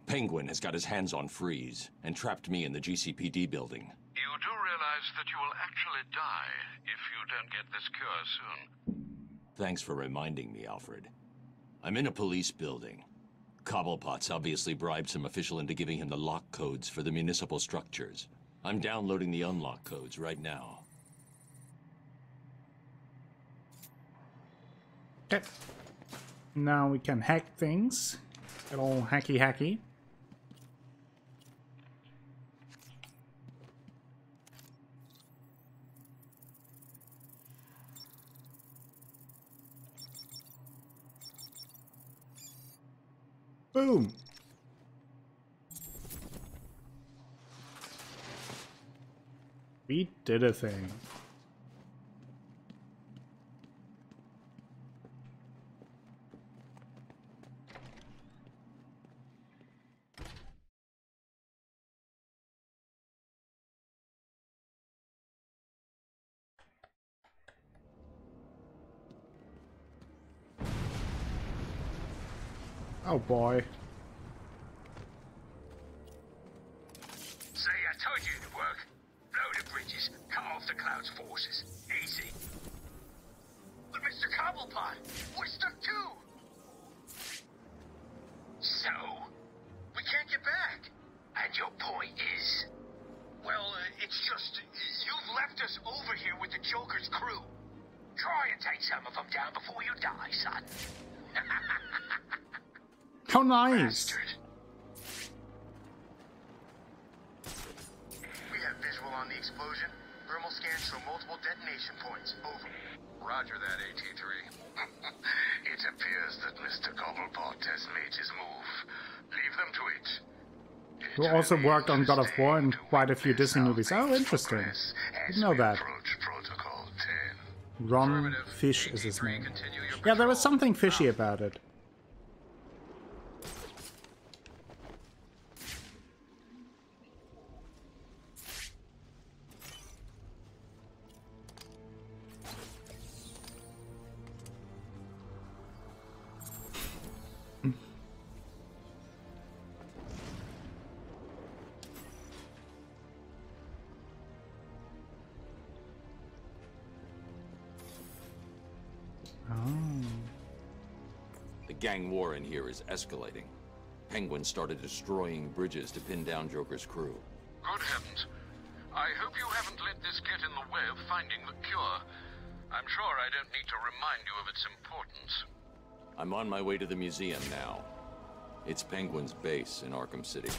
Penguin has got his hands on Freeze and trapped me in the GCPD building. You do realize that you will actually die if you don't get this cure soon. Thanks for reminding me, Alfred. I'm in a police building. Cobblepot's obviously bribed some official into giving him the lock codes for the municipal structures. I'm downloading the unlock codes right now. Okay. Now we can hack things. Get all hacky. Boom. We did a thing. Oh boy. See, I told you it'd work. Blow the bridges, cut off the Cloud's forces. Easy. But Mr. Cobblepot, we're stuck too. So, we can't get back. And your point is? Well, it's just, you've left us over here with the Joker's crew. Try and take some of them down before you die, son. How nice! We have visual on the explosion. Thermal scans show multiple detonation points. Over. Roger that, AT-3. It appears that Mr. Cobblepot has made his move. Leave them to it. Who also worked on God of War and quite a few Disney movies. Oh, interesting. Didn't know that. Ron Fish is his name. Yeah, there was something fishy about it. The gang war in here is escalating. Penguin started destroying bridges to pin down Joker's crew. Good heavens. I hope you haven't let this get in the way of finding the cure. I'm sure I don't need to remind you of its importance. I'm on my way to the museum now. It's Penguin's base in Arkham City.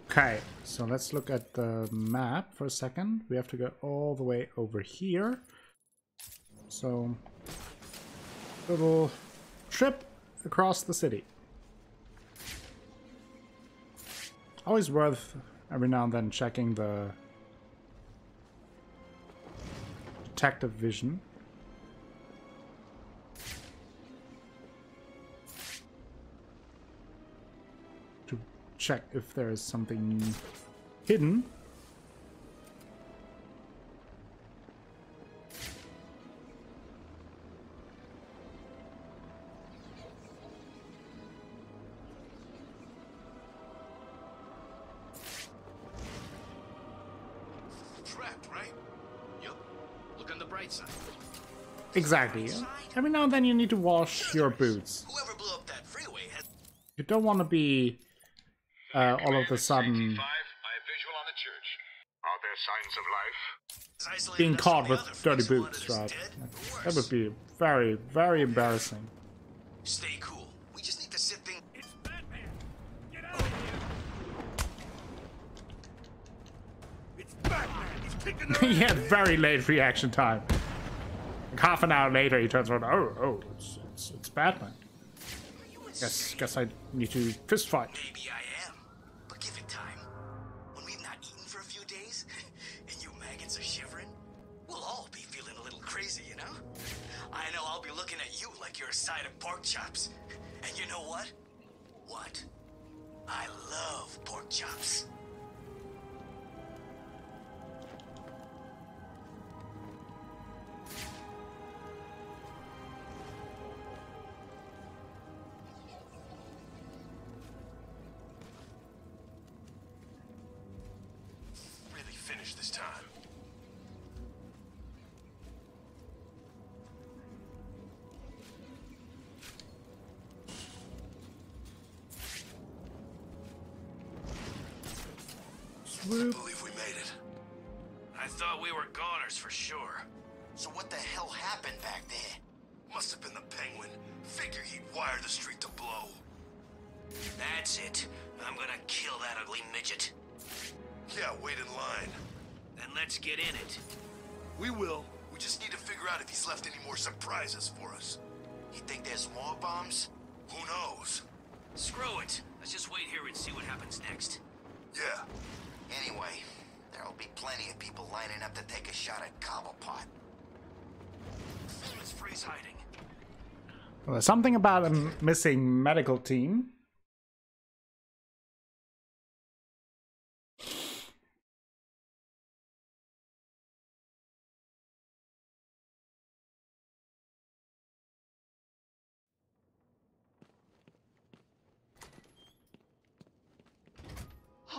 Okay, so let's look at the map for a second. We have to go all the way over here. So, little trip across the city. Always worth every now and then checking the detective vision. To check if there is something hidden. Trapped, right? Yup. Look on the bright side. Exactly. Every now and then you need to wash your boots. You don't want to be all of a sudden Are there signs of life? being caught with dirty boots, right? That would be very, very embarrassing. Stay cool. We just need to sit things. It's Batman! Get out of here! It's Batman! He's kicking the He had very late reaction time. Like half an hour later, he turns around. Oh, it's Batman. Guess I need to fist fight. Maybe I am, but give it time. When we've not eaten for a few days, and you maggots are shivering, we'll all be feeling a little crazy, you know? I know I'll be looking at you like you're a side of pork chops. And you know what? What? I love pork chops. Really finish this time. I believe we made it. I thought we were goners for sure. So what the hell happened back there? Must have been the Penguin. Figure he'd wire the street to blow. That's it. I'm gonna kill that ugly midget. Yeah, wait in line. Then let's get in it. We will. We just need to figure out if he's left any more surprises for us. You think there's more bombs? Who knows? Screw it. Let's just wait here and see what happens next. Yeah. Anyway, there'll be plenty of people lining up to take a shot at Cobblepot. Let's freeze hiding. Well, there's something about a missing medical team.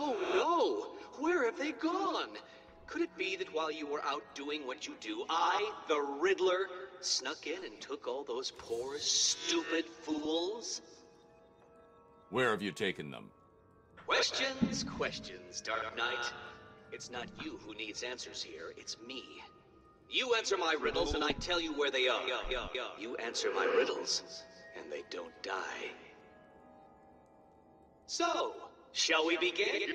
Oh no! Where have they gone? Could it be that while you were out doing what you do, I, the Riddler, snuck in and took all those poor, stupid fools? Where have you taken them? Questions, questions, Dark Knight. It's not you who needs answers here, it's me. You answer my riddles and I tell you where they are. You answer my riddles and they don't die. So, shall we begin?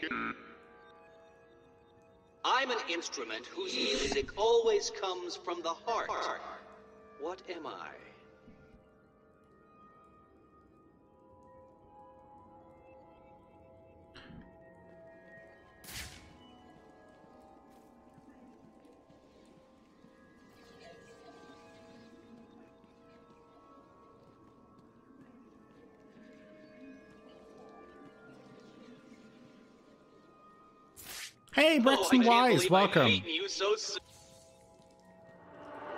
I'm an instrument whose music always comes from the heart. What am I? Hey, Braxton Wise, welcome. You so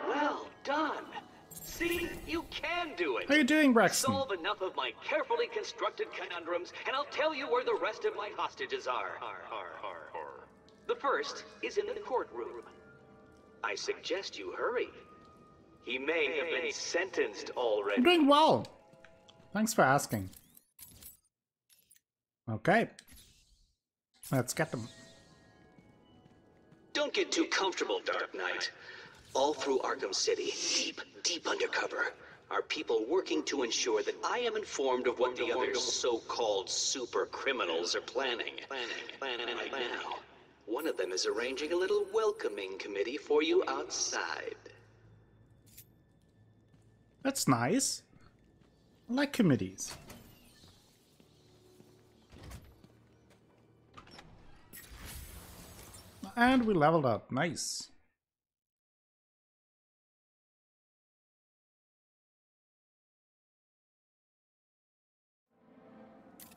well done. See, you can do it. How you doing, Braxton? Solve enough of my carefully constructed conundrums, and I'll tell you where the rest of my hostages are. The first is in the courtroom. I suggest you hurry. He may have been sentenced already. I'm doing well. Thanks for asking. Okay. Let's get them. Don't get too comfortable, Dark Knight. All through Arkham City, deep undercover, are people working to ensure that I am informed of what the other so-called super criminals are planning. Planning right now. One of them is arranging a little welcoming committee for you outside. That's nice. I like committees. And we leveled up. Nice.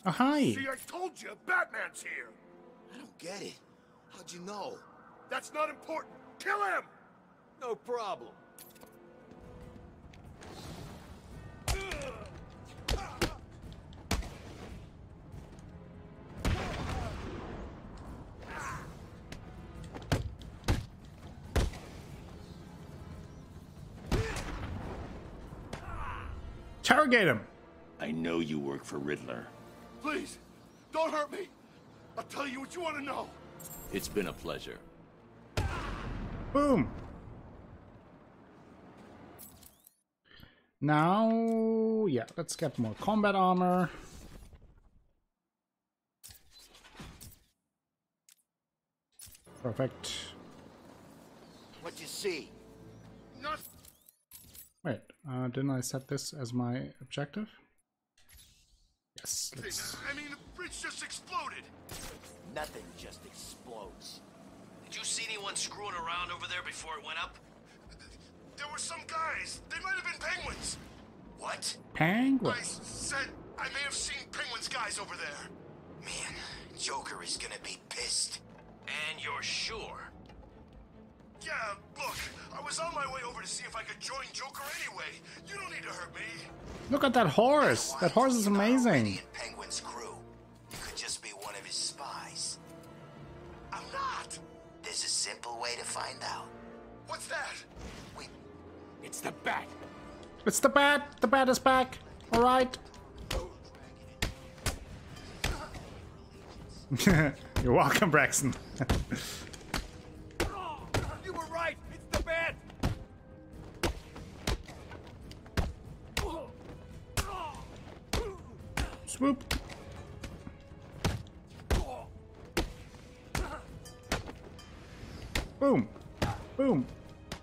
Oh, hi. See, I told you, Batman's here. I don't get it. How'd you know? That's not important. Kill him! No problem. Interrogate him. I know you work for Riddler. Please, don't hurt me. I'll tell you what you want to know. It's been a pleasure. Boom. Now, yeah, let's get more combat armor. Perfect. What you see? Nothing. Wait, didn't I set this as my objective? Yes, let's... I mean, the bridge just exploded. Nothing just explodes. Did you see anyone screwing around over there before it went up? There were some guys. They might have been penguins. What? Penguin? I said I may have seen penguins guys over there. Man, Joker is gonna be pissed. And you're sure? Yeah, look, I was on my way over to see if I could join Joker anyway. You don't need to hurt me. Look at that horse. That horse is amazing. Penguin's crew. You could just be one of his spies. I'm not. There's a simple way to find out. What's that? It's the bat. It's the bat. The bat is back. All right. You're welcome, Braxton. You were right. It's the bat. Swoop. Boom. Boom.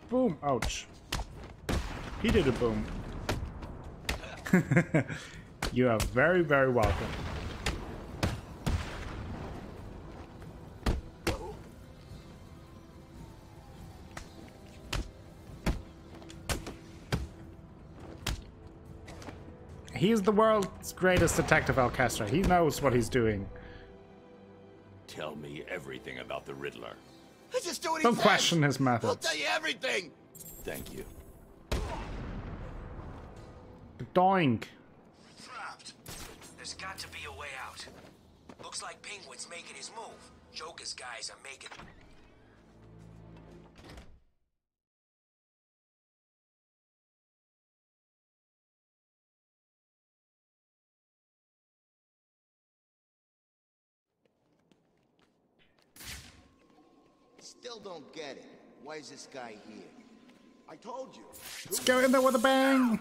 Boom. Ouch. He did a boom. You are very, very welcome. He's the world's greatest detective, Alcastra. He knows what he's doing. Tell me everything about the Riddler. I just do what he Don't says. question his methods. I'll tell you everything. Thank you. Doink. Trapped. There's got to be a way out. Looks like Penguin's making his move. Joker's guys are making... Still don't get it. Why is this guy here? I told you. Let's go in there with a bang.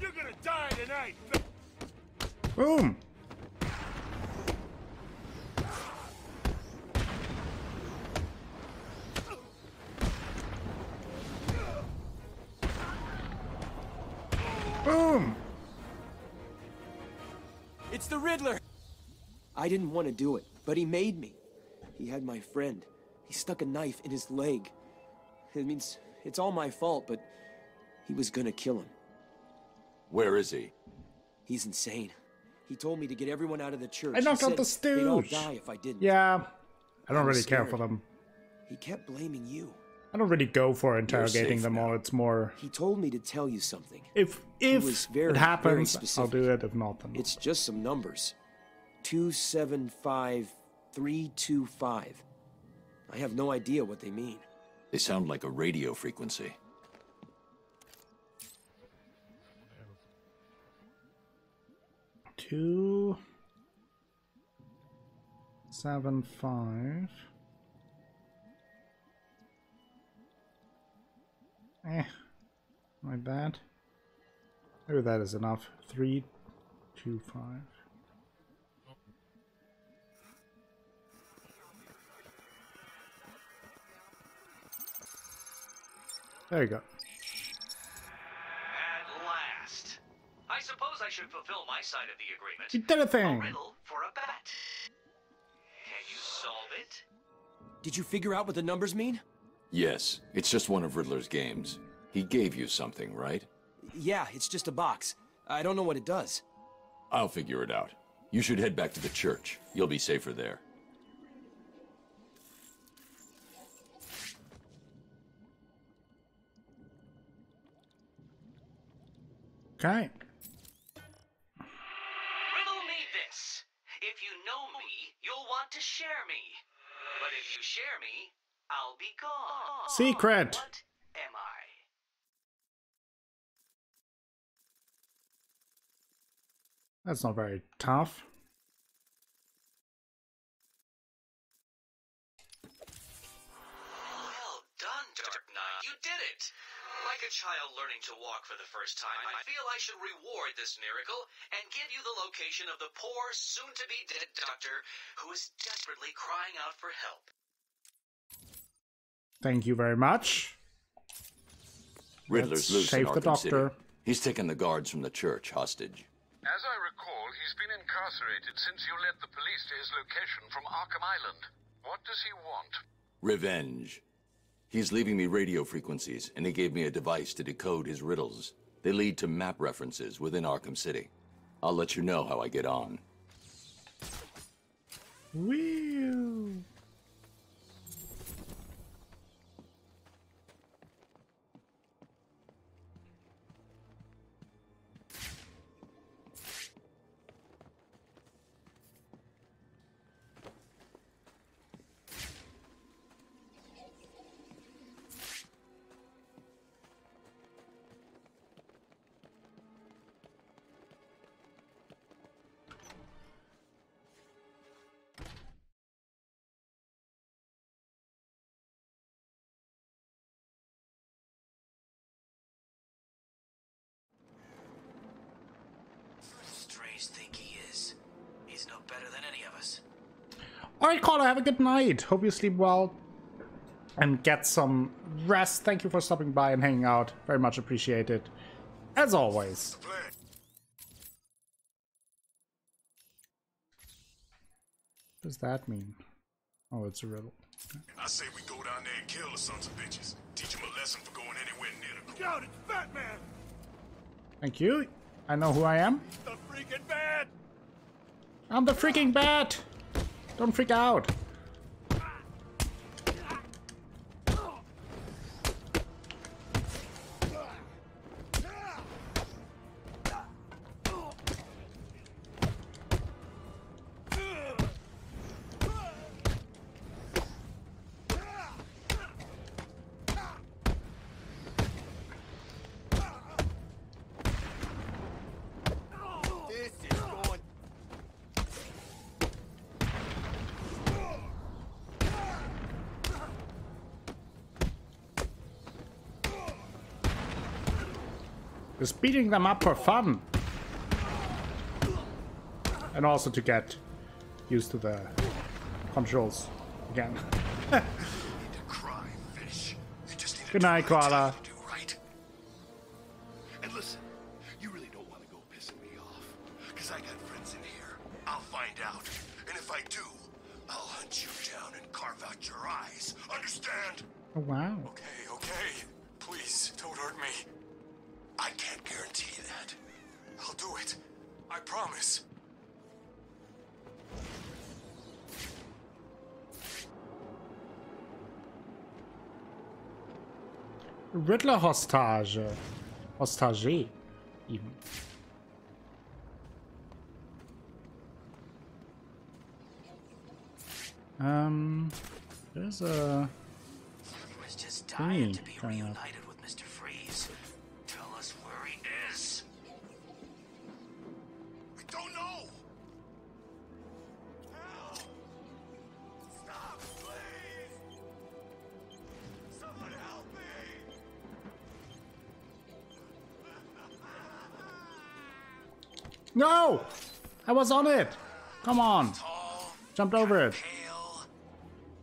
You're gonna die tonight. Boom. Boom. It's the Riddler! I didn't want to do it, but he made me. He had my friend. He stuck a knife in his leg. It means it's all my fault, but he was gonna kill him. Where is he? He's insane. He told me to get everyone out of the church. I knocked He out the said they'd all stooge. die if I didn't. Yeah. I don't was really care scared. for them. He kept blaming you. I don't really go for interrogating safe them all. It's more He told me to tell you something. if was very, it very happens, specific. I'll do it. If not, then It's just some numbers. 275325. I have no idea what they mean. They sound like a radio frequency. Two, 7, 5. Not bad. Maybe that is enough. 3, 2, 5. There you go. At last. I suppose I should fulfill my side of the agreement. You did a thing. A riddle for a bat. Can you solve it? Did you figure out what the numbers mean? Yes, it's just one of Riddler's games. He gave you something, right? Yeah, it's just a box. I don't know what it does. I'll figure it out. You should head back to the church. You'll be safer there. Okay. Riddle me this. If you know me, you'll want to share me. But if you share me, I'll be gone. Secret. What am I? That's not very tough. Well done, Dark Knight. You did it! Like a child learning to walk for the first time, I feel I should reward this miracle and give you the location of the poor, soon-to-be-dead doctor who is desperately crying out for help. Thank you very much. Riddler's Let's loose in save the Arkham City. doctor. He's taken the guards from the church hostage. As I recall, he's been incarcerated since you led the police to his location from Arkham Island. What does he want? Revenge. He's leaving me radio frequencies, and he gave me a device to decode his riddles. They lead to map references within Arkham City. I'll let you know how I get on. Woo! Strange think he is. He's no better than any of us. Alright, Carla, have a good night. Hope you sleep well and get some rest. Thank you for stopping by and hanging out. Very much appreciated. As always. What does that mean? Oh, it's a riddle. I say we go down there and kill the sons of bitches. Teach them a lesson for going anywhere near the court. Shout, it's Batman! Thank you. I know who I am. The freaking Bat! I'm the freaking Bat! Don't freak out. Just beating them up for fun. And also to get used to the controls again. Good night, Koala. And listen, you really don't want to go pissing me off. Because I got friends in here. I'll find out. And if I do, I'll hunt you down and carve out your eyes. Understand? Oh, wow. Okay. Please, don't hurt me. I can't guarantee that. I'll do it. I promise. Riddler hostage. Hostage, even. There's a He was just dying to be going up. reunited with Mr. Freeze. Tell us where he is. We don't know. Help! Stop, please! Someone help me! No! I was on it! Come on! Jumped over it.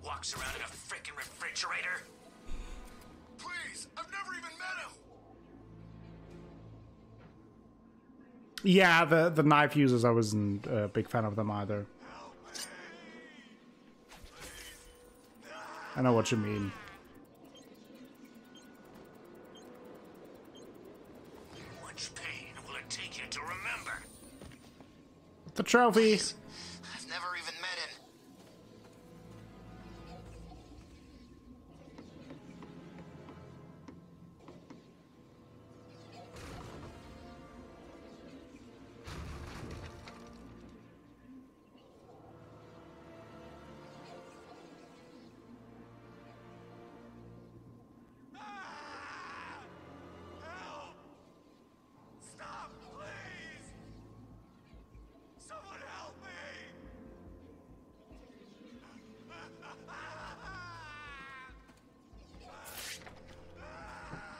Walks around in a frickin' refrigerator. Please, I've never even met him. Yeah, the knife users, I wasn't a big fan of them either. I know what you mean. How much pain will it take you to remember? The trophy! I've never even met him.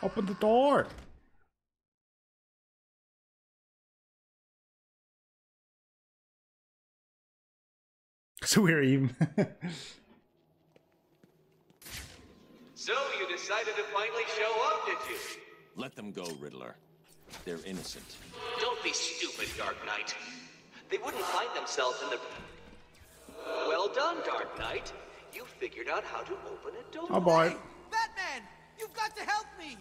Open the door! So we're even. So you decided to finally show up, did you? Let them go, Riddler. They're innocent. Don't be stupid, Dark Knight. They wouldn't find themselves in the... Well done, Dark Knight. You figured out how to open a door. Oh boy. Batman! You've got to help me!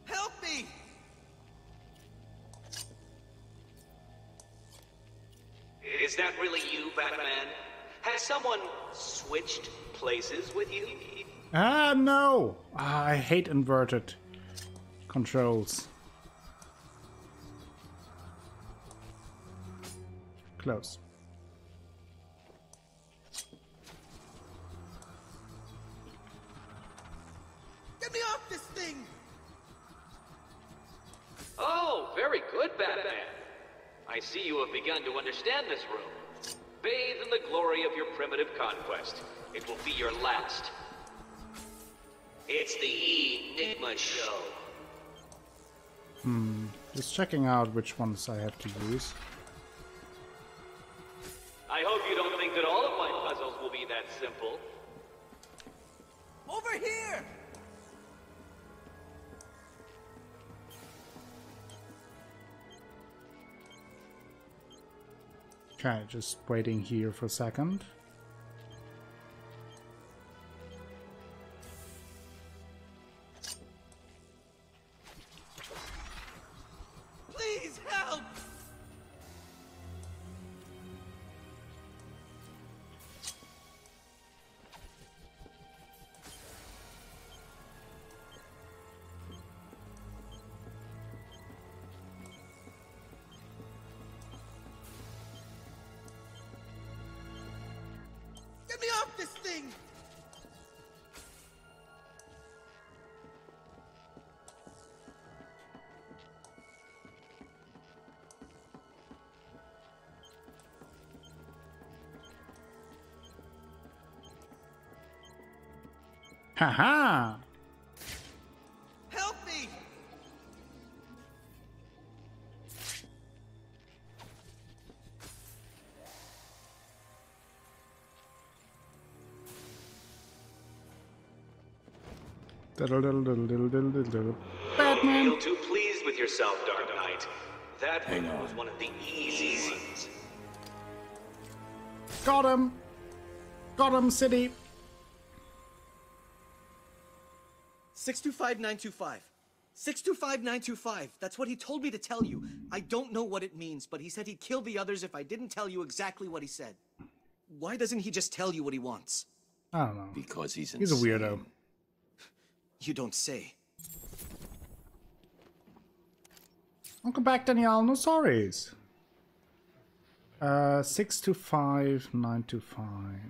Help me! Is that really you, Batman? Has someone switched places with you? Ah, no! Ah, I hate inverted controls. Close. Get me off this thing! Oh, very good, Batman. I see you have begun to understand this room. Bathe in the glory of your primitive conquest. It will be your last. It's the Enigma Show. Just checking out which ones I have to use. I hope you don't think that all of my puzzles will be that simple. Over here! Okay, just waiting here for a second. Please help! Get me off this thing! Haha! Help me! Batman! Feel too pleased with yourself, Dark Knight. That one was one of the easy ones. Got him! Got him, City! 625925. 625925. That's what he told me to tell you. I don't know what it means, but he said he'd kill the others if I didn't tell you exactly what he said. Why doesn't he just tell you what he wants? I don't know. Because he's a weirdo. You don't say. Welcome back, Danielle. No sorries. 625925.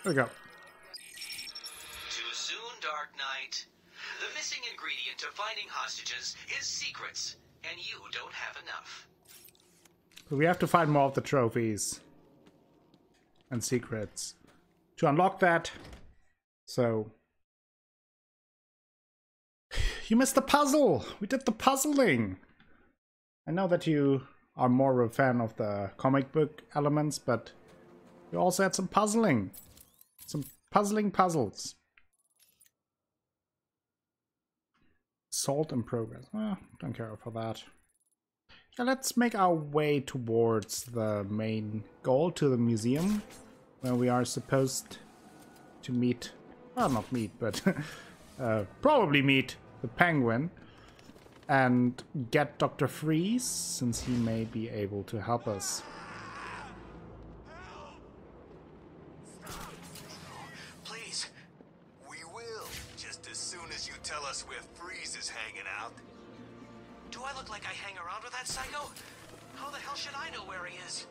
There we go. Too soon, Dark Knight. The missing ingredient to finding hostages is secrets, and you don't have enough. But we have to find more of the trophies and secrets to unlock that. So you missed the puzzle. We did the puzzling. I know that you are more of a fan of the comic book elements, but you also had some puzzling. Some puzzling puzzles. Salt in progress. Well, don't care for that. Yeah, let's make our way towards the main goal, to the museum, where we are supposed to meet, well, not meet, but probably meet the Penguin and get Dr. Freeze, since he may be able to help us. Please. We will, just as soon as you tell us where Freeze is hanging out. Do I look like I hang around with that psycho? How the hell should I know where he is?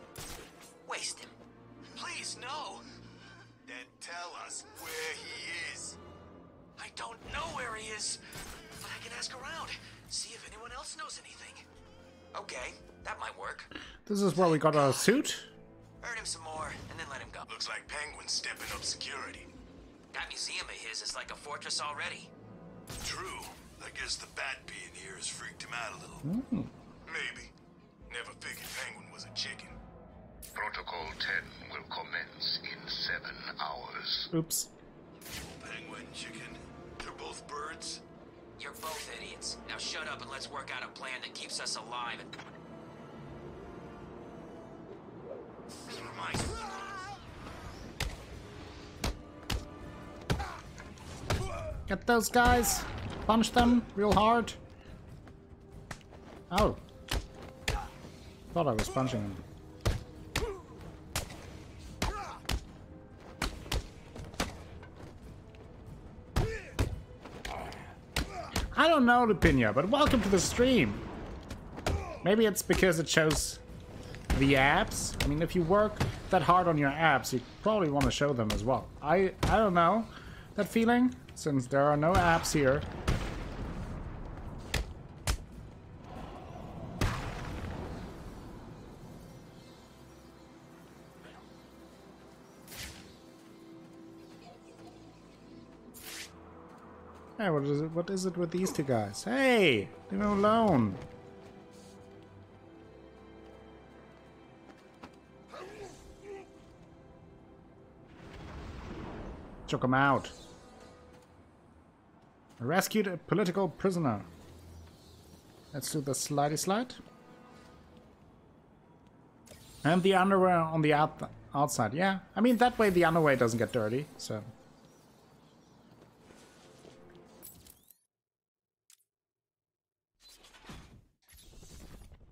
Waste him. Please, no. Then tell us where he is. I don't know where he is, but I can ask around, see if anyone else knows anything. Okay, that might work. This is where we got our suit. Earn him some more, and then let him go. Looks like Penguin's stepping up security. That museum of his is like a fortress already. True. I guess the bat being here has freaked him out a little. Maybe. Never figured Penguin was a chicken. Protocol 10 will commence in 7 hours. Oops. Penguin, chicken, they're both birds? You're both idiots. Now shut up and let's work out a plan that keeps us alive. Get those guys. Punch them real hard. Oh. Thought I was punching them. I don't know, Lupinia, but welcome to the stream. Maybe it's because it shows the abs. I mean, if you work that hard on your abs, you probably want to show them as well. I don't know that feeling, since there are no abs here. Hey, what is it? What is it with these two guys? Hey, leave them alone. Took him out. Rescued a political prisoner. Let's do the slidey slide. And the underwear on the outside. Yeah, I mean that way the underwear doesn't get dirty. So.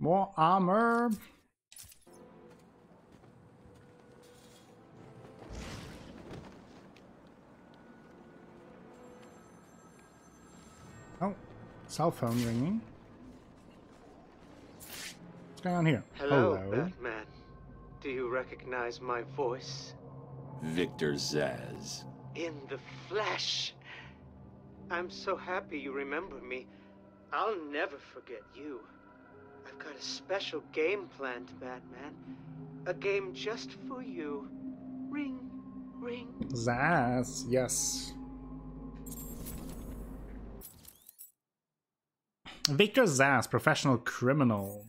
More armor. Oh, cell phone ringing. What's going on here? Hello, Batman. Do you recognize my voice? Victor Zsasz. In the flesh. I'm so happy you remember me. I'll never forget you. I've got a special game planned, Batman. A game just for you. Ring, ring. Zsasz, yes. Victor Zsasz, professional criminal.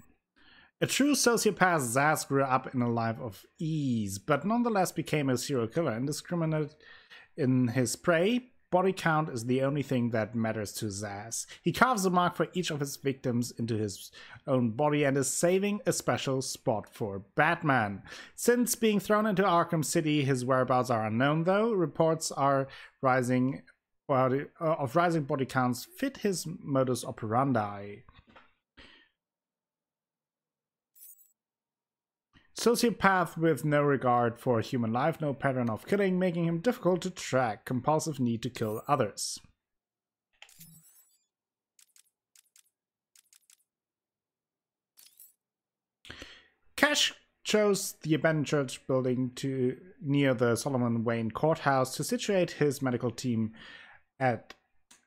A true sociopath, Zsasz grew up in a life of ease, but nonetheless became a serial killer, indiscriminate in his prey. Body count is the only thing that matters to Zsasz. He carves a mark for each of his victims into his own body and is saving a special spot for Batman. Since being thrown into Arkham City, his whereabouts are unknown, though reports are rising of rising body counts fit his modus operandi. Sociopath with no regard for human life, no pattern of killing, making him difficult to track, compulsive need to kill others. Cash chose the abandoned church building near the Solomon Wayne courthouse to situate his medical team at,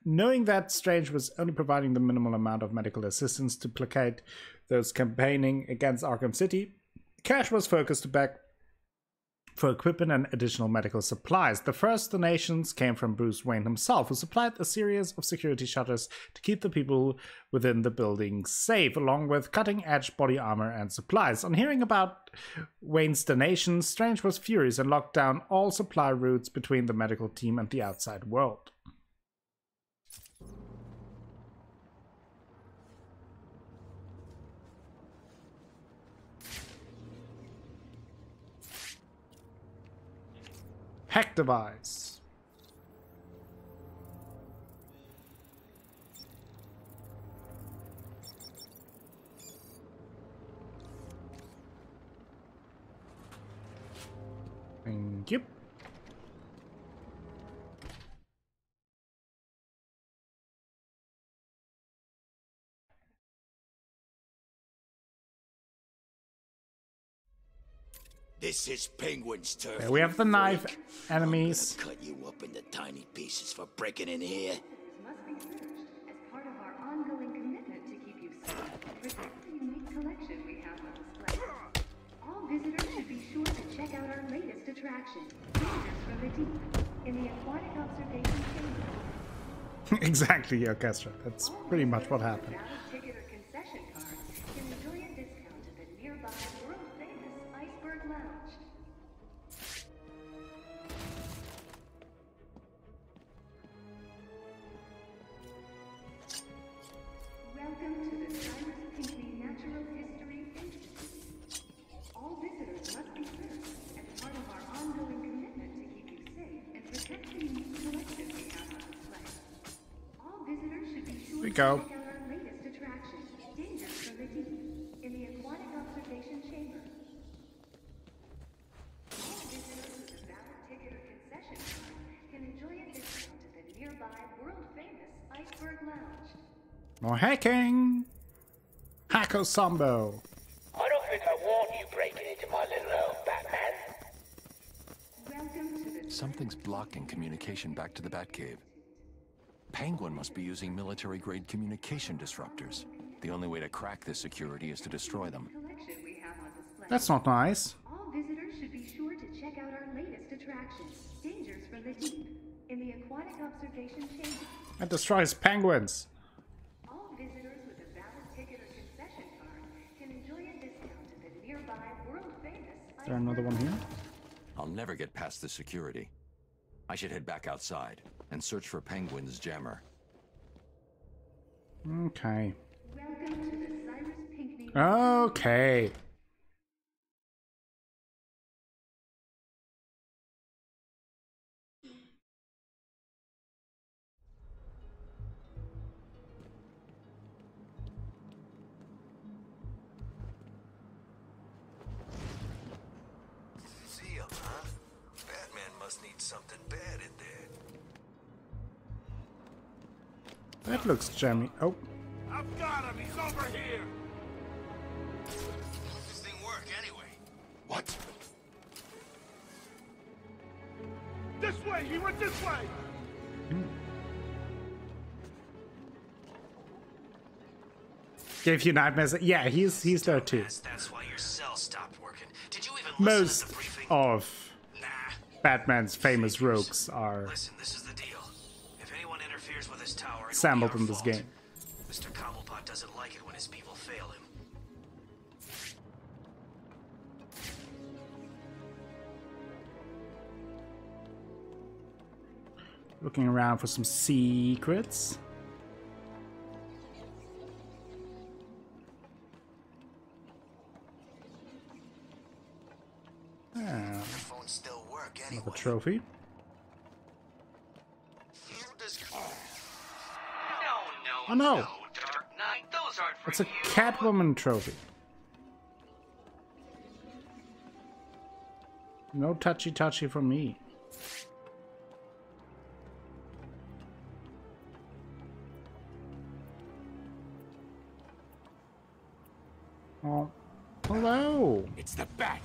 knowing that Strange was only providing the minimal amount of medical assistance to placate those campaigning against Arkham City. Cash was focused back for equipment and additional medical supplies. The first donations came from Bruce Wayne himself, who supplied a series of security shutters to keep the people within the building safe, along with cutting-edge body armor and supplies. On hearing about Wayne's donations, Strange was furious and locked down all supply routes between the medical team and the outside world. Hack device. Thank you. This is Penguin's turf. There we have the knife enemies. Cut you up into tiny pieces for breaking in here. Must be searched as part of our ongoing commitment to keep you safe and protect the unique collection we have on display. All visitors should be sure to check out our latest attraction, Visitors from the Deep, in the Aquatic Observation Chamber. Exactly, Orchestra. That's pretty much what happened. Valid ticket or concession card can enjoy a discount at the nearby world-famous Iceberg Lounge. Welcome to the Cyrus Pinckney Natural History Institute. All visitors must be searched as part of our ongoing commitment to keep you safe and protect the unique collection we have on display. All visitors should be sure to check out our latest attraction, Dangers from the Deep, in the Aquatic Observation Chamber. All visitors with a valid ticket or concession card can enjoy a discount at the nearby world-famous Iceberg Lounge. More hacking! Hacko Sambo! I don't think I want you breaking into my little home, Batman. Something's blocking communication back to the Batcave. Penguin must be using military-grade communication disruptors. The only way to crack this security is to destroy them. That's not nice. All visitors should be sure to check out our latest attraction, Dangers from the Deep, in the Aquatic Observation Chamber. It destroys penguins. All visitors with a valid ticket or concession card can enjoy a discount at the nearby world-famous. Is there another one here? I'll never get past the security. I should head back outside and search for Penguin's jammer. Okay. Welcome to the Cyrus Pinckney. Okay. See him, huh? Batman must need something bad in there. That looks jammy. Oh. I've got him. He's over here. How does this thing work anyway? What? This way. He went this way. Gave you nightmares. Yeah, he's there too. That's why your cell stopped working. Did you even Most of Batman's famous rogues are Listen, this is the deal. If anyone interferes with his tower, it assembled will in be this our fault. game. Mr. Cobblepot doesn't like it when his people fail him. Looking around for some secrets. Phones still work anyway. Another trophy. Oh no! Dark Knight, those aren't for It's a you. Catwoman trophy. No touchy for me. Oh, hello! It's the Bat.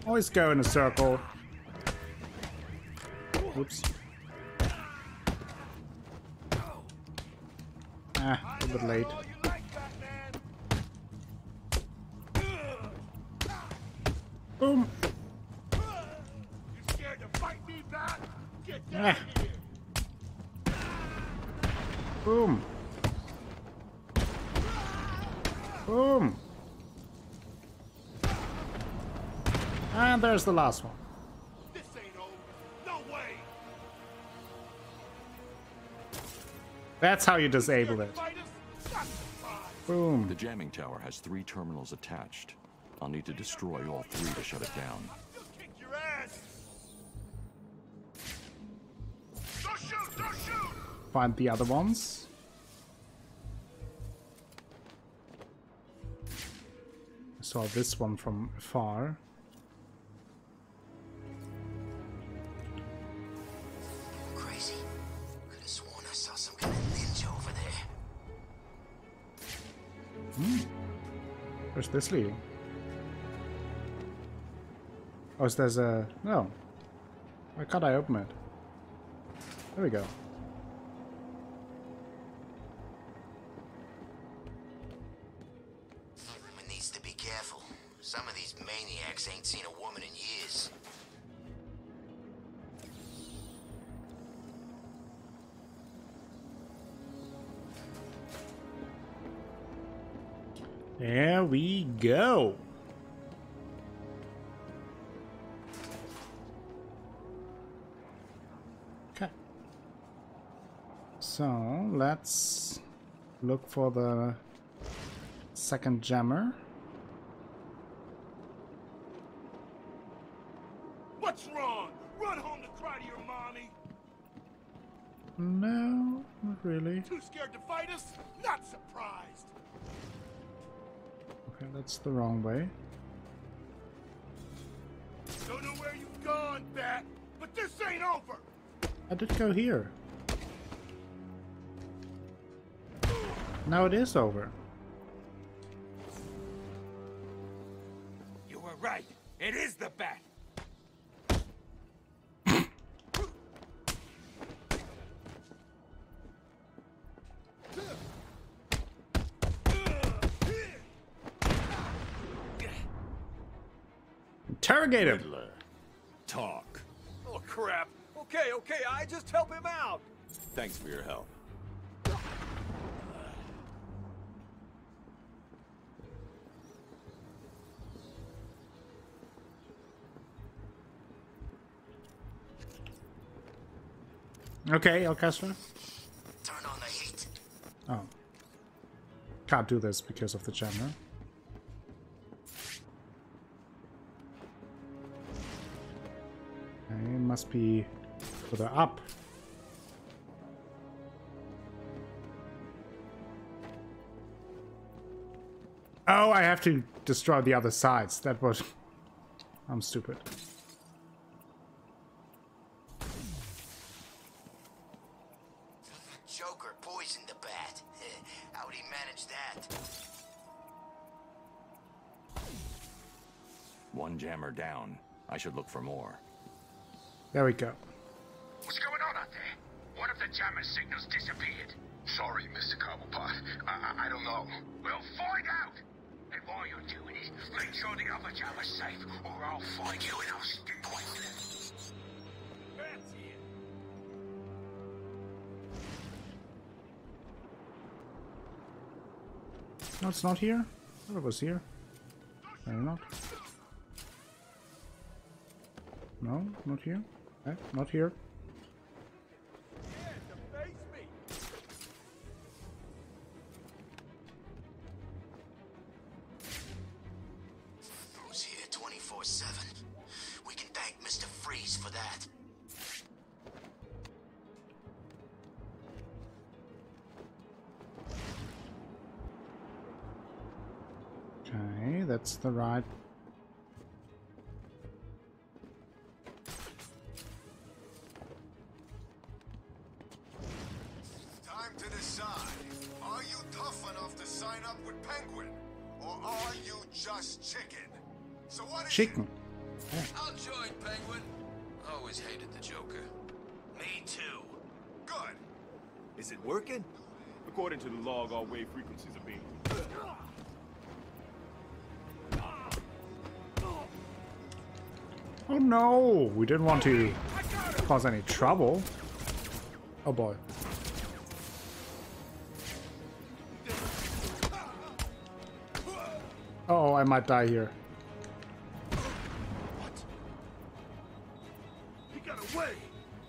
Always go in a circle. Oops. Ah, a bit late. Boom. You scared to fight me, Bat? Get down Ah. here. Boom. Boom. And there's the last one. This ain't over. No way. That's how you disable it. Boom. The jamming tower has 3 terminals attached. I'll need to destroy all 3 to shut it down. Kick your ass. Don't shoot! Don't shoot! Find the other ones. I saw this one from afar. Crazy. Could have sworn I saw Where's this leading? Oh, is there's a... No. Why can't I open it? There we go. Everyone needs to be careful. Some of these maniacs ain't seen a woman in years. There we go. Okay. So let's look for the second jammer. What's wrong? Run home to cry to your mommy? No, not really. Too scared to fight us? Not surprised. Okay, that's the wrong way. Don't know where you've gone, Bat, but this ain't over. I did go here. Now it is over. You were right. It is the Bat. Interrogate him. Talk. Oh, crap. Okay, I just help him out. Thanks for your help. Okay, Alcastra. Turn on the heat. Oh. Can't do this because of the jammer. Okay, it must be further up. Oh, I have to destroy the other sides. That was... I'm stupid. Joker poisoned the Bat. How'd he manage that? One jammer down. I should look for more. There we go. What's going on out there? What if the jammer signals disappeared? Sorry, Mr. Cobblepot. I don't know. We'll find out! And while you're doing it, make sure the other jammer's safe, or I'll find you and I'll stick with it. Bat's here. No, it's not here. I thought it was here. Maybe not. No, not here. Okay, not here. Who's here 24/7? We can thank Mr. Freeze for that. Okay, that's the right. Time to decide. Are you tough enough to sign up with Penguin? Or are you just chicken? So what is Chicken. I'll join Penguin. Always hated the Joker. Me too. Good. Is it working? According to the log, all wave frequencies are being... Oh no! We didn't want to cause any trouble. Oh boy. Oh, I might die here. He got away.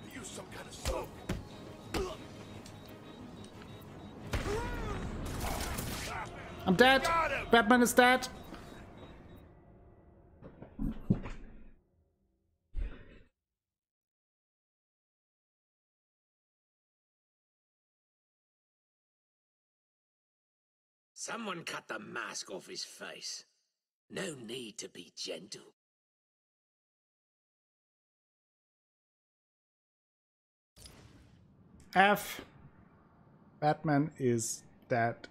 He used some kind of soap. I'm dead! Batman is dead! Someone cut the mask off his face. No need to be gentle. F. Batman is dead.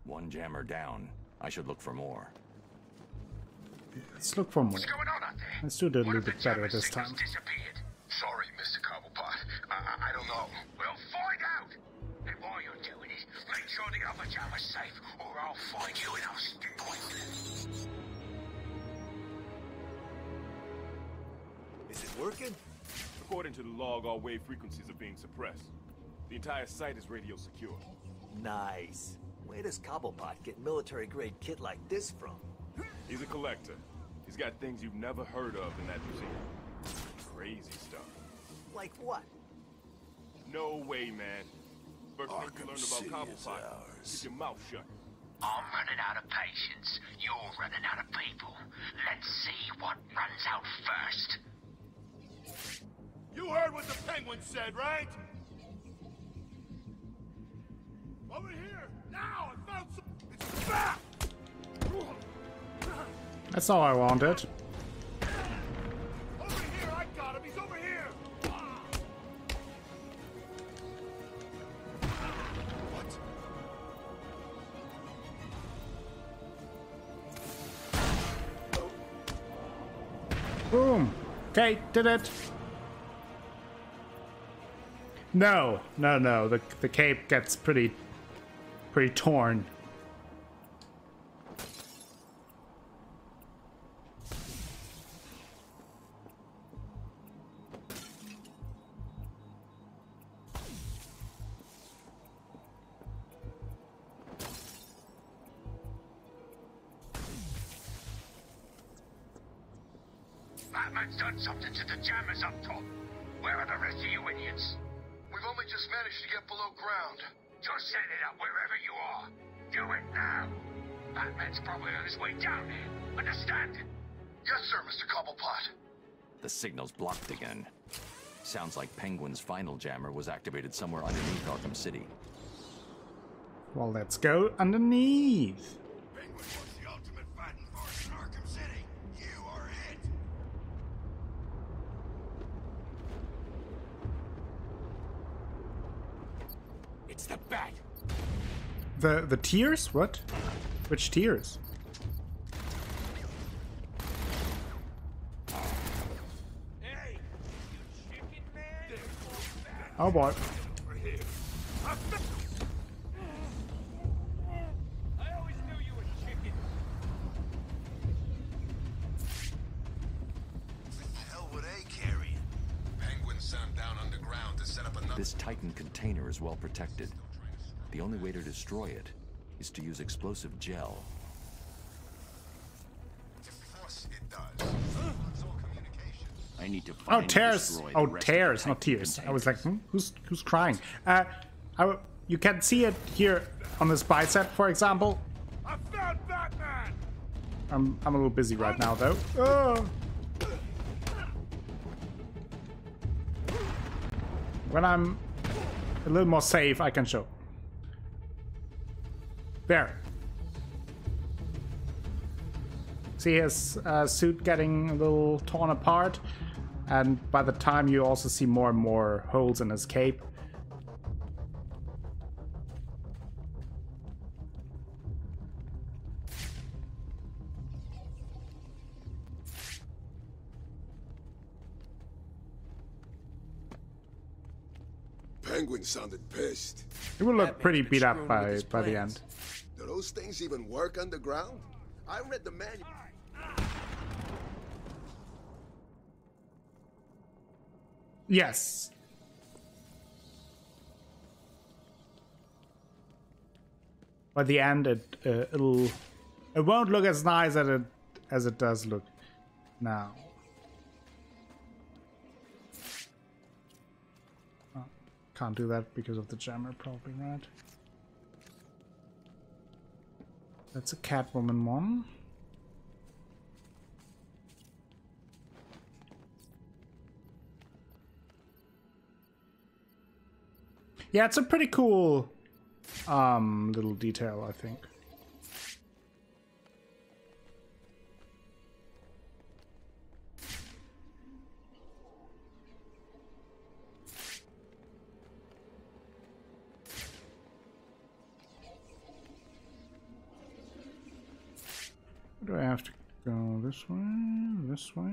One jammer down. I should look for more. Let's look for more. What's going on out there? Let's do it a little bit better this time. Disappeared. Sorry, Mr. Cobblepot. I don't know. We'll find out. And while you're doing it, make sure the other jammer's safe, or I'll find you and I'll stick with it. Is it working? According to the log, all wave frequencies are being suppressed. The entire site is radio secure. Nice. Where does Cobblepot get military-grade kit like this from? He's a collector. He's got things you've never heard of in that museum. Crazy stuff. Like what? No way, man. First thing you learn about Cobblepot, keep your mouth shut. I'm running out of patience. You're running out of people. Let's see what runs out first. You heard what the Penguin said, right? Over here! Now! I found some... It's back! That's all I wanted. Over here! I got him! He's over here! Boom. Okay, did it. No. The cape gets pretty torn. Batman's done something to the jammers up top. Where are the rest of you idiots? We've only just managed to get below ground. You're setting it up wherever you are. Do it now. Batman's probably on his way down there. Understand? Yes, sir, Mr. Cobblepot. The signal's blocked again. Sounds like Penguin's final jammer was activated somewhere underneath Arkham City. Well, let's go underneath. Penguin was the ultimate fighting force in Arkham City. You are it. It's the bat. The tears? What? Which tears? Hey, you chicken man! Oh boy. I always knew you were chicken. What the hell were they carrying? Penguin sent them down underground to set up another... This Titan container is well protected. The only way to destroy it is to use explosive gel. Of course it does. I need to Oh, find and tears! destroy Oh, the rest of the tears, Titan not tears. container. I was like, who's crying? You can see it here on this bicep, for example. I found Batman! I'm a little busy right now, though. Oh. When I'm a little more safe, I can show. There. See his suit getting a little torn apart, and by the time you also see more and more holes in his cape. Penguin sounded pissed. He will look pretty beat up by the end. Do those things even work underground? I read the manual. Yes. By the end, it won't look as nice as it does look now. Oh, can't do that because of the jammer, probably, right? That's a Catwoman one. Yeah, it's a pretty cool little detail, I think. Do I have to go this way? This way?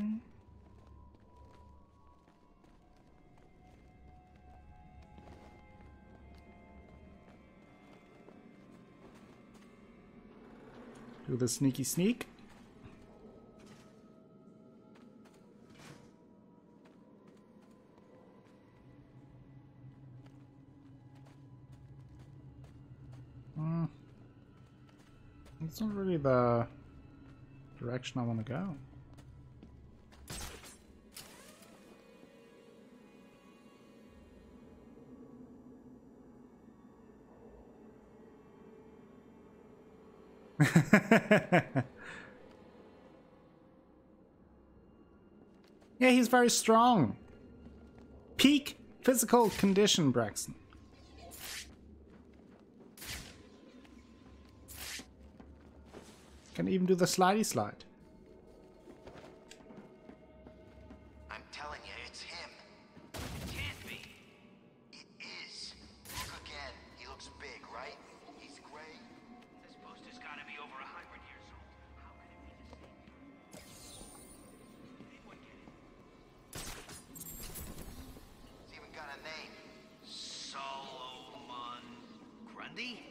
Do the sneaky sneak. It's not really the direction I want to go. Yeah, he's very strong. Peak physical condition, Braxton. Can even do the slidey slide. I'm telling you, it's him. It can't be. It is. Look again. He looks big, right? He's gray. This poster's gotta be over 100 years old. How can it be the same? Anyone get it? It's even got a name. Solomon Grundy?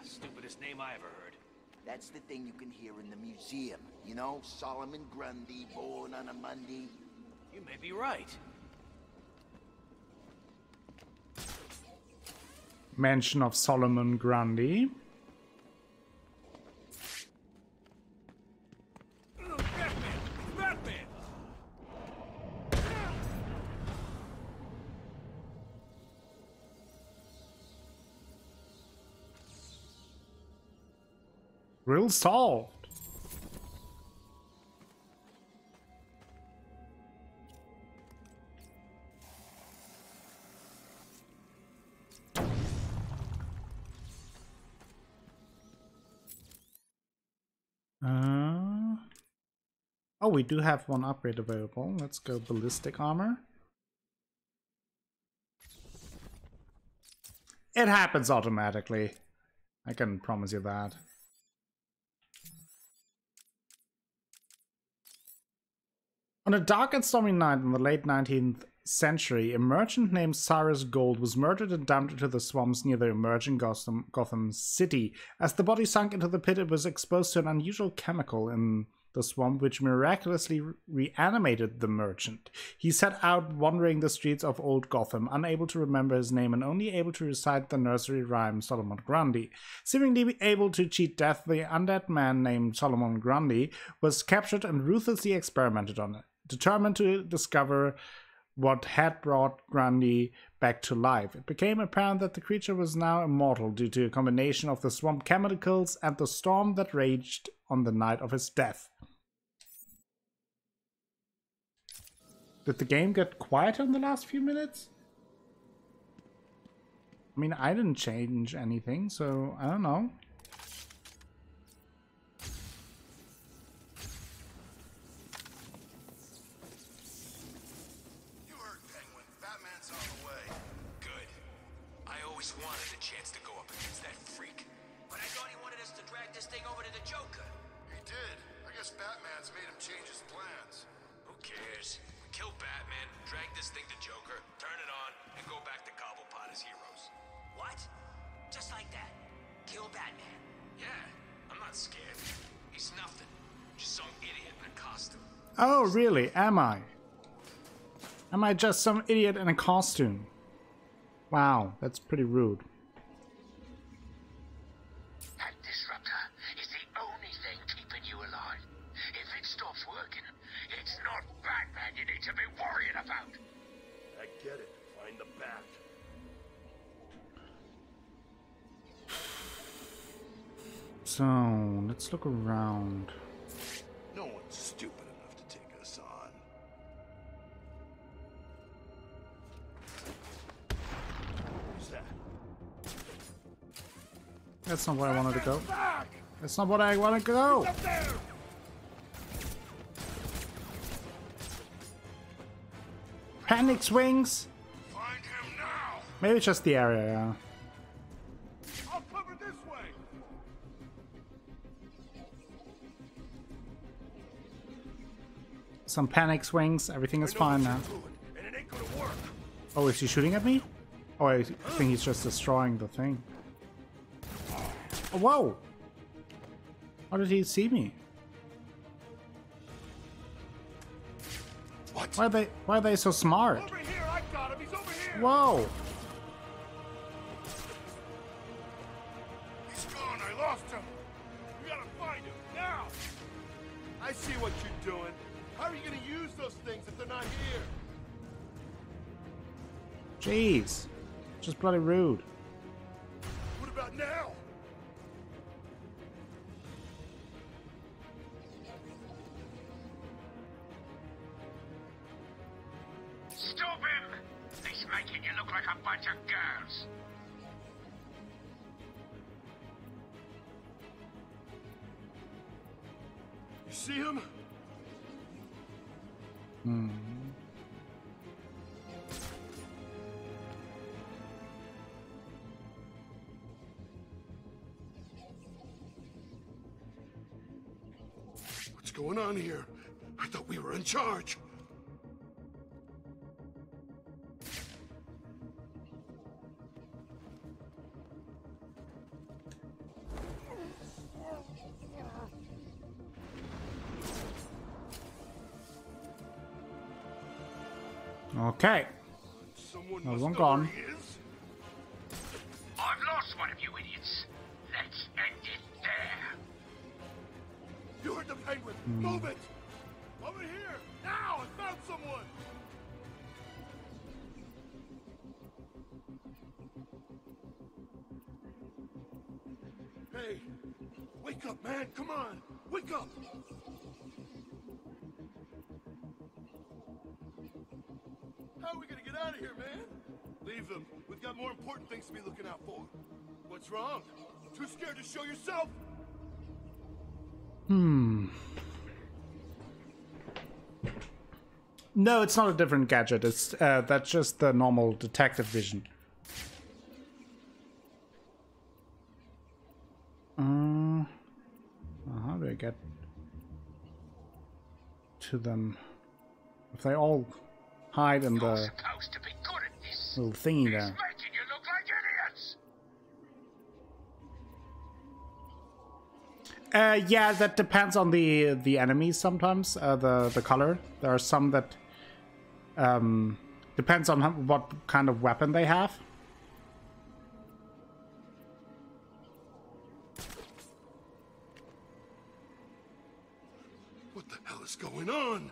Stupidest name I ever heard. That's the thing you can hear in the museum. You know, Solomon Grundy, born on a Monday. You may be right. Mention of Solomon Grundy. Batman! Riddle solved. Oh, we do have one upgrade available. Let's go ballistic armor. It happens automatically. I can promise you that. On a dark and stormy night in the late 19th century, a merchant named Cyrus Gold was murdered and dumped into the swamps near the emerging Gotham City. As the body sunk into the pit, it was exposed to an unusual chemical in the swamp which miraculously reanimated the merchant. He set out wandering the streets of old Gotham, unable to remember his name and only able to recite the nursery rhyme Solomon Grundy. Seemingly able to cheat death, the undead man named Solomon Grundy was captured and ruthlessly experimented on. Determined to discover what had brought Grundy back to life, it became apparent that the creature was now immortal due to a combination of the swamp chemicals and the storm that raged on the night of his death. Did the game get quieter in the last few minutes? I mean, I didn't change anything, so I don't know. Wanted a chance to go up against that freak. But I thought he wanted us to drag this thing over to the Joker. He did. I guess Batman's made him change his plans. Who cares? We kill Batman, drag this thing to Joker, turn it on, and go back to Cobblepot as heroes. What? Just like that? Kill Batman? Yeah, I'm not scared. He's nothing. Just some idiot in a costume. Oh, really? Am I? Am I just some idiot in a costume? Wow, that's pretty rude. That disruptor is the only thing keeping you alive. If it stops working, it's not Batman you need to be worrying about. I get it. Find the bat. So, let's look around. No one's stupid enough to take us on. That's not where I wanted to go. That's not what I want to go. Panic swings. Find him now. Maybe just the area, yeah. I'll cover this way. some panic swings. Everything is fine now. Oh, is he shooting at me? Oh, I think he's just destroying the thing. Oh, whoa! How did he see me? What? Why are they so smart? Over here, I got him. He's over here. Whoa! He's gone. I lost him. We gotta find him now. I see what you're doing. How are you gonna use those things if they're not here? Jeez, just bloody rude. What about now? Stop him! He's making you look like a bunch of girls. You see him? Hmm. What's going on here? I thought we were in charge. Okay. Another one gone. I've lost one of you idiots. Let's end it there. You heard the penguin. Move it. Over here. Now. I found someone. Hey. Wake up, man. Come on. Wake up. How are we gonna get out of here, man? Leave them. We've got more important things to be looking out for. What's wrong? Too scared to show yourself? No, it's not a different gadget. It's that's just the normal detective vision. How do I get to them? If they all hide in the little thingy there. Making you look like idiots. Yeah, that depends on the enemies sometimes. The color. There are some that depends on what kind of weapon they have. What the hell is going on?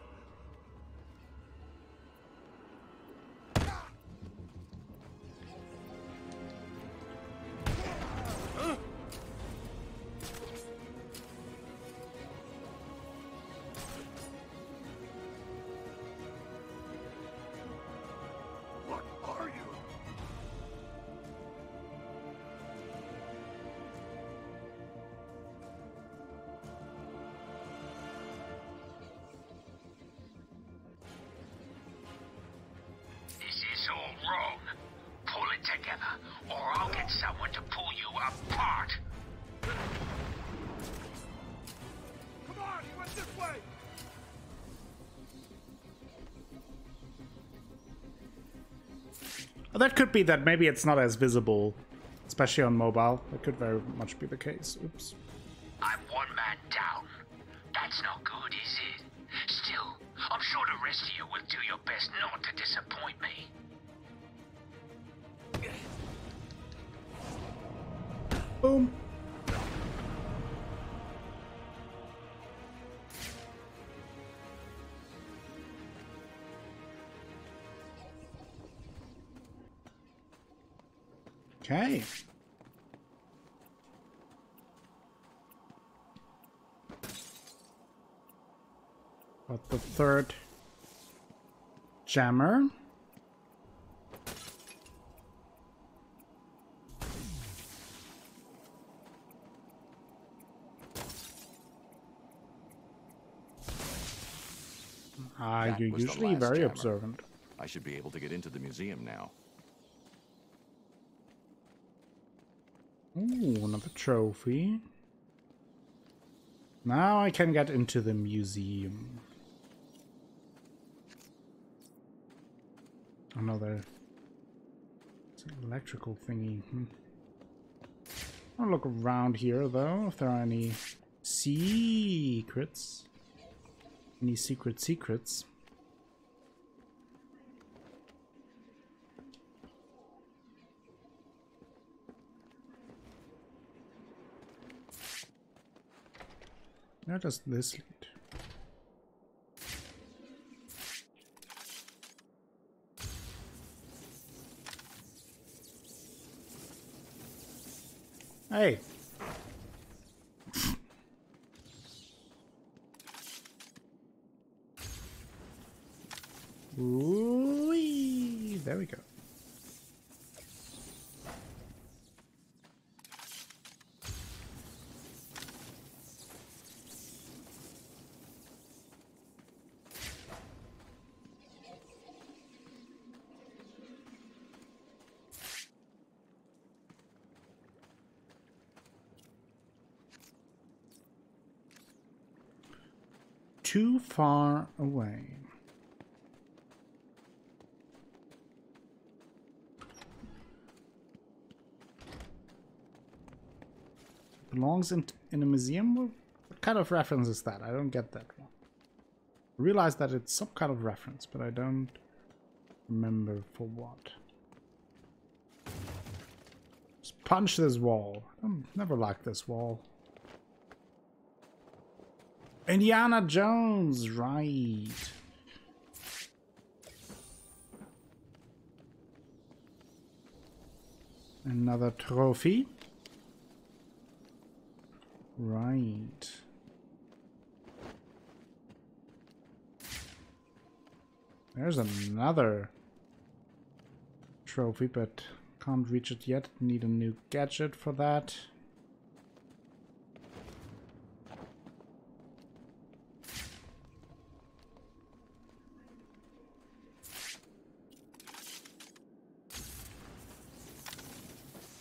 Wrong. Pull it together, or I'll get someone to pull you apart. Come on, he went this way. Well, that could be that maybe it's not as visible, especially on mobile. That could very much be the case. Oops. I'm one man down. That's not good, is it? Still, I'm sure the rest of you will do your best not to disappoint me. Boom. Okay. Got the third jammer. You're usually very observant. I should be able to get into the museum now. Ooh, another trophy. Now I can get into the museum. Another electrical thingy. I'll look around here though, if there are any secrets. Any secrets. Where does this lead? Hey. Ooh-wee. There we go. Too far away. Belongs in a museum? What kind of reference is that? I don't get that one. I realize that it's some kind of reference, but I don't remember for what. Just punch this wall. I never liked this wall. Indiana Jones, right. Another trophy. Right. There's another trophy, but can't reach it yet. Need a new gadget for that.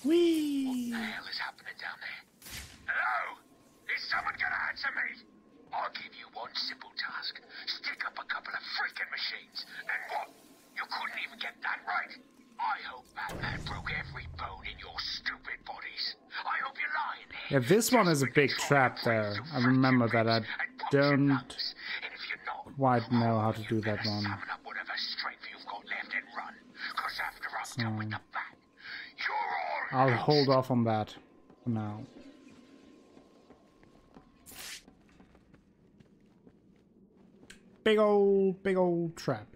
Whee! What the hell is happening down there? Hello? Is someone gonna answer me? I'll give you one simple task. Stick up a couple of freaking machines. And what? You couldn't even get that right? I hope Batman broke every bone in your stupid bodies. I hope you're lying there. Yeah, this one is a big trap there. I remember that. I don't quite know how to do that one. So I'll hold off on that for now. Big old trap.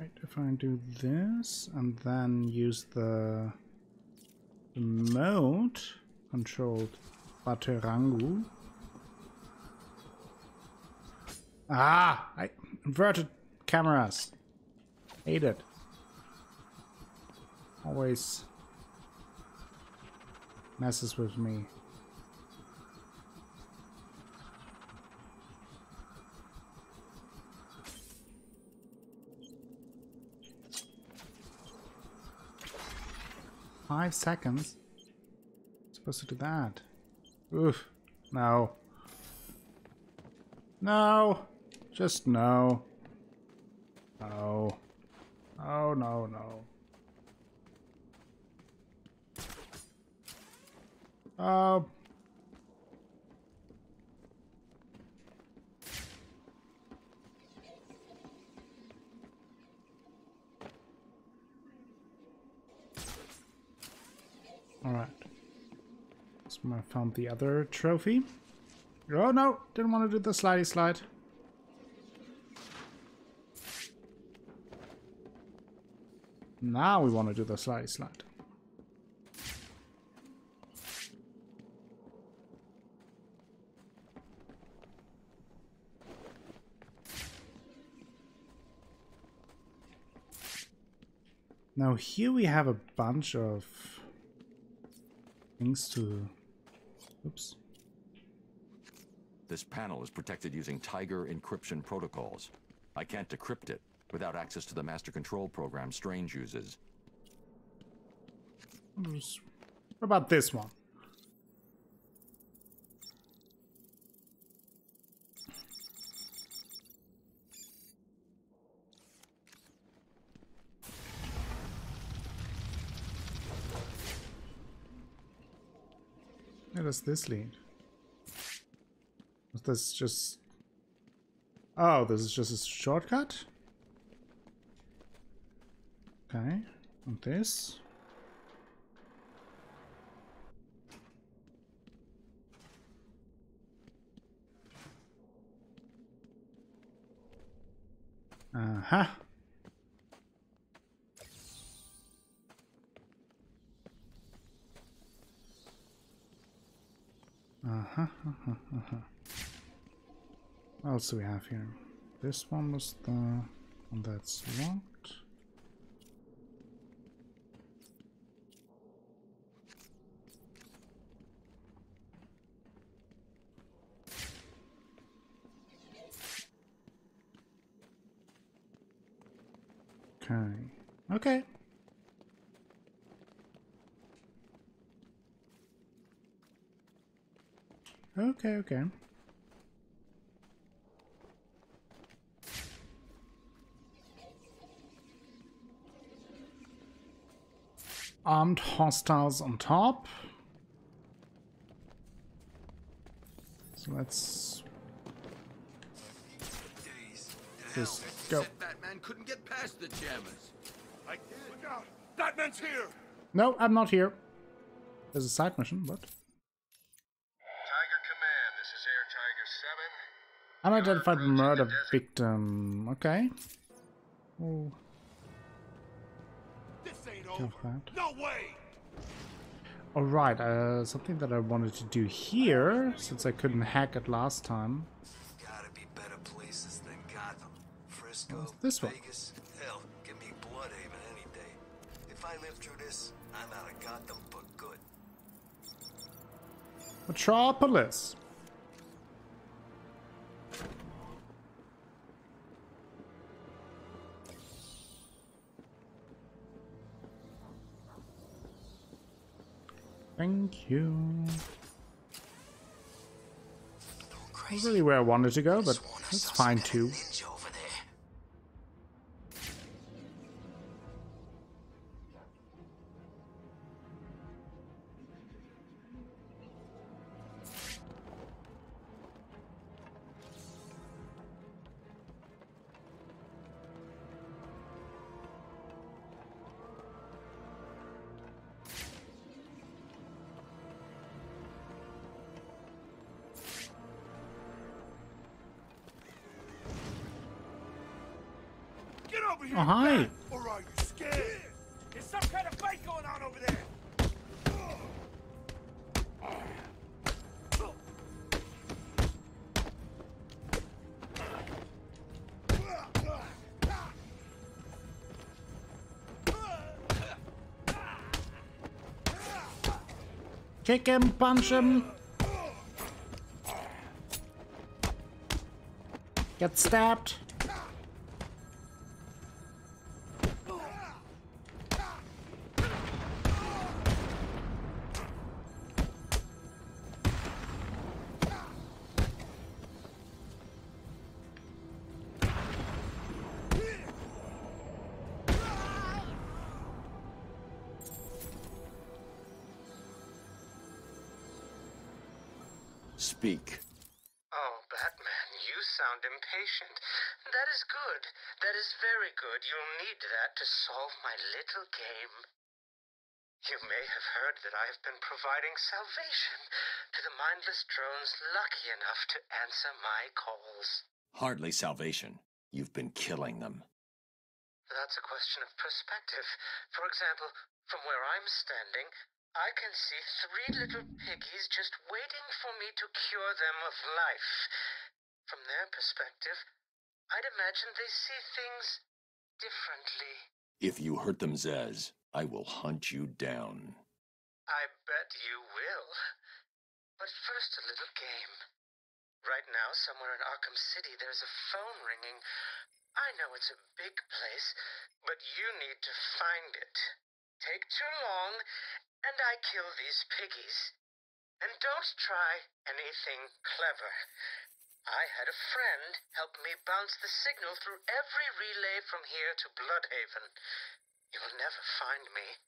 Right, if I do this and then use the remote controlled Baterangu. Ah! I inverted cameras. Hate it. Always messes with me. Five seconds? Supposed to do that. Oof. No. No. Just no. No. Oh, no, no. Alright. So I found the other trophy. Oh no! Didn't want to do the slidey slide. Now we want to do the slidey slide. Now here we have a bunch of things to... Oops. This panel is protected using Tiger encryption protocols. I can't decrypt it without access to the master control program Strange uses. I'll just What about this one? Where does this lead? Is this just... Oh, this is just a shortcut? Okay, and this? Uh-huh. What else do we have here? This one was the one that's locked. Okay. Okay. Okay. Armed hostiles on top. So let's just go. Batman couldn't get past the jammers. I did. Look out! Batman's here! No, I'm not here. There's a side mission, but... Tiger Command, this is Air Tiger 7. Unidentified murder victim. Okay. Oh. This ain't Kill over. that. No way! Alright, something that I wanted to do here, since I couldn't hack it last time. Gotta be better places than Gotham. Frisco, This one. Vegas, hell, give me Bloodhaven any day. If I live through this, I'm out of Gotham for good. Metropolis. Thank you. Not really where I wanted to go, but that's fine too. Get over here! Oh, hi. Bat, or are you scared? There's some kind of fight going on over there! Kick him, punch him. Get stabbed. Speak. Oh, Batman, you sound impatient. That is good. That is very good. You'll need that to solve my little game. You may have heard that I have been providing salvation to the mindless drones lucky enough to answer my calls. Hardly salvation. You've been killing them. That's a question of perspective. For example, from where I'm standing, I can see 3 little piggies just waiting for me to cure them of life. From their perspective, I'd imagine they see things differently. If you hurt them, Zez, I will hunt you down. I bet you will. But first, a little game. Right now, somewhere in Arkham City, there's a phone ringing. I know it's a big place, but you need to find it. take too long, and I kill these piggies. And don't try anything clever. I had a friend help me bounce the signal through every relay from here to Bloodhaven. You'll never find me.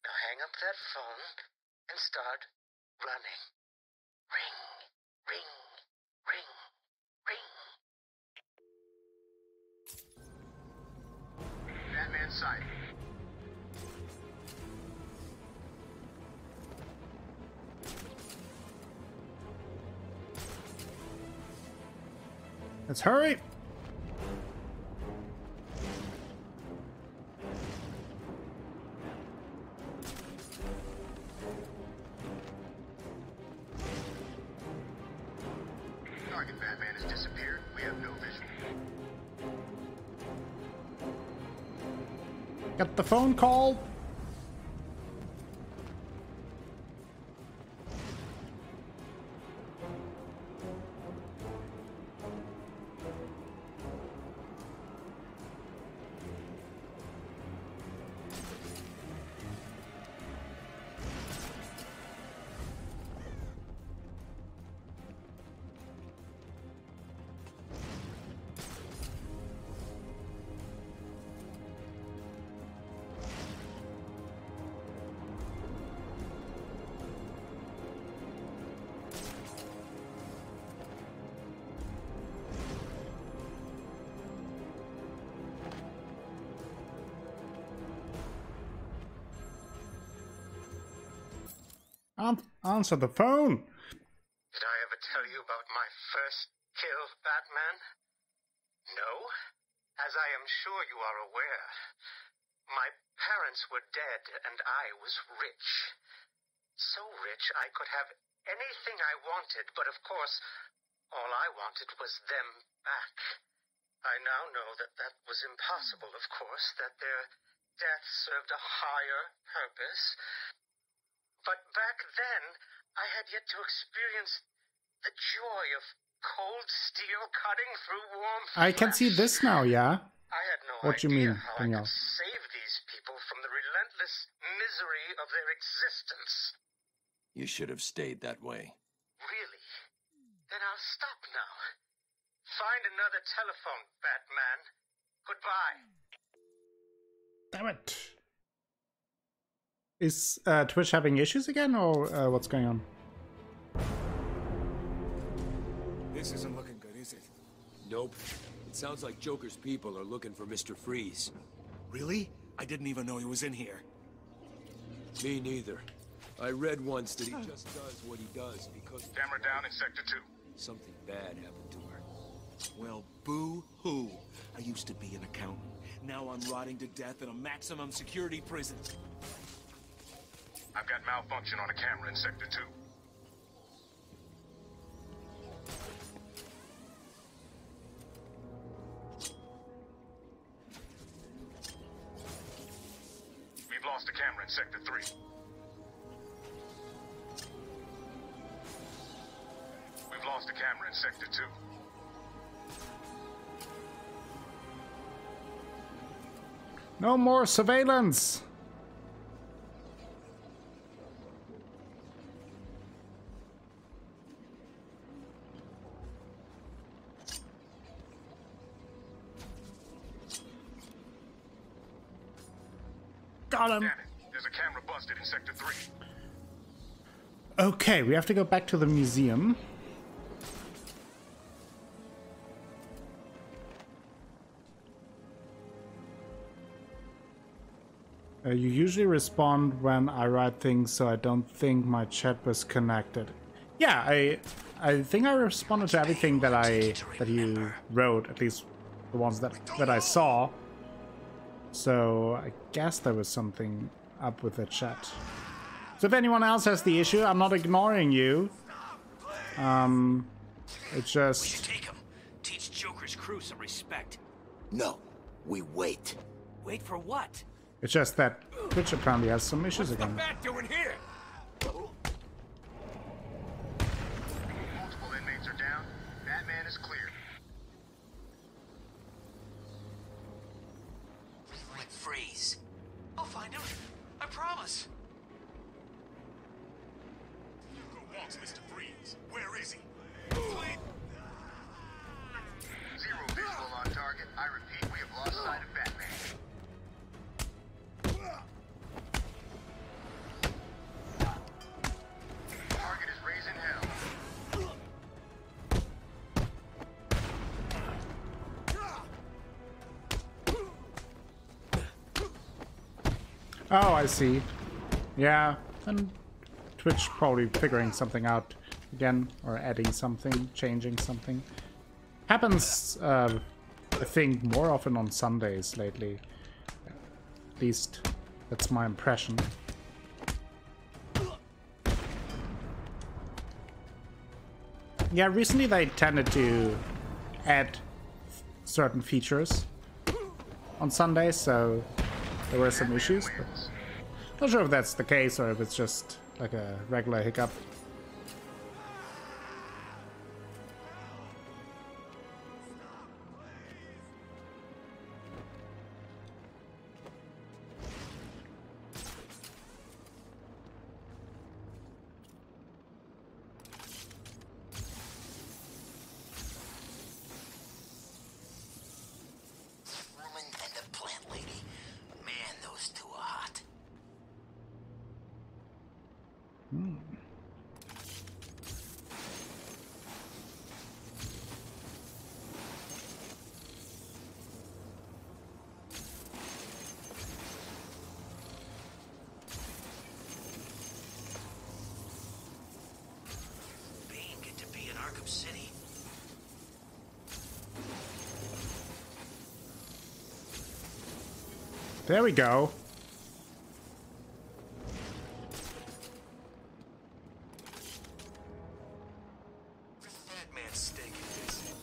Now hang up that phone and start running. Ring, ring, ring, ring. Batman sighted. Let's hurry. Target Batman has disappeared. We have no visual. Got the phone call. Answer the phone. Did I ever tell you about my first kill, Batman? No? As I am sure you are aware, my parents were dead and I was rich. So rich I could have anything I wanted, but of course, all I wanted was them back. I now know that that was impossible, of course, that their death served a higher purpose. But back then, I had yet to experience the joy of cold steel cutting through warm flesh. I can see this now, yeah? I had no What you idea mean, how Danielle? I could save these people from the relentless misery of their existence. You should have stayed that way. Really? Then I'll stop now. Find another telephone, Batman. Goodbye. Damn it. Is Twitch having issues again, or what's going on? This isn't looking good, is it? Nope. It sounds like Joker's people are looking for Mr. Freeze. Really? I didn't even know he was in here. Me neither. I read once that he just does what he does because... Camera down in Sector 2. Something bad happened to her. Well, boo-hoo. I used to be an accountant. Now I'm rotting to death in a maximum security prison. I've got malfunction on a camera in Sector 2. We've lost a camera in Sector 3. We've lost a camera in Sector 2. No more surveillance. Got him. Damn it. There's a camera busted in Sector 3. Okay, we have to go back to the museum. You usually respond when I write things, so I don't think my chat was connected. Yeah, I think I responded to everything that you wrote, at least the ones that I saw. So I guess there was something up with the chat. So if anyone else has the issue, I'm not ignoring you. It's just... We should take him. Teach Joker's crew some respect. No, we wait. Wait for what? It's just that Twitch apparently has some issues again. What's the bat doing here? Multiple inmates are down. Batman is cleared. Freeze. I'll find him. I promise. Who wants Mr. Freeze? Where is he? Zero visual on target. I repeat, we have lost sight of Batman. Target is raising hell. Oh, I see. Yeah, and Twitch probably figuring something out again, or adding something, changing something. Happens, I think, more often on Sundays lately. At least, that's my impression. Yeah, recently they tended to add certain features on Sundays, so there were some issues, but not sure if that's the case or if it's just like a regular hiccup. Woman and the plant lady. Man, those two are hot. Bane get to be in Arkham City. There we go. Batman's stake in this.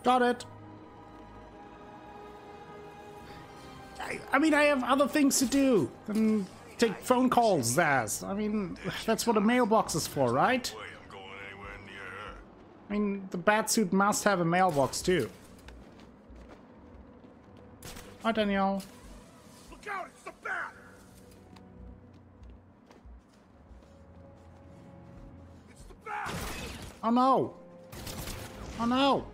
Got it. I mean, I have other things to do than take phone calls, Zaz. I mean, that's what a mailbox is for, right? I mean, the Batsuit must have a mailbox too. Hi, Danielle. Look out, it's the bat! It's the bat! Oh no! Oh no!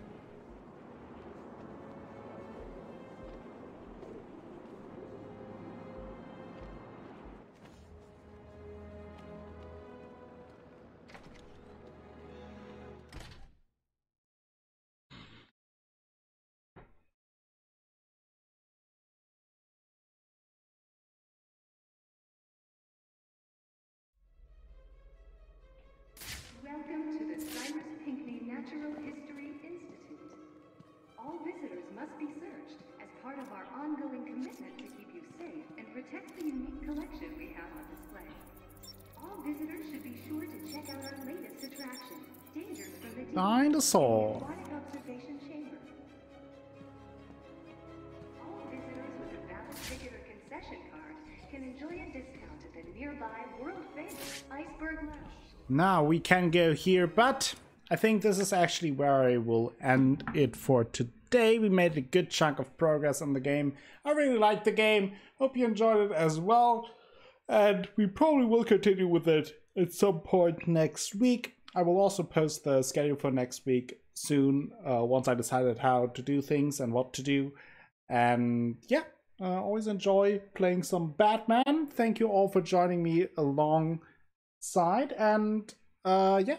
Welcome to the Cyrus Pinckney Natural History Institute. All visitors must be searched as part of our ongoing commitment to keep you safe and protect the unique collection we have on display. All visitors should be sure to check out our latest attraction, Dangers from the Deep, Dinosaur. Aquatic Observation Chamber. All visitors with a valid ticket or concession card can enjoy a discount at the nearby world-famous Iceberg Lounge. Now we can go here, but I think this is actually where I will end it for today. We made a good chunk of progress on the game. I really liked the game. Hope you enjoyed it as well. And we probably will continue with it at some point next week. I will also post the schedule for next week soon, once I decided how to do things and what to do. And yeah, always enjoy playing some Batman. Thank you all for joining me alongside, and yeah,